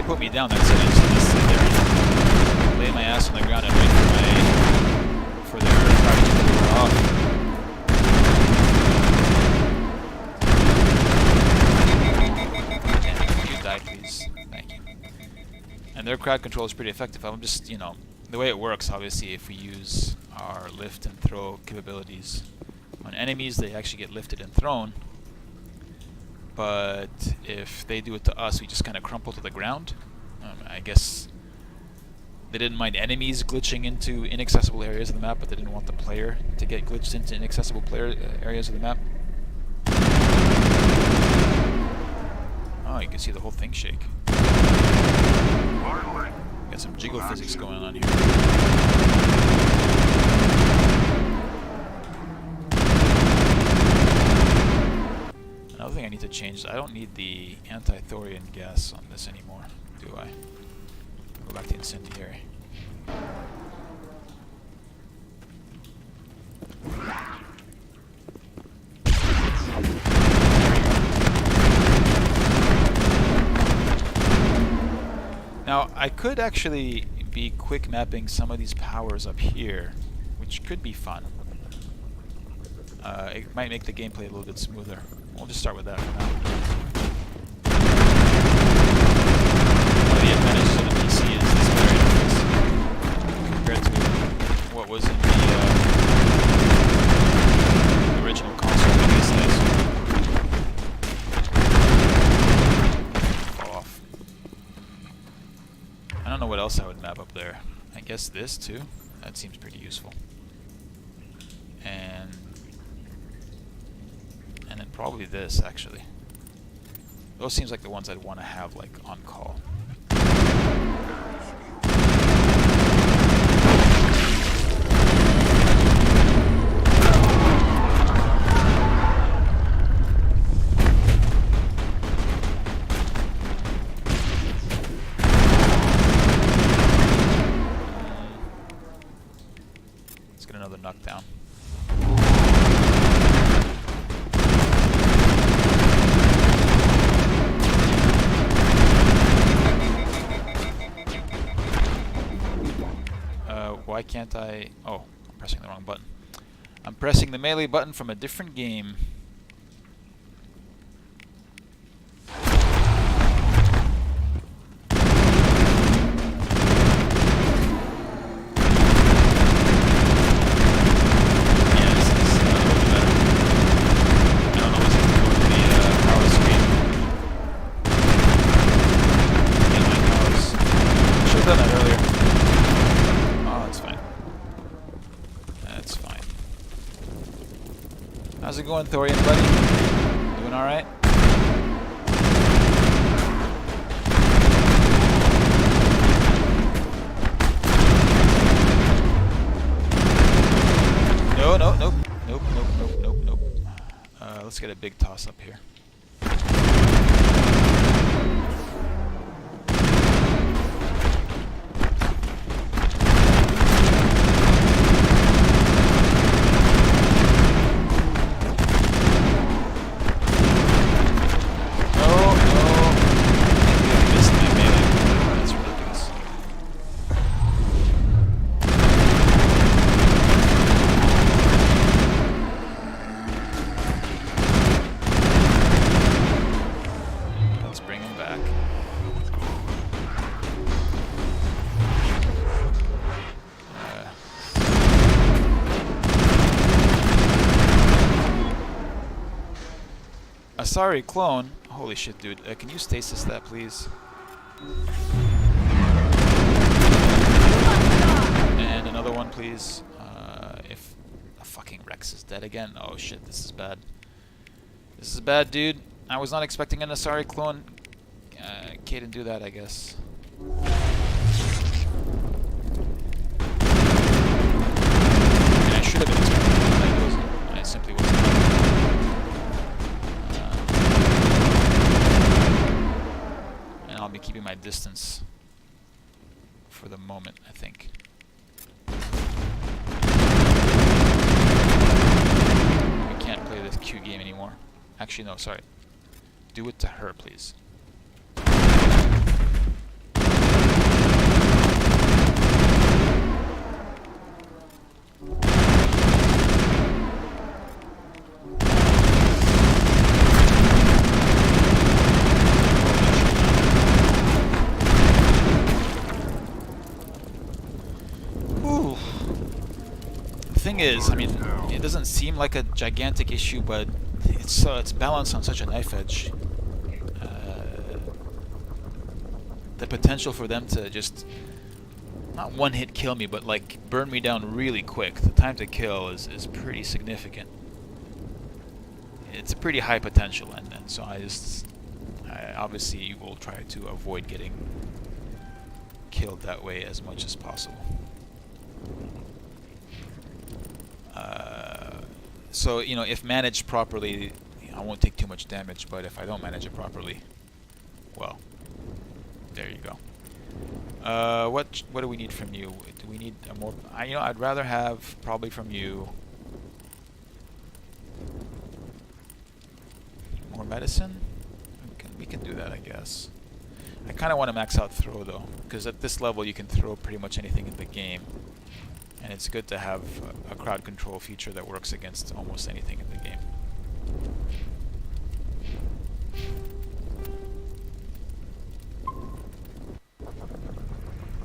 Put me down, that's it. I just have to sit there and lay my ass on the ground and wait for their target to go off. Can you die, please? Thank you. And their crowd control is pretty effective. I'm just, you know, the way it works, obviously, if we use our lift and throw capabilities on enemies, they actually get lifted and thrown. But if they do it to us, we just kind of crumple to the ground. I guess they didn't mind enemies glitching into inaccessible areas of the map, but they didn't want the player to get glitched into inaccessible areas of the map. Oh, you can see the whole thing shake. Got some jiggle physics going on here. Another thing I need to change is I don't need the anti-thorium gas on this anymore, do I? Go back to incendiary. Now, I could actually be quick mapping some of these powers up here, which could be fun. It might make the gameplay a little bit smoother. We'll just start with that for now. One of the advantages of the PC is this battery interface compared to what was in the original console release days. Fall off. I don't know what else I would map up there. I guess this too. That seems pretty useful. And then probably this, actually. Those seems like the ones I'd want to have, like, on call. Let's get another knockdown. Why can't I... Oh, I'm pressing the wrong button. I'm pressing the melee button from a different game. How's it going, Thorian, buddy? Doing alright? No, no, nope. Nope, nope, nope, nope, nope. Let's get a big toss up here. Sorry, clone. Holy shit, dude. Can you stasis that, please? And another one, please. If a fucking Rex is dead again. Oh shit, this is bad. This is bad, dude. I was not expecting an Asari clone. K didn't do that, I guess. And I should have been expecting that, but I wasn't. I simply wasn't. I'll be keeping my distance for the moment, I think. We can't play this Q game anymore. Actually, no, sorry. Do it to her, please. Is, I mean, it doesn't seem like a gigantic issue, but it's balanced on such a knife edge. The potential for them to just not one hit kill me, but like burn me down really quick. The time to kill is pretty significant. It's a pretty high potential, and so I obviously will try to avoid getting overkilled that way as much as possible. So, you know, if managed properly, I won't take too much damage, but if I don't manage it properly, well, there you go. What do we need from you? Do we need a more... you know, I'd rather have, probably from you, more medicine? We can do that, I guess. I kind of want to max out throw, though, because at this level you can throw pretty much anything in the game. And it's good to have a crowd control feature that works against almost anything in the game.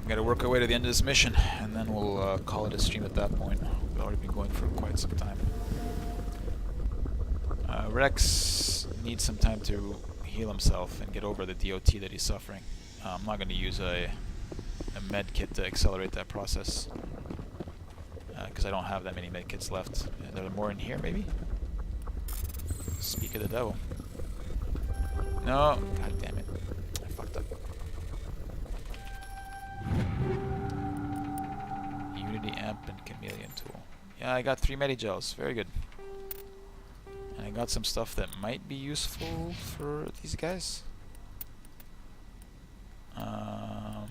We gotta work our way to the end of this mission, and then we'll call it a stream at that point. We've already been going for quite some time. Rex needs some time to heal himself and get over the DOT that he's suffering. I'm not going to use a med kit to accelerate that process, because I don't have that many med kits left. There are more in here, maybe? Speak of the devil. No, god damn it. I fucked up. Unity amp and chameleon tool. Yeah, I got 3 Medigels. Very good. And I got some stuff that might be useful for these guys. I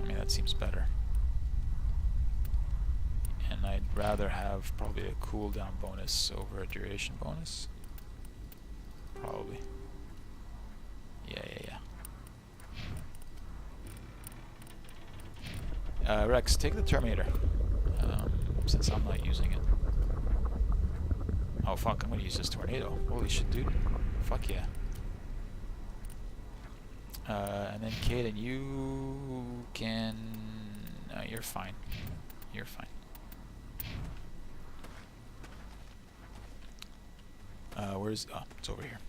mean, that seems better. And I'd rather have probably a cooldown bonus over a duration bonus. Probably. Yeah. Rex, take the Terminator. Since I'm not using it. Oh fuck, I'm gonna use this tornado. Holy shit, dude. Fuck yeah. And then Caden, you can... No, you're fine. You're fine. Where's... Oh, it's over here.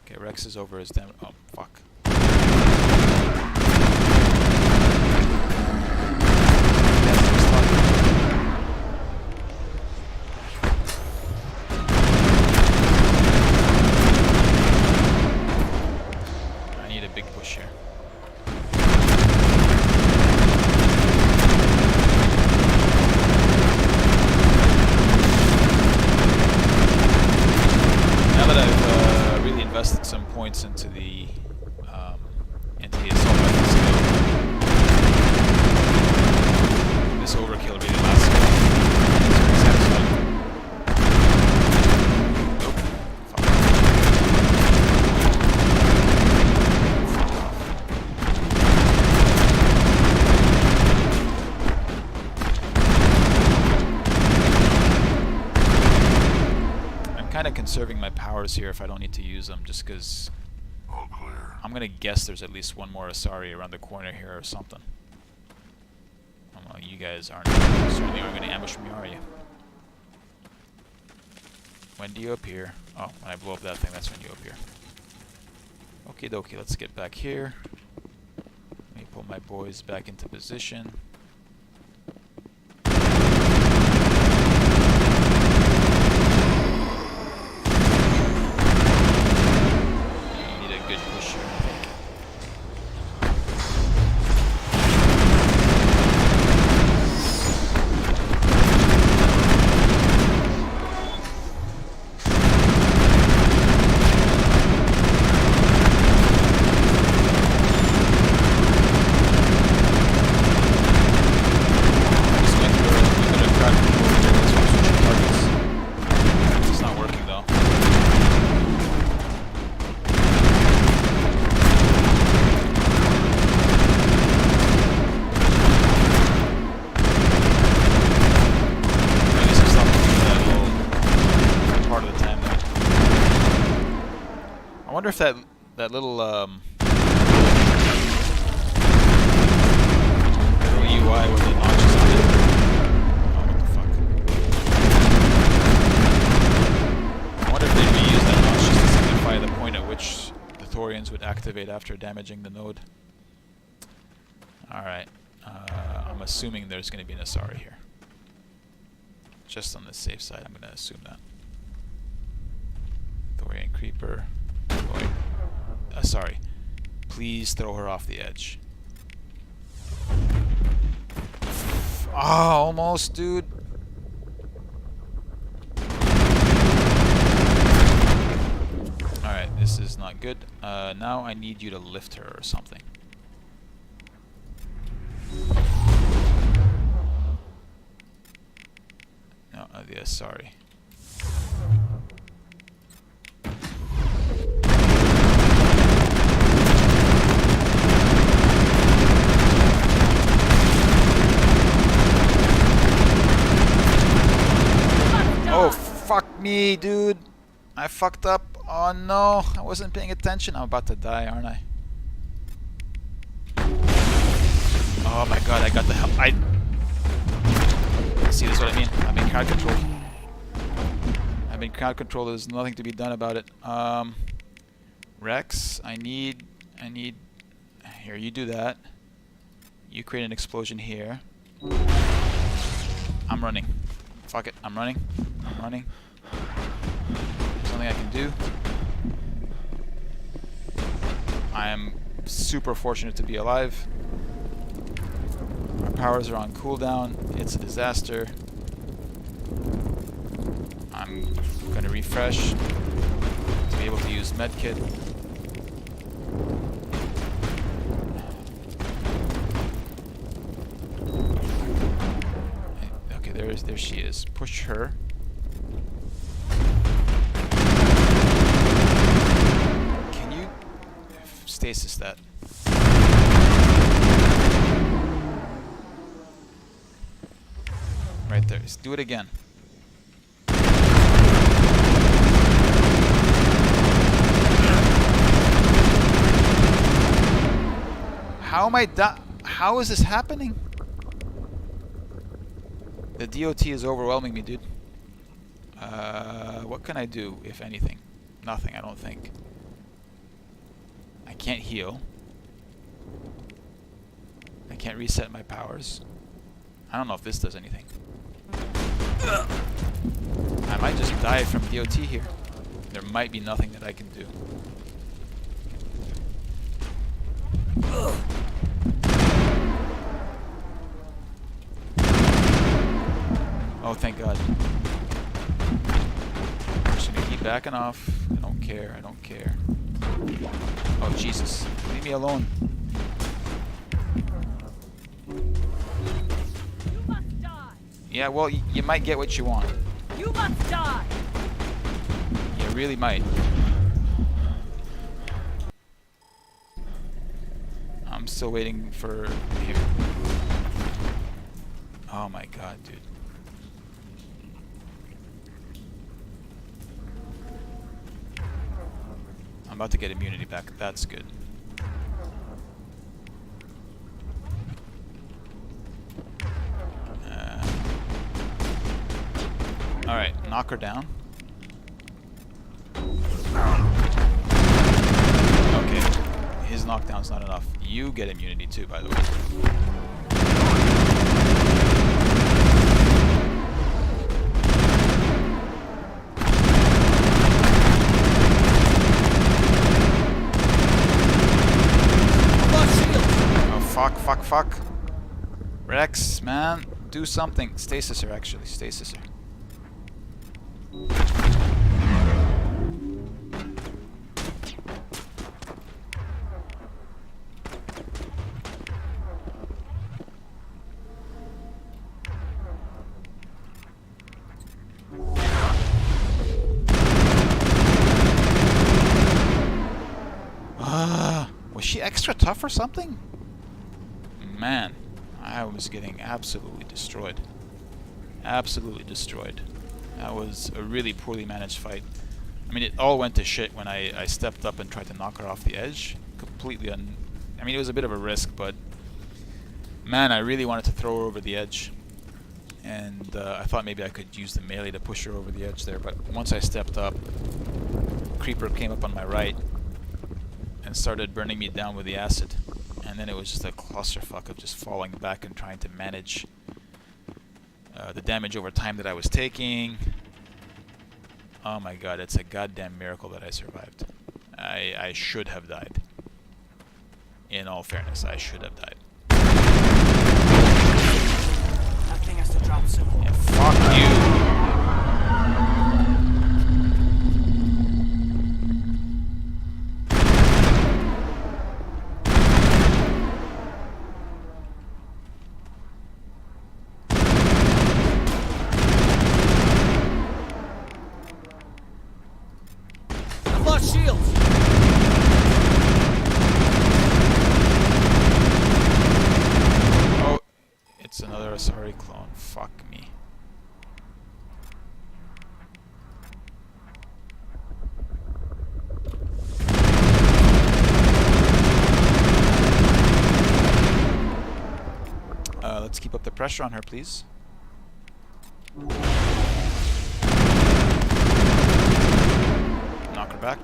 Okay, Rex is over his damage... Oh, fuck. I need a big push here. Now that I've really invested some points into the assault rifle skill, this overkill really lasts. It's very satisfying. Nope. Fuck. I'm kind of conserving my powers here if I don't need to use them, just because I'm gonna guess there's at least one more Asari around the corner here or something. Well, you guys certainly aren't gonna ambush me, are you? When do you appear? Oh, when I blow up that thing, that's when you appear. Okie dokie, let's get back here. Let me pull my boys back into position. Good push here, I think. Just went through a bit of crowd control there, that's why I'm switching targets. It's not working though. I wonder if that little little UI with the notches on it. Oh, what the fuck? I wonder if they reuse that notch just to signify the point at which the Thorians would activate after damaging the node. Alright. I'm assuming there's going to be an Asari here. Just on the safe side, I'm going to assume that. Thorian Creeper. Going. Sorry. Please throw her off the edge. Ah, almost, dude. Alright, this is not good. Now I need you to lift her or something. No, yeah, sorry. Oh, fuck me, dude. I fucked up. Oh no, I wasn't paying attention. I'm about to die, aren't I? Oh my god, I got the hell. See, this is what I mean. I'm being crowd controlled. I've been crowd controlled. There's nothing to be done about it. Rex, I need. Here, you do that. You create an explosion here. I'm running. Fuck it, I'm running. There's nothing I can do. I am super fortunate to be alive. Our powers are on cooldown. It's a disaster. I'm gonna refresh to be able to use medkit. Okay, there she is. Push her. Can you stasis that? Right there. Let's do it again. How am I How is this happening? The DOT is overwhelming me, dude. What can I do, if anything? Nothing, I don't think. I can't heal. I can't reset my powers. I don't know if this does anything. I might just die from DOT here. There might be nothing that I can do. Oh, thank God. I'm just gonna keep backing off. I don't care, I don't care. Oh, Jesus. Leave me alone. Yeah, well, you might get what you want.
You must die!
You really might. I'm still waiting for here. Oh my God, dude. I'm about to get immunity back. That's good. Alright, knock her down. Okay, his knockdown's not enough. You get immunity too, by the way. Oh, fuck. Rex, man, do something. Stasis her, actually. Stasis her. Was she extra tough or something? Man, I was getting absolutely destroyed. Absolutely destroyed. That was a really poorly managed fight. I mean, it all went to shit when I stepped up and tried to knock her off the edge. Completely I mean, it was a bit of a risk, but man, I really wanted to throw her over the edge. And I thought maybe I could use the melee to push her over the edge there, but once I stepped up, Creeper came up on my right and started burning me down with the acid. And then it was just a clusterfuck of just falling back and trying to manage the damage over time that I was taking. Oh my god, it's a goddamn miracle that I survived. I should have died. In all fairness, I should have died.
That thing has to drop soon.
Yeah, fuck you.
I've lost shields.
Oh, it's another Asari clone. Fuck me. Let's keep up the pressure on her, please. Knock her back.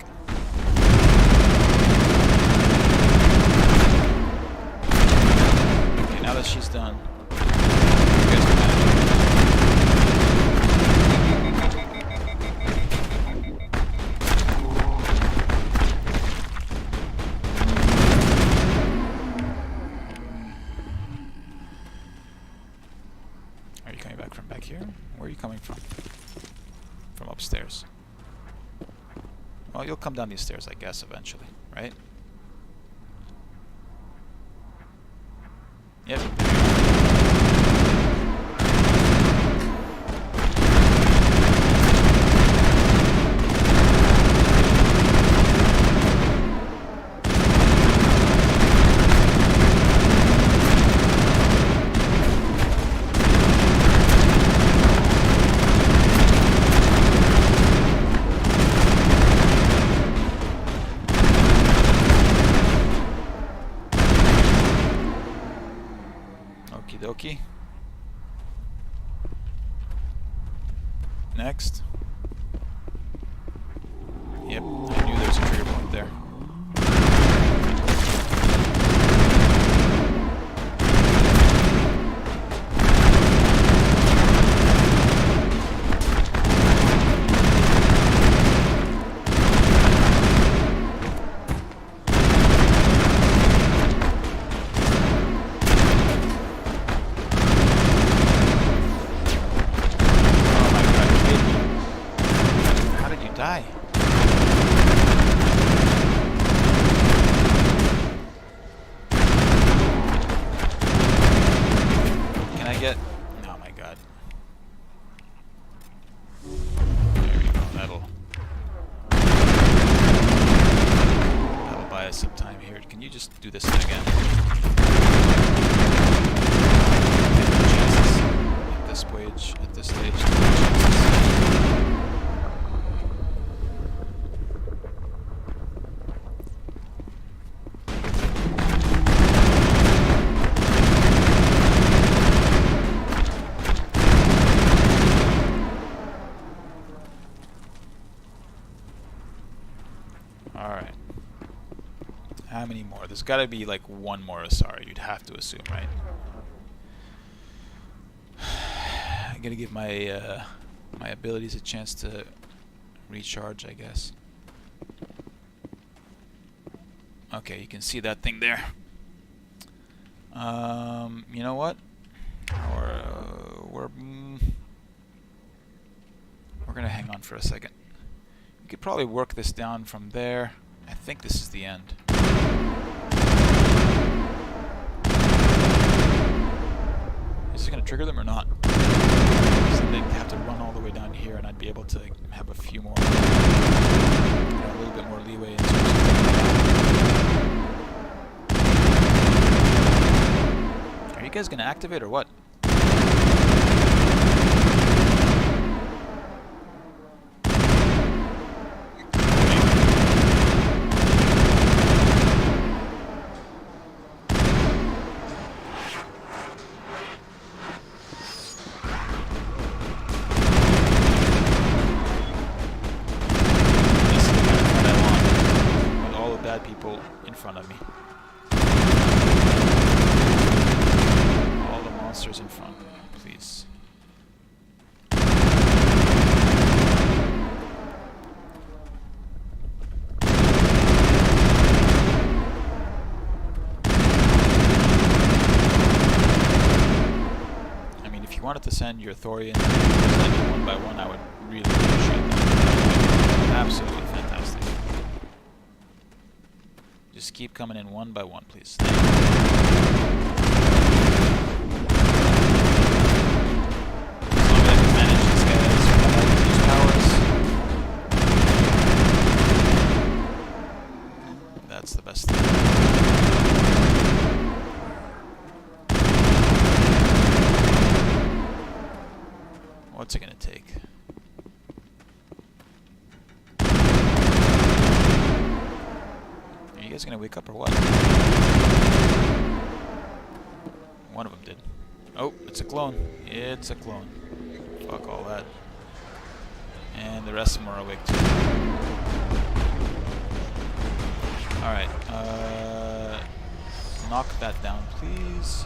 Okay, now that she's done, you guys can Are you coming back from back here? Where are you coming from? From upstairs. Well, you'll come down these stairs, I guess, eventually, right? Yep. Okie dokie. Next. Yep, I knew there was a trigger point there. Die. Can I get... Oh my god. There we go, that'll buy us some time here. Can you just do this thing again? At this stage, Alright. How many more? There's gotta be like one more Asari, you'd have to assume, right? I'm gonna give my my abilities a chance to recharge, I guess. Okay, you can see that thing there. You know what? We're gonna hang on for a second. We could probably work this down from there. I think this is the end. Is this gonna trigger them or not? So they'd have to run all the way down here, and I'd be able to have a few more, a little bit more leeway in terms of... Are you guys gonna activate or what? People in front of me. All the monsters in front, please. send your Thorian one by one, I would really appreciate that. Absolutely fantastic. Just keep coming in one by one, please. Thank you. As long as I can manage these guys without use powers, that's the best thing. What's it gonna take? Are you guys gonna wake up or what? One of them did. Oh, it's a clone. It's a clone. Fuck all that. And the rest of them are awake too. Alright, knock that down, please.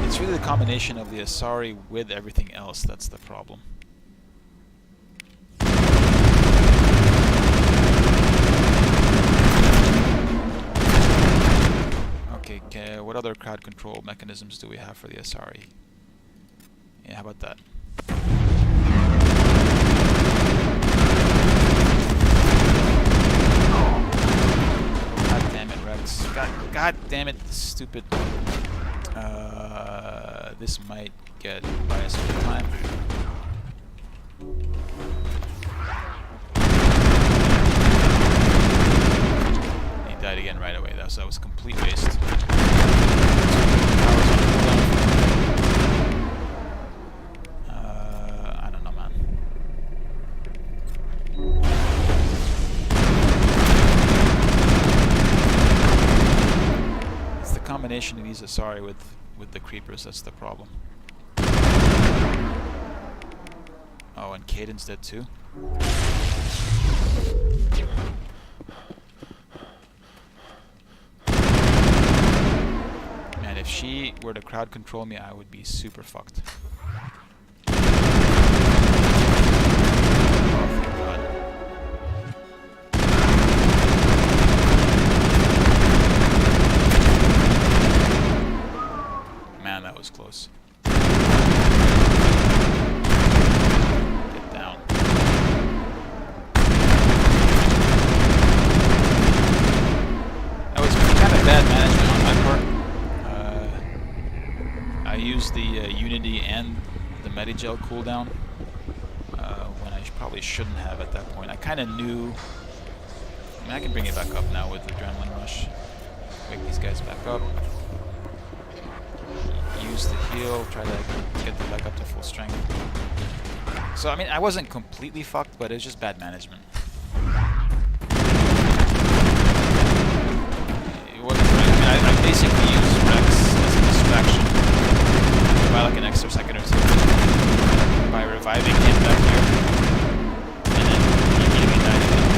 It's really the combination of the Asari with everything else that's the problem. Okay, what other crowd control mechanisms do we have for the Asari? Yeah, how about that? God damn it, Rex. God damn it, stupid. This might get by us over time. He died again right away. That was a complete waste. I don't know, man. It's the combination of these Asari with the creepers that's the problem. Oh, and Caden's dead too. Man, if she were to crowd control me, I would be super fucked. Oh, thank God. Man, that was close. Get down. That was kind of bad management on my part. I used the Unity and the Medigel cooldown when I probably shouldn't have at that point. I kind of knew. I mean, I can bring it back up now with the Adrenaline Rush. Wake these guys back up. Use the heal, try to get them back up to full strength. So, I mean, I wasn't completely fucked, but it was just bad management. It wasn't right. I mean, I basically used Rex as a distraction by like an extra second or two by reviving him back here. And then he immediately died again.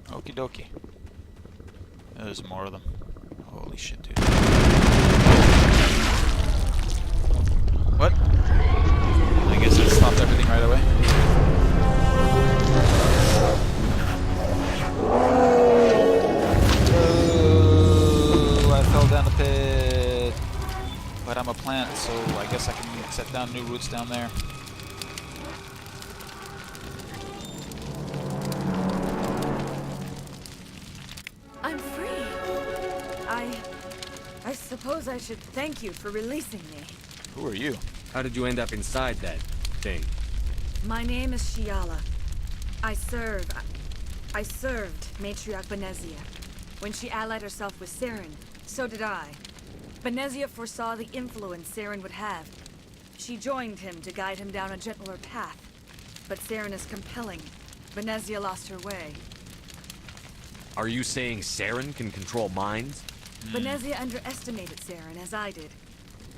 Okie dokie. There's more of them. Holy shit, dude. What? I guess it stopped everything right away. Oh, I fell down the pit. But I'm a plant, so I guess I can set down new roots down there.
I'm free. I suppose I should thank you for releasing me.
Who are you?
How did you end up inside that thing?
My name is Shiala. I served Matriarch Benezia. When she allied herself with Saren, so did I. Benezia foresaw the influence Saren would have. She joined him to guide him down a gentler path. But Saren is compelling. Benezia lost her way.
Are you saying Saren can control minds?
Benezia underestimated Saren, as I did.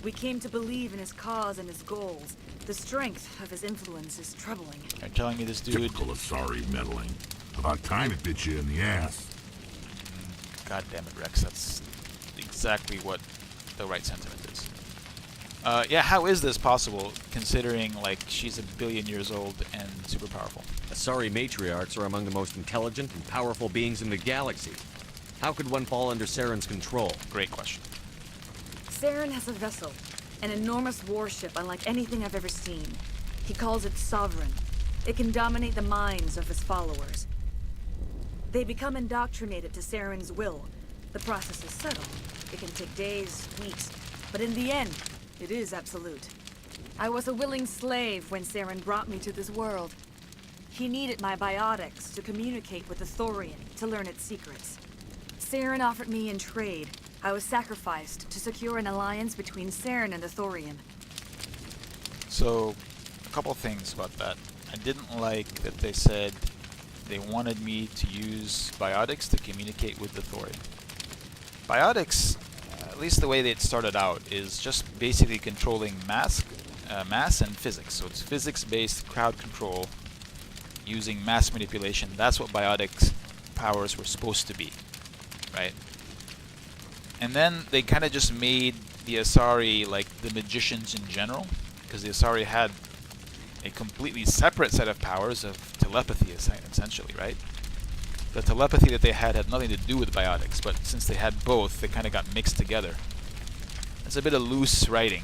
We came to believe in his cause and his goals. The strength of his influence is troubling.
You're telling me this dude...
Typical Asari meddling. About time it bit you in the ass.
God damn it, Rex. That's exactly what the right sentiment is. Yeah, how is this possible, considering, like, she's a billion years old and super powerful?
Asari matriarchs are among the most intelligent and powerful beings in the galaxy. How could one fall under Saren's control?
Great question.
Saren has a vessel, an enormous warship unlike anything I've ever seen. He calls it Sovereign. It can dominate the minds of his followers. They become indoctrinated to Saren's will. The process is subtle. It can take days, weeks, but in the end, it is absolute. I was a willing slave when Saren brought me to this world. He needed my biotics to communicate with the Thorian, to learn its secrets. Saren offered me in trade. I was sacrificed to secure an alliance between Saren and the Thorian.
So, a couple things about that. I didn't like that they said they wanted me to use biotics to communicate with the Thorian. Biotics, at least the way that it started out, is just basically controlling mass and physics. So it's physics-based crowd control using mass manipulation. That's what biotics powers were supposed to be, right? And then they kind of just made the Asari like the magicians in general, because the Asari had a completely separate set of powers of telepathy, essentially, right? The telepathy that they had nothing to do with biotics, but since they had both, they kind of got mixed together. It's a bit of loose writing.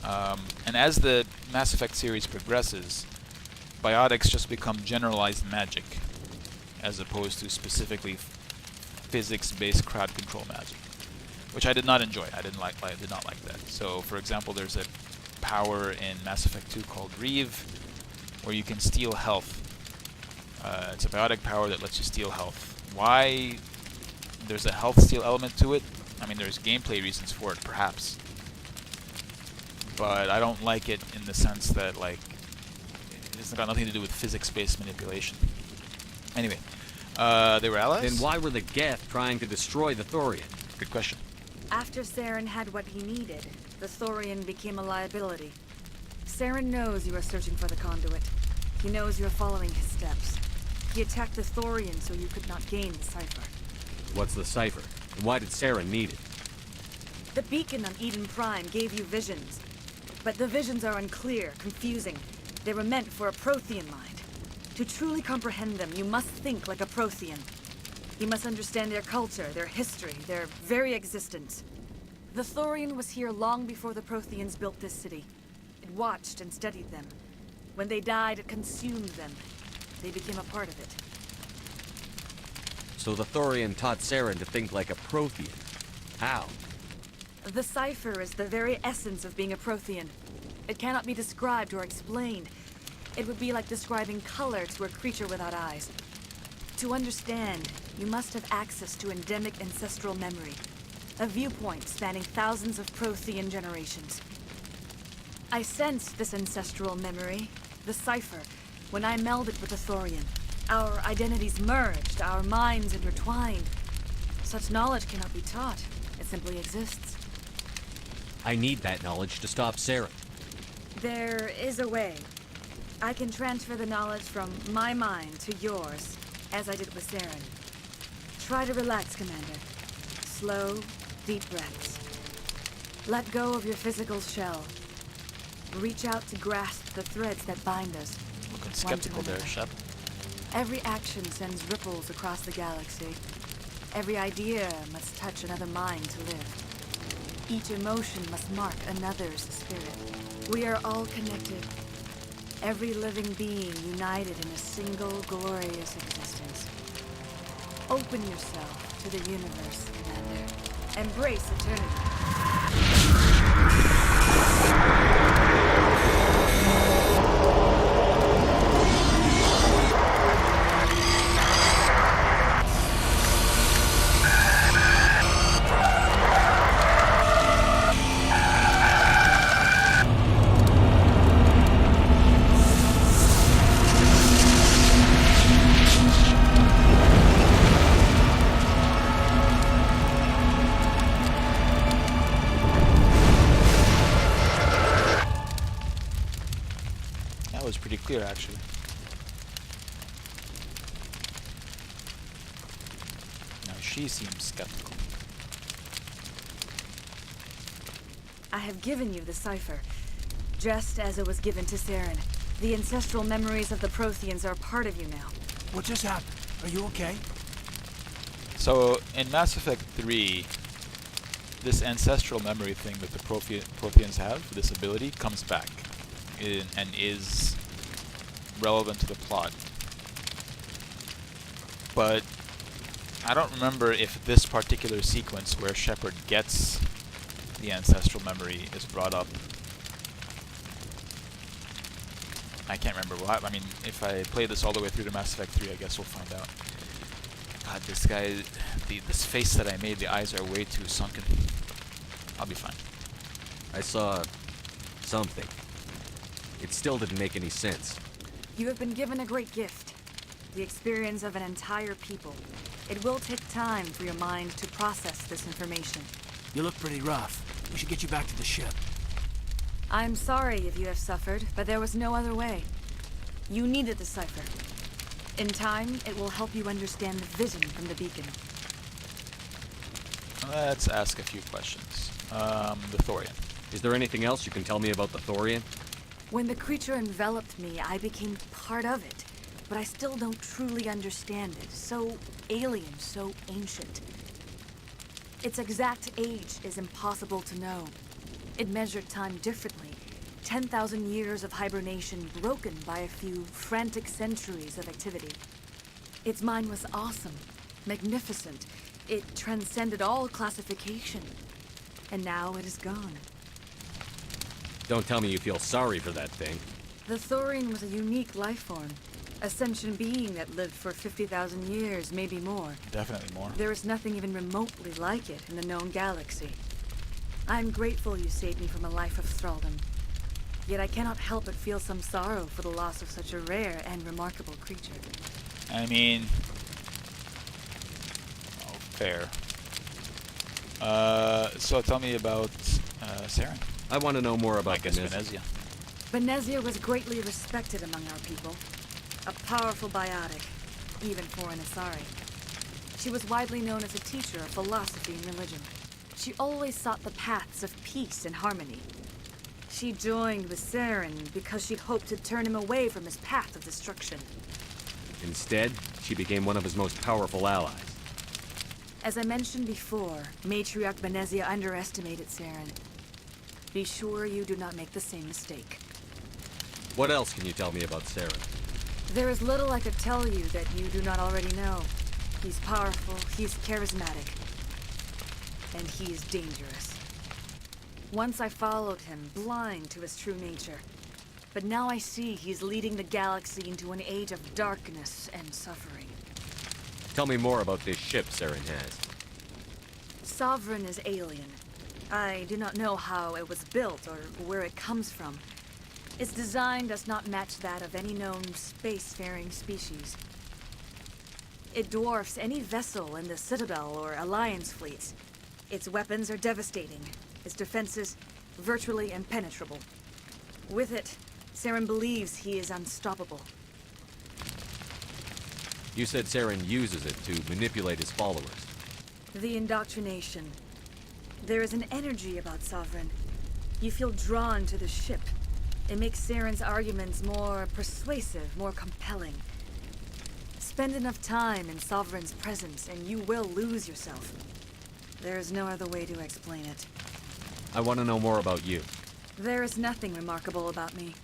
And as the Mass Effect series progresses, biotics just become generalized magic, as opposed to specifically physics-based crowd control magic, which I did not enjoy. I did not like that. So, for example, there's a power in Mass Effect 2 called Reeve, where you can steal health. It's a biotic power that lets you steal health. Why there's a health steal element to it? I mean, there's gameplay reasons for it, perhaps. But I don't like it in the sense that, like, it's got nothing to do with physics-based manipulation. Anyway, they were allies?
Then why were the Geth trying to destroy the Thorian?
Good question.
After Saren had what he needed, the Thorian became a liability. Saren knows you are searching for the conduit. He knows you are following his steps. He attacked the Thorian so you could not gain the cipher.
What's the cipher? And why did Saren need it?
The beacon on Eden Prime gave you visions. But the visions are unclear, confusing. They were meant for a Prothean mind. To truly comprehend them, you must think like a Prothean. You must understand their culture, their history, their very existence. The Thorian was here long before the Protheans built this city. It watched and studied them. When they died, it consumed them. They became a part of it.
So the Thorian taught Saren to think like a Prothean. How?
The cipher is the very essence of being a Prothean. It cannot be described or explained. It would be like describing color to a creature without eyes. To understand, you must have access to endemic ancestral memory, a viewpoint spanning thousands of Prothean generations. I sensed this ancestral memory, the cipher, when I melded with the Thorian. Our identities merged, our minds intertwined. Such knowledge cannot be taught. It simply exists.
I need that knowledge to stop Saren.
There is a way. I can transfer the knowledge from my mind to yours, as I did with Saren. Try to relax, Commander. Slow, deep breaths. Let go of your physical shell. Reach out to grasp the threads that bind us.
Looking skeptical there, Shep.
Every action sends ripples across the galaxy. Every idea must touch another mind to live. Each emotion must mark another's spirit. We are all connected. Every living being united in a single glorious existence. Open yourself to the universe, Commander. Embrace eternity.
here, actually. Now she seems skeptical.
I have given you the cipher, just as it was given to Saren. The ancestral memories of the Protheans are part of you now.
What just happened? Are you okay?
So, in Mass Effect 3, this ancestral memory thing that the Protheans have, this ability, comes back and is relevant to the plot. But I don't remember if this particular sequence where Shepard gets the ancestral memory is brought up. I can't remember what. I mean, if I play this all the way through to Mass Effect 3, I guess we'll find out. God, this guy, this face that I made, the eyes are way too sunken. I'll be fine.
I saw something. It still didn't make any sense.
You have been given a great gift. The experience of an entire people. It will take time for your mind to process this information.
You look pretty rough. We should get you back to the ship.
I'm sorry if you have suffered, but there was no other way. You needed the cipher. In time, it will help you understand the vision from the beacon.
Let's ask a few questions. The Thorian.
Is there anything else you can tell me about the Thorian?
When the creature enveloped me, I became part of it. But I still don't truly understand it. So alien, so ancient. Its exact age is impossible to know. It measured time differently. 10,000 years of hibernation broken by a few frantic centuries of activity. Its mind was awesome, magnificent. It transcended all classification. And now it is gone.
Don't tell me you feel sorry for that thing.
The Thorian was a unique life form. A sentient being that lived for 50,000 years, maybe more.
Definitely more.
There is nothing even remotely like it in the known galaxy. I'm grateful you saved me from a life of thraldom. Yet I cannot help but feel some sorrow for the loss of such a rare and remarkable creature.
I mean... Oh, fair. So tell me about Saren.
I want to know more about
Benezia.
Benezia was greatly respected among our people. A powerful biotic, even for an Asari. She was widely known as a teacher of philosophy and religion. She always sought the paths of peace and harmony. She joined with Saren because she hoped to turn him away from his path of destruction.
Instead, she became one of his most powerful allies.
As I mentioned before, Matriarch Benezia underestimated Saren. Be sure you do not make the same mistake.
What else can you tell me about Saren?
There is little I could tell you that you do not already know. He's powerful, he's charismatic, and he is dangerous. Once I followed him, blind to his true nature. But now I see he's leading the galaxy into an age of darkness and suffering.
Tell me more about this ship Saren has.
Sovereign is alien. I do not know how it was built or where it comes from. Its design does not match that of any known spacefaring species. It dwarfs any vessel in the Citadel or Alliance fleets. Its weapons are devastating. Its defenses virtually impenetrable. With it, Saren believes he is unstoppable.
You said Saren uses it to manipulate his followers.
The indoctrination. There is an energy about Sovereign. You feel drawn to the ship. It makes Saren's arguments more persuasive, more compelling. Spend enough time in Sovereign's presence and you will lose yourself. There is no other way to explain it.
I want to know more about you.
There is nothing remarkable about me.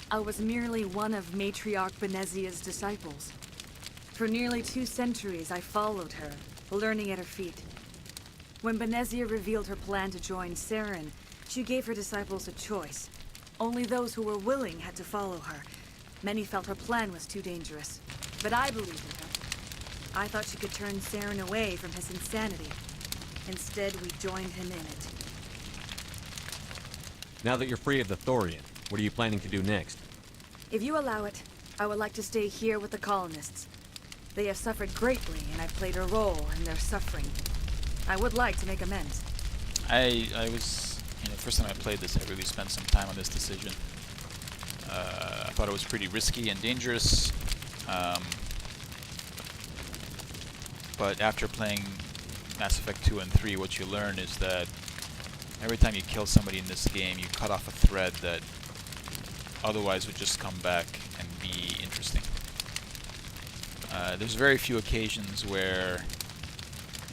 I was merely one of Matriarch Benezia's disciples. For nearly 2 centuries, I followed her, learning at her feet. When Benezia revealed her plan to join Saren, she gave her disciples a choice. Only those who were willing had to follow her. Many felt her plan was too dangerous, but I believed in her. I thought she could turn Saren away from his insanity. Instead, we joined him in it.
Now that you're free of the Thorian, what are you planning to do next?
If you allow it, I would like to stay here with the colonists. They have suffered greatly, and I've played a role in their suffering. I would like to make amends.
I was, first time I played this, I really spent some time on this decision. I thought it was pretty risky and dangerous. But after playing Mass Effect 2 and 3, what you learn is that every time you kill somebody in this game, you cut off a thread that otherwise would just come back and be interesting. There's very few occasions where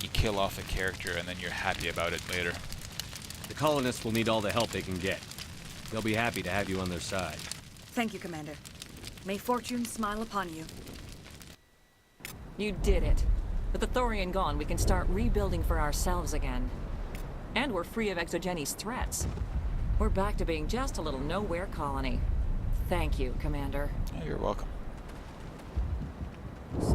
you kill off a character and then you're happy about it later.
The colonists will need all the help they can get. They'll be happy to have you on their side.
Thank you, Commander. May fortune smile upon you.
You did it. With the Thorian gone, we can start rebuilding for ourselves again. And we're free of Exogeni's threats. We're back to being just a little nowhere colony. Thank you, Commander.
Yeah, you're welcome.
It's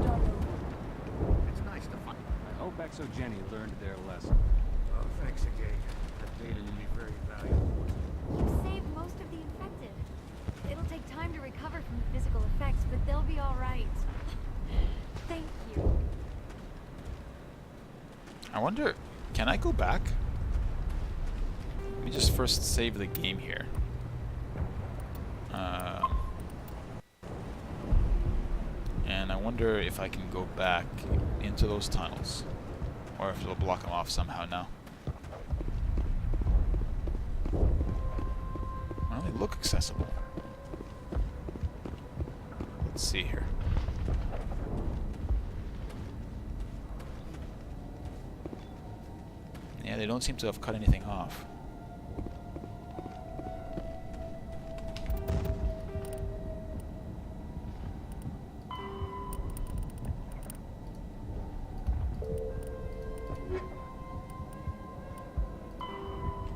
nice to find.
I hope Exogeni learned their lesson.
Oh, thanks again. That data will be very valuable.
You saved most of the infected. It'll take time to recover from the physical effects, but they'll be all right. Thank you.
I wonder, can I go back? Let me just first save the game here. And I wonder if I can go back into those tunnels, or if it'll block them off somehow now. Well, they look accessible. Let's see here. Yeah, they don't seem to have cut anything off.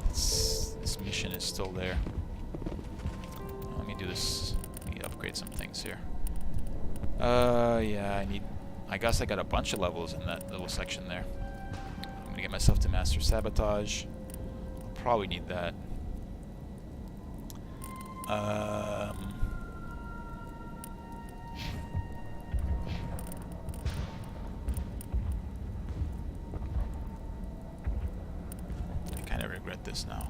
This mission is still there. Let me do this. Let me upgrade some things here. Yeah, I guess I got a bunch of levels in that little section there. I'm gonna get myself to Master Sabotage. I'll probably need that. I kind of regret this now.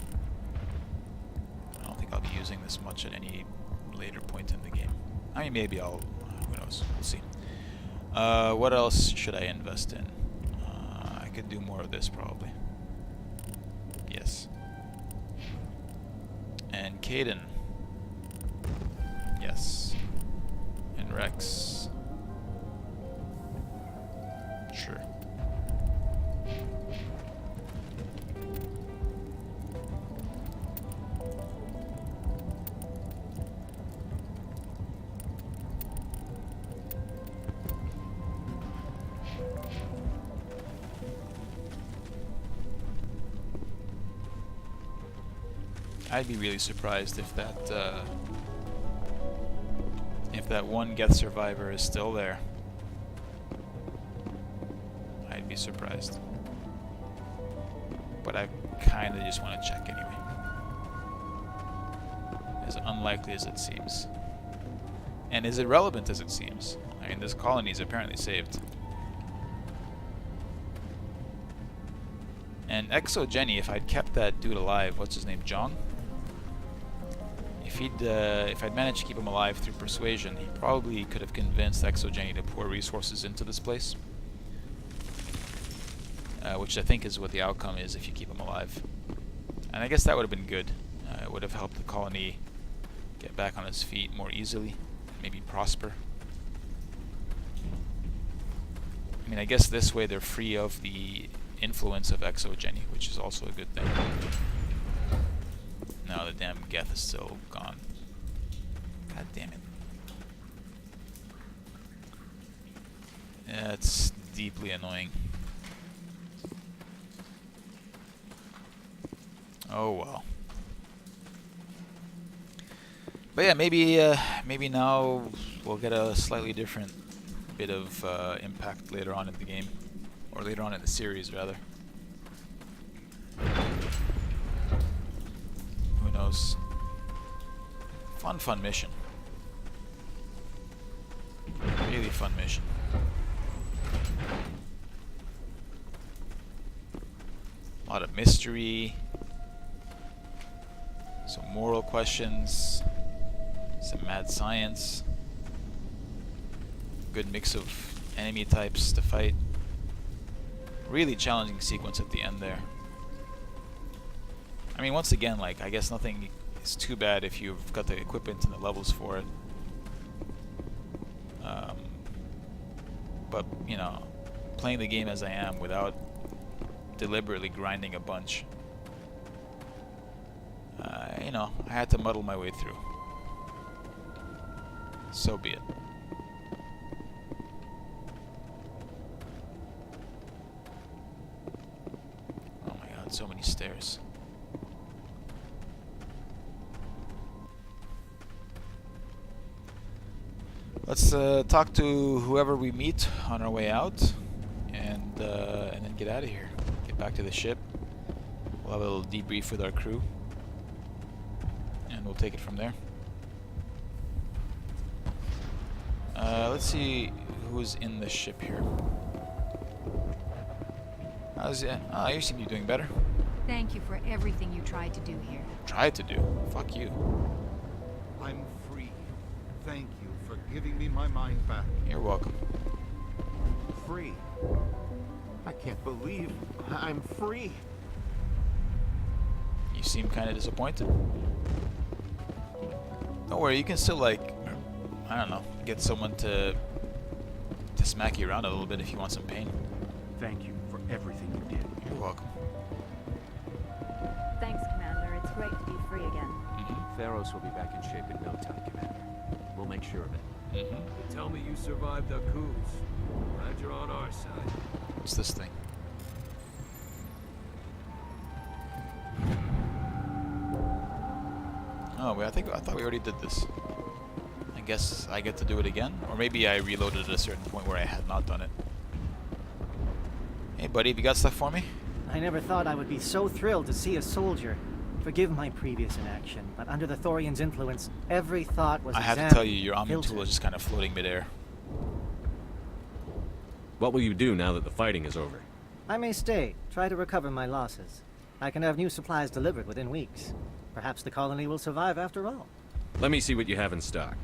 I don't think I'll be using this much at any later point in the game. I mean, maybe I'll... who knows? We'll see. What else should I invest in? I could do more of this, probably. Yes. And Caden. Yes. And Rex. Sure. I'd be really surprised if that one Geth survivor is still there. I'd be surprised. But I kinda just want to check anyway. As unlikely as it seems. And as irrelevant as it seems. I mean, this colony is apparently saved. And Exogeni, if I'd kept that dude alive, what's his name, Jong? If I'd managed to keep him alive through persuasion, he probably could have convinced Exogeni to pour resources into this place. Which I think is what the outcome is if you keep him alive. And I guess that would have been good. It would have helped the colony get back on its feet more easily, maybe prosper. I mean, I guess this way they're free of the influence of Exogeni, which is also a good thing. No, the damn Geth is still gone. God damn it. Yeah, it's deeply annoying. Oh well. But yeah, maybe now we'll get a slightly different bit of impact later on in the game. Or later on in the series, rather. Who knows? Fun mission. Really fun mission. A lot of mystery. Some moral questions. Some mad science. Good mix of enemy types to fight. Really challenging sequence at the end there. I mean, once again, like, I guess nothing is too bad if you've got the equipment and the levels for it. But, you know, playing the game as I am without deliberately grinding a bunch, you know, I had to muddle my way through. So be it. Oh my god, so many stairs. Let's talk to whoever we meet on our way out, and then get out of here. Get back to the ship. We'll have a little debrief with our crew, and we'll take it from there. Let's see who's in the ship here. How's it? Oh, you seem to be doing better.
Thank you for everything you tried to do here.
Tried to do? Fuck you.
I'm free. Thank you for giving me my mind back.
You're welcome.
Free. I can't believe I'm free.
You seem kind of disappointed. Don't worry, you can still, like, I don't know, get someone to smack you around a little bit if you want some pain.
Thank you for everything you did.
You're welcome.
Thanks, Commander. It's great to be free again.
Feros will be back in shape in no time, Commander. We'll make sure of it.
Tell me you survived the coups. Glad you're on our side.
What's this thing? Oh, wait, I thought we already did this. I guess I get to do it again? Or maybe I reloaded at a certain point where I had not done it. Hey buddy, have you got stuff for me?
I never thought I would be so thrilled to see a soldier. Forgive my previous inaction, but under the Thorian's influence, every thought was
I have to
examined,
tell you, your Omni
filtered.
tool is just kind of floating midair.
What will you do now that the fighting is over?
I may stay, try to recover my losses. I can have new supplies delivered within weeks. Perhaps the colony will survive after all.
Let me see what you have in stock.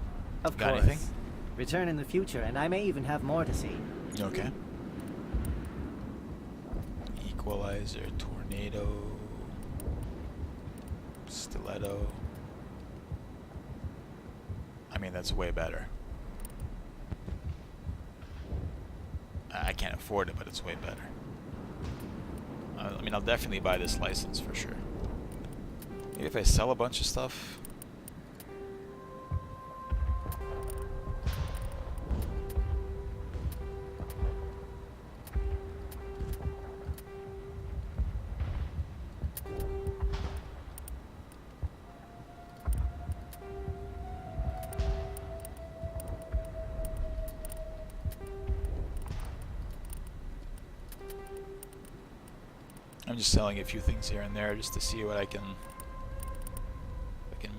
Of
Got
course.
anything?
Return in the future, and I may even have more to see.
Okay. Equalizer, tornado, stiletto. I mean, that's way better. I can't afford it, but it's way better. I mean, I'll definitely buy this license for sure. Maybe if I sell a bunch of stuff. I'm just selling a few things here and there just to see what I can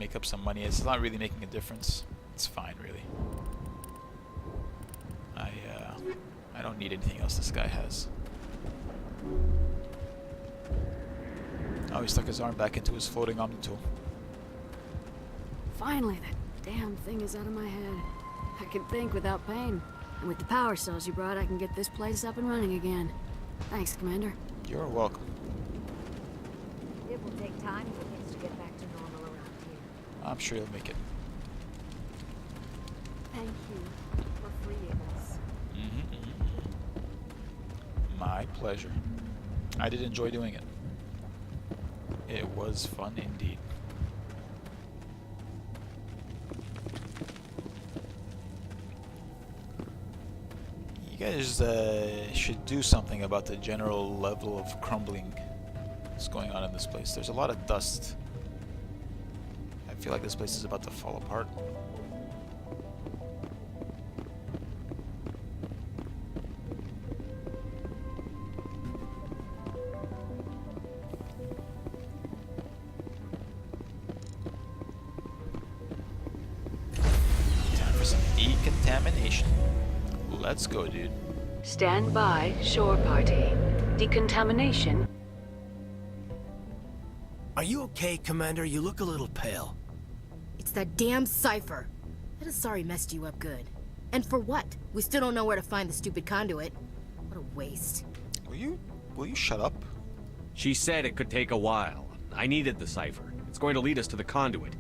make up some money. It's not really making a difference. It's fine, really. I don't need anything else this guy has. Oh, he stuck his arm back into his floating Omni tool.
Finally, that damn thing is out of my head. I can think without pain. And with the power cells you brought, I can get this place up and running again. Thanks, Commander.
You're welcome.
It will take time for things to get back to normal around here.
I'm sure you'll make it.
Thank you for freeing us.
My pleasure. I did enjoy doing it. It was fun indeed. You guys should do something about the general level of crumbling that's going on in this place. There's a lot of dust. I feel like this place is about to fall apart. Time for some decontamination. Let's go, dude.
Stand by, shore party. Decontamination.
Are you okay, Commander? You look a little pale.
It's that damn cipher. That Asari messed you up good. And for what? We still don't know where to find the stupid conduit. What a waste.
Will you shut up?
She said it could take a while. I needed the cipher. It's going to lead us to the conduit.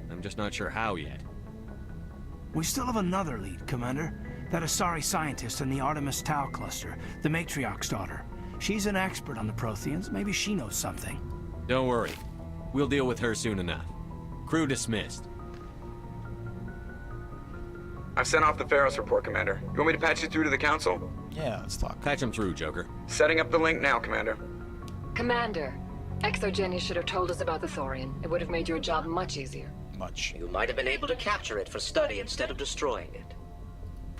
I'm just not sure how yet.
We still have another lead, Commander. That Asari scientist in the Artemis Tau cluster, the Matriarch's daughter. She's an expert on the Protheans. Maybe she knows something.
Don't worry. We'll deal with her soon enough. Crew dismissed.
I've sent off the Feros report, Commander. You want me to patch you through to the Council?
Yeah, let's talk.
Patch him through, Joker.
Setting up the link now, Commander.
Commander, Exogeny should have told us about the Thorian. It would have made your job much easier.
Much.
You might have been able to capture it for study instead of destroying it.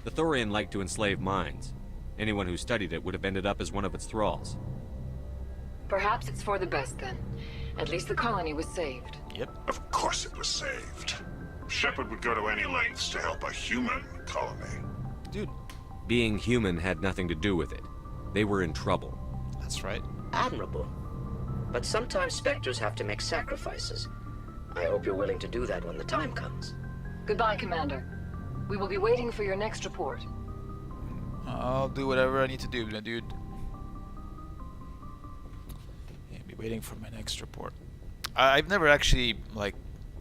The Thorian liked to enslave minds. Anyone who studied it would have ended up as one of its thralls.
Perhaps it's for the best then. At least the colony was saved.
Yep.
Of course it was saved. Shepard would go to any lengths to help a human colony.
Dude.
Being human had nothing to do with it. They were in trouble.
That's right.
Admirable. But sometimes Spectres have to make sacrifices. I hope you're willing to do that when the time comes.
Goodbye, Commander. We will be waiting for your next report.
I'll do whatever I need to do, my dude. Yeah, be waiting for my next report. I've never actually, like,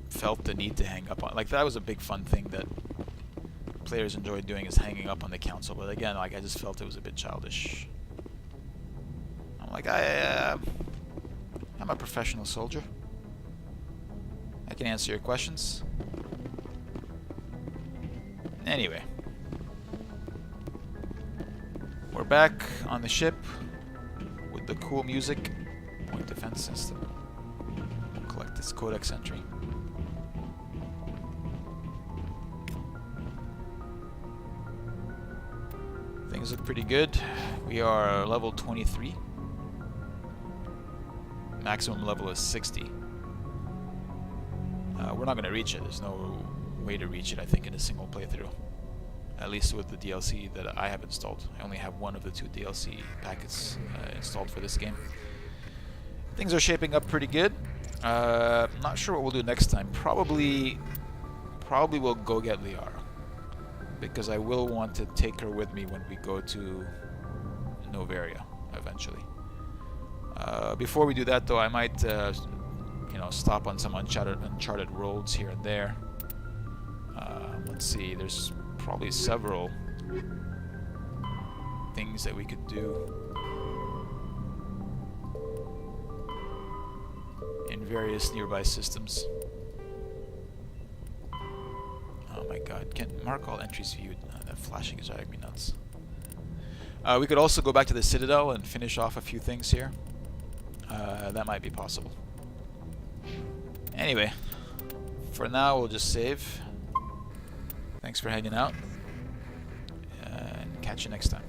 felt the need to hang up on... Like, that was a big fun thing that players enjoyed doing, is hanging up on the Council. But again, like, I just felt it was a bit childish. I'm like, I'm a professional soldier. I can answer your questions. Anyway. We're back on the ship with the cool music. Point defense system. We'll collect this codex entry. Things look pretty good. We are level 23. Maximum level is 60. We're not going to reach it. There's no way to reach it, I think, in a single playthrough. At least with the DLC that I have installed. I only have one of the 2 DLC packets installed for this game. Things are shaping up pretty good. Not sure what we'll do next time. Probably we'll go get Liara, because I will want to take her with me when we go to Noveria eventually. Before we do that, though, I might stop on some uncharted roads here and there. Let's see, there's probably several things that we could do in various nearby systems. Oh my god, can't mark all entries viewed. That flashing is driving me nuts. We could also go back to the Citadel and finish off a few things here. That might be possible. Anyway, for now we'll just save. Thanks for hanging out, and catch you next time.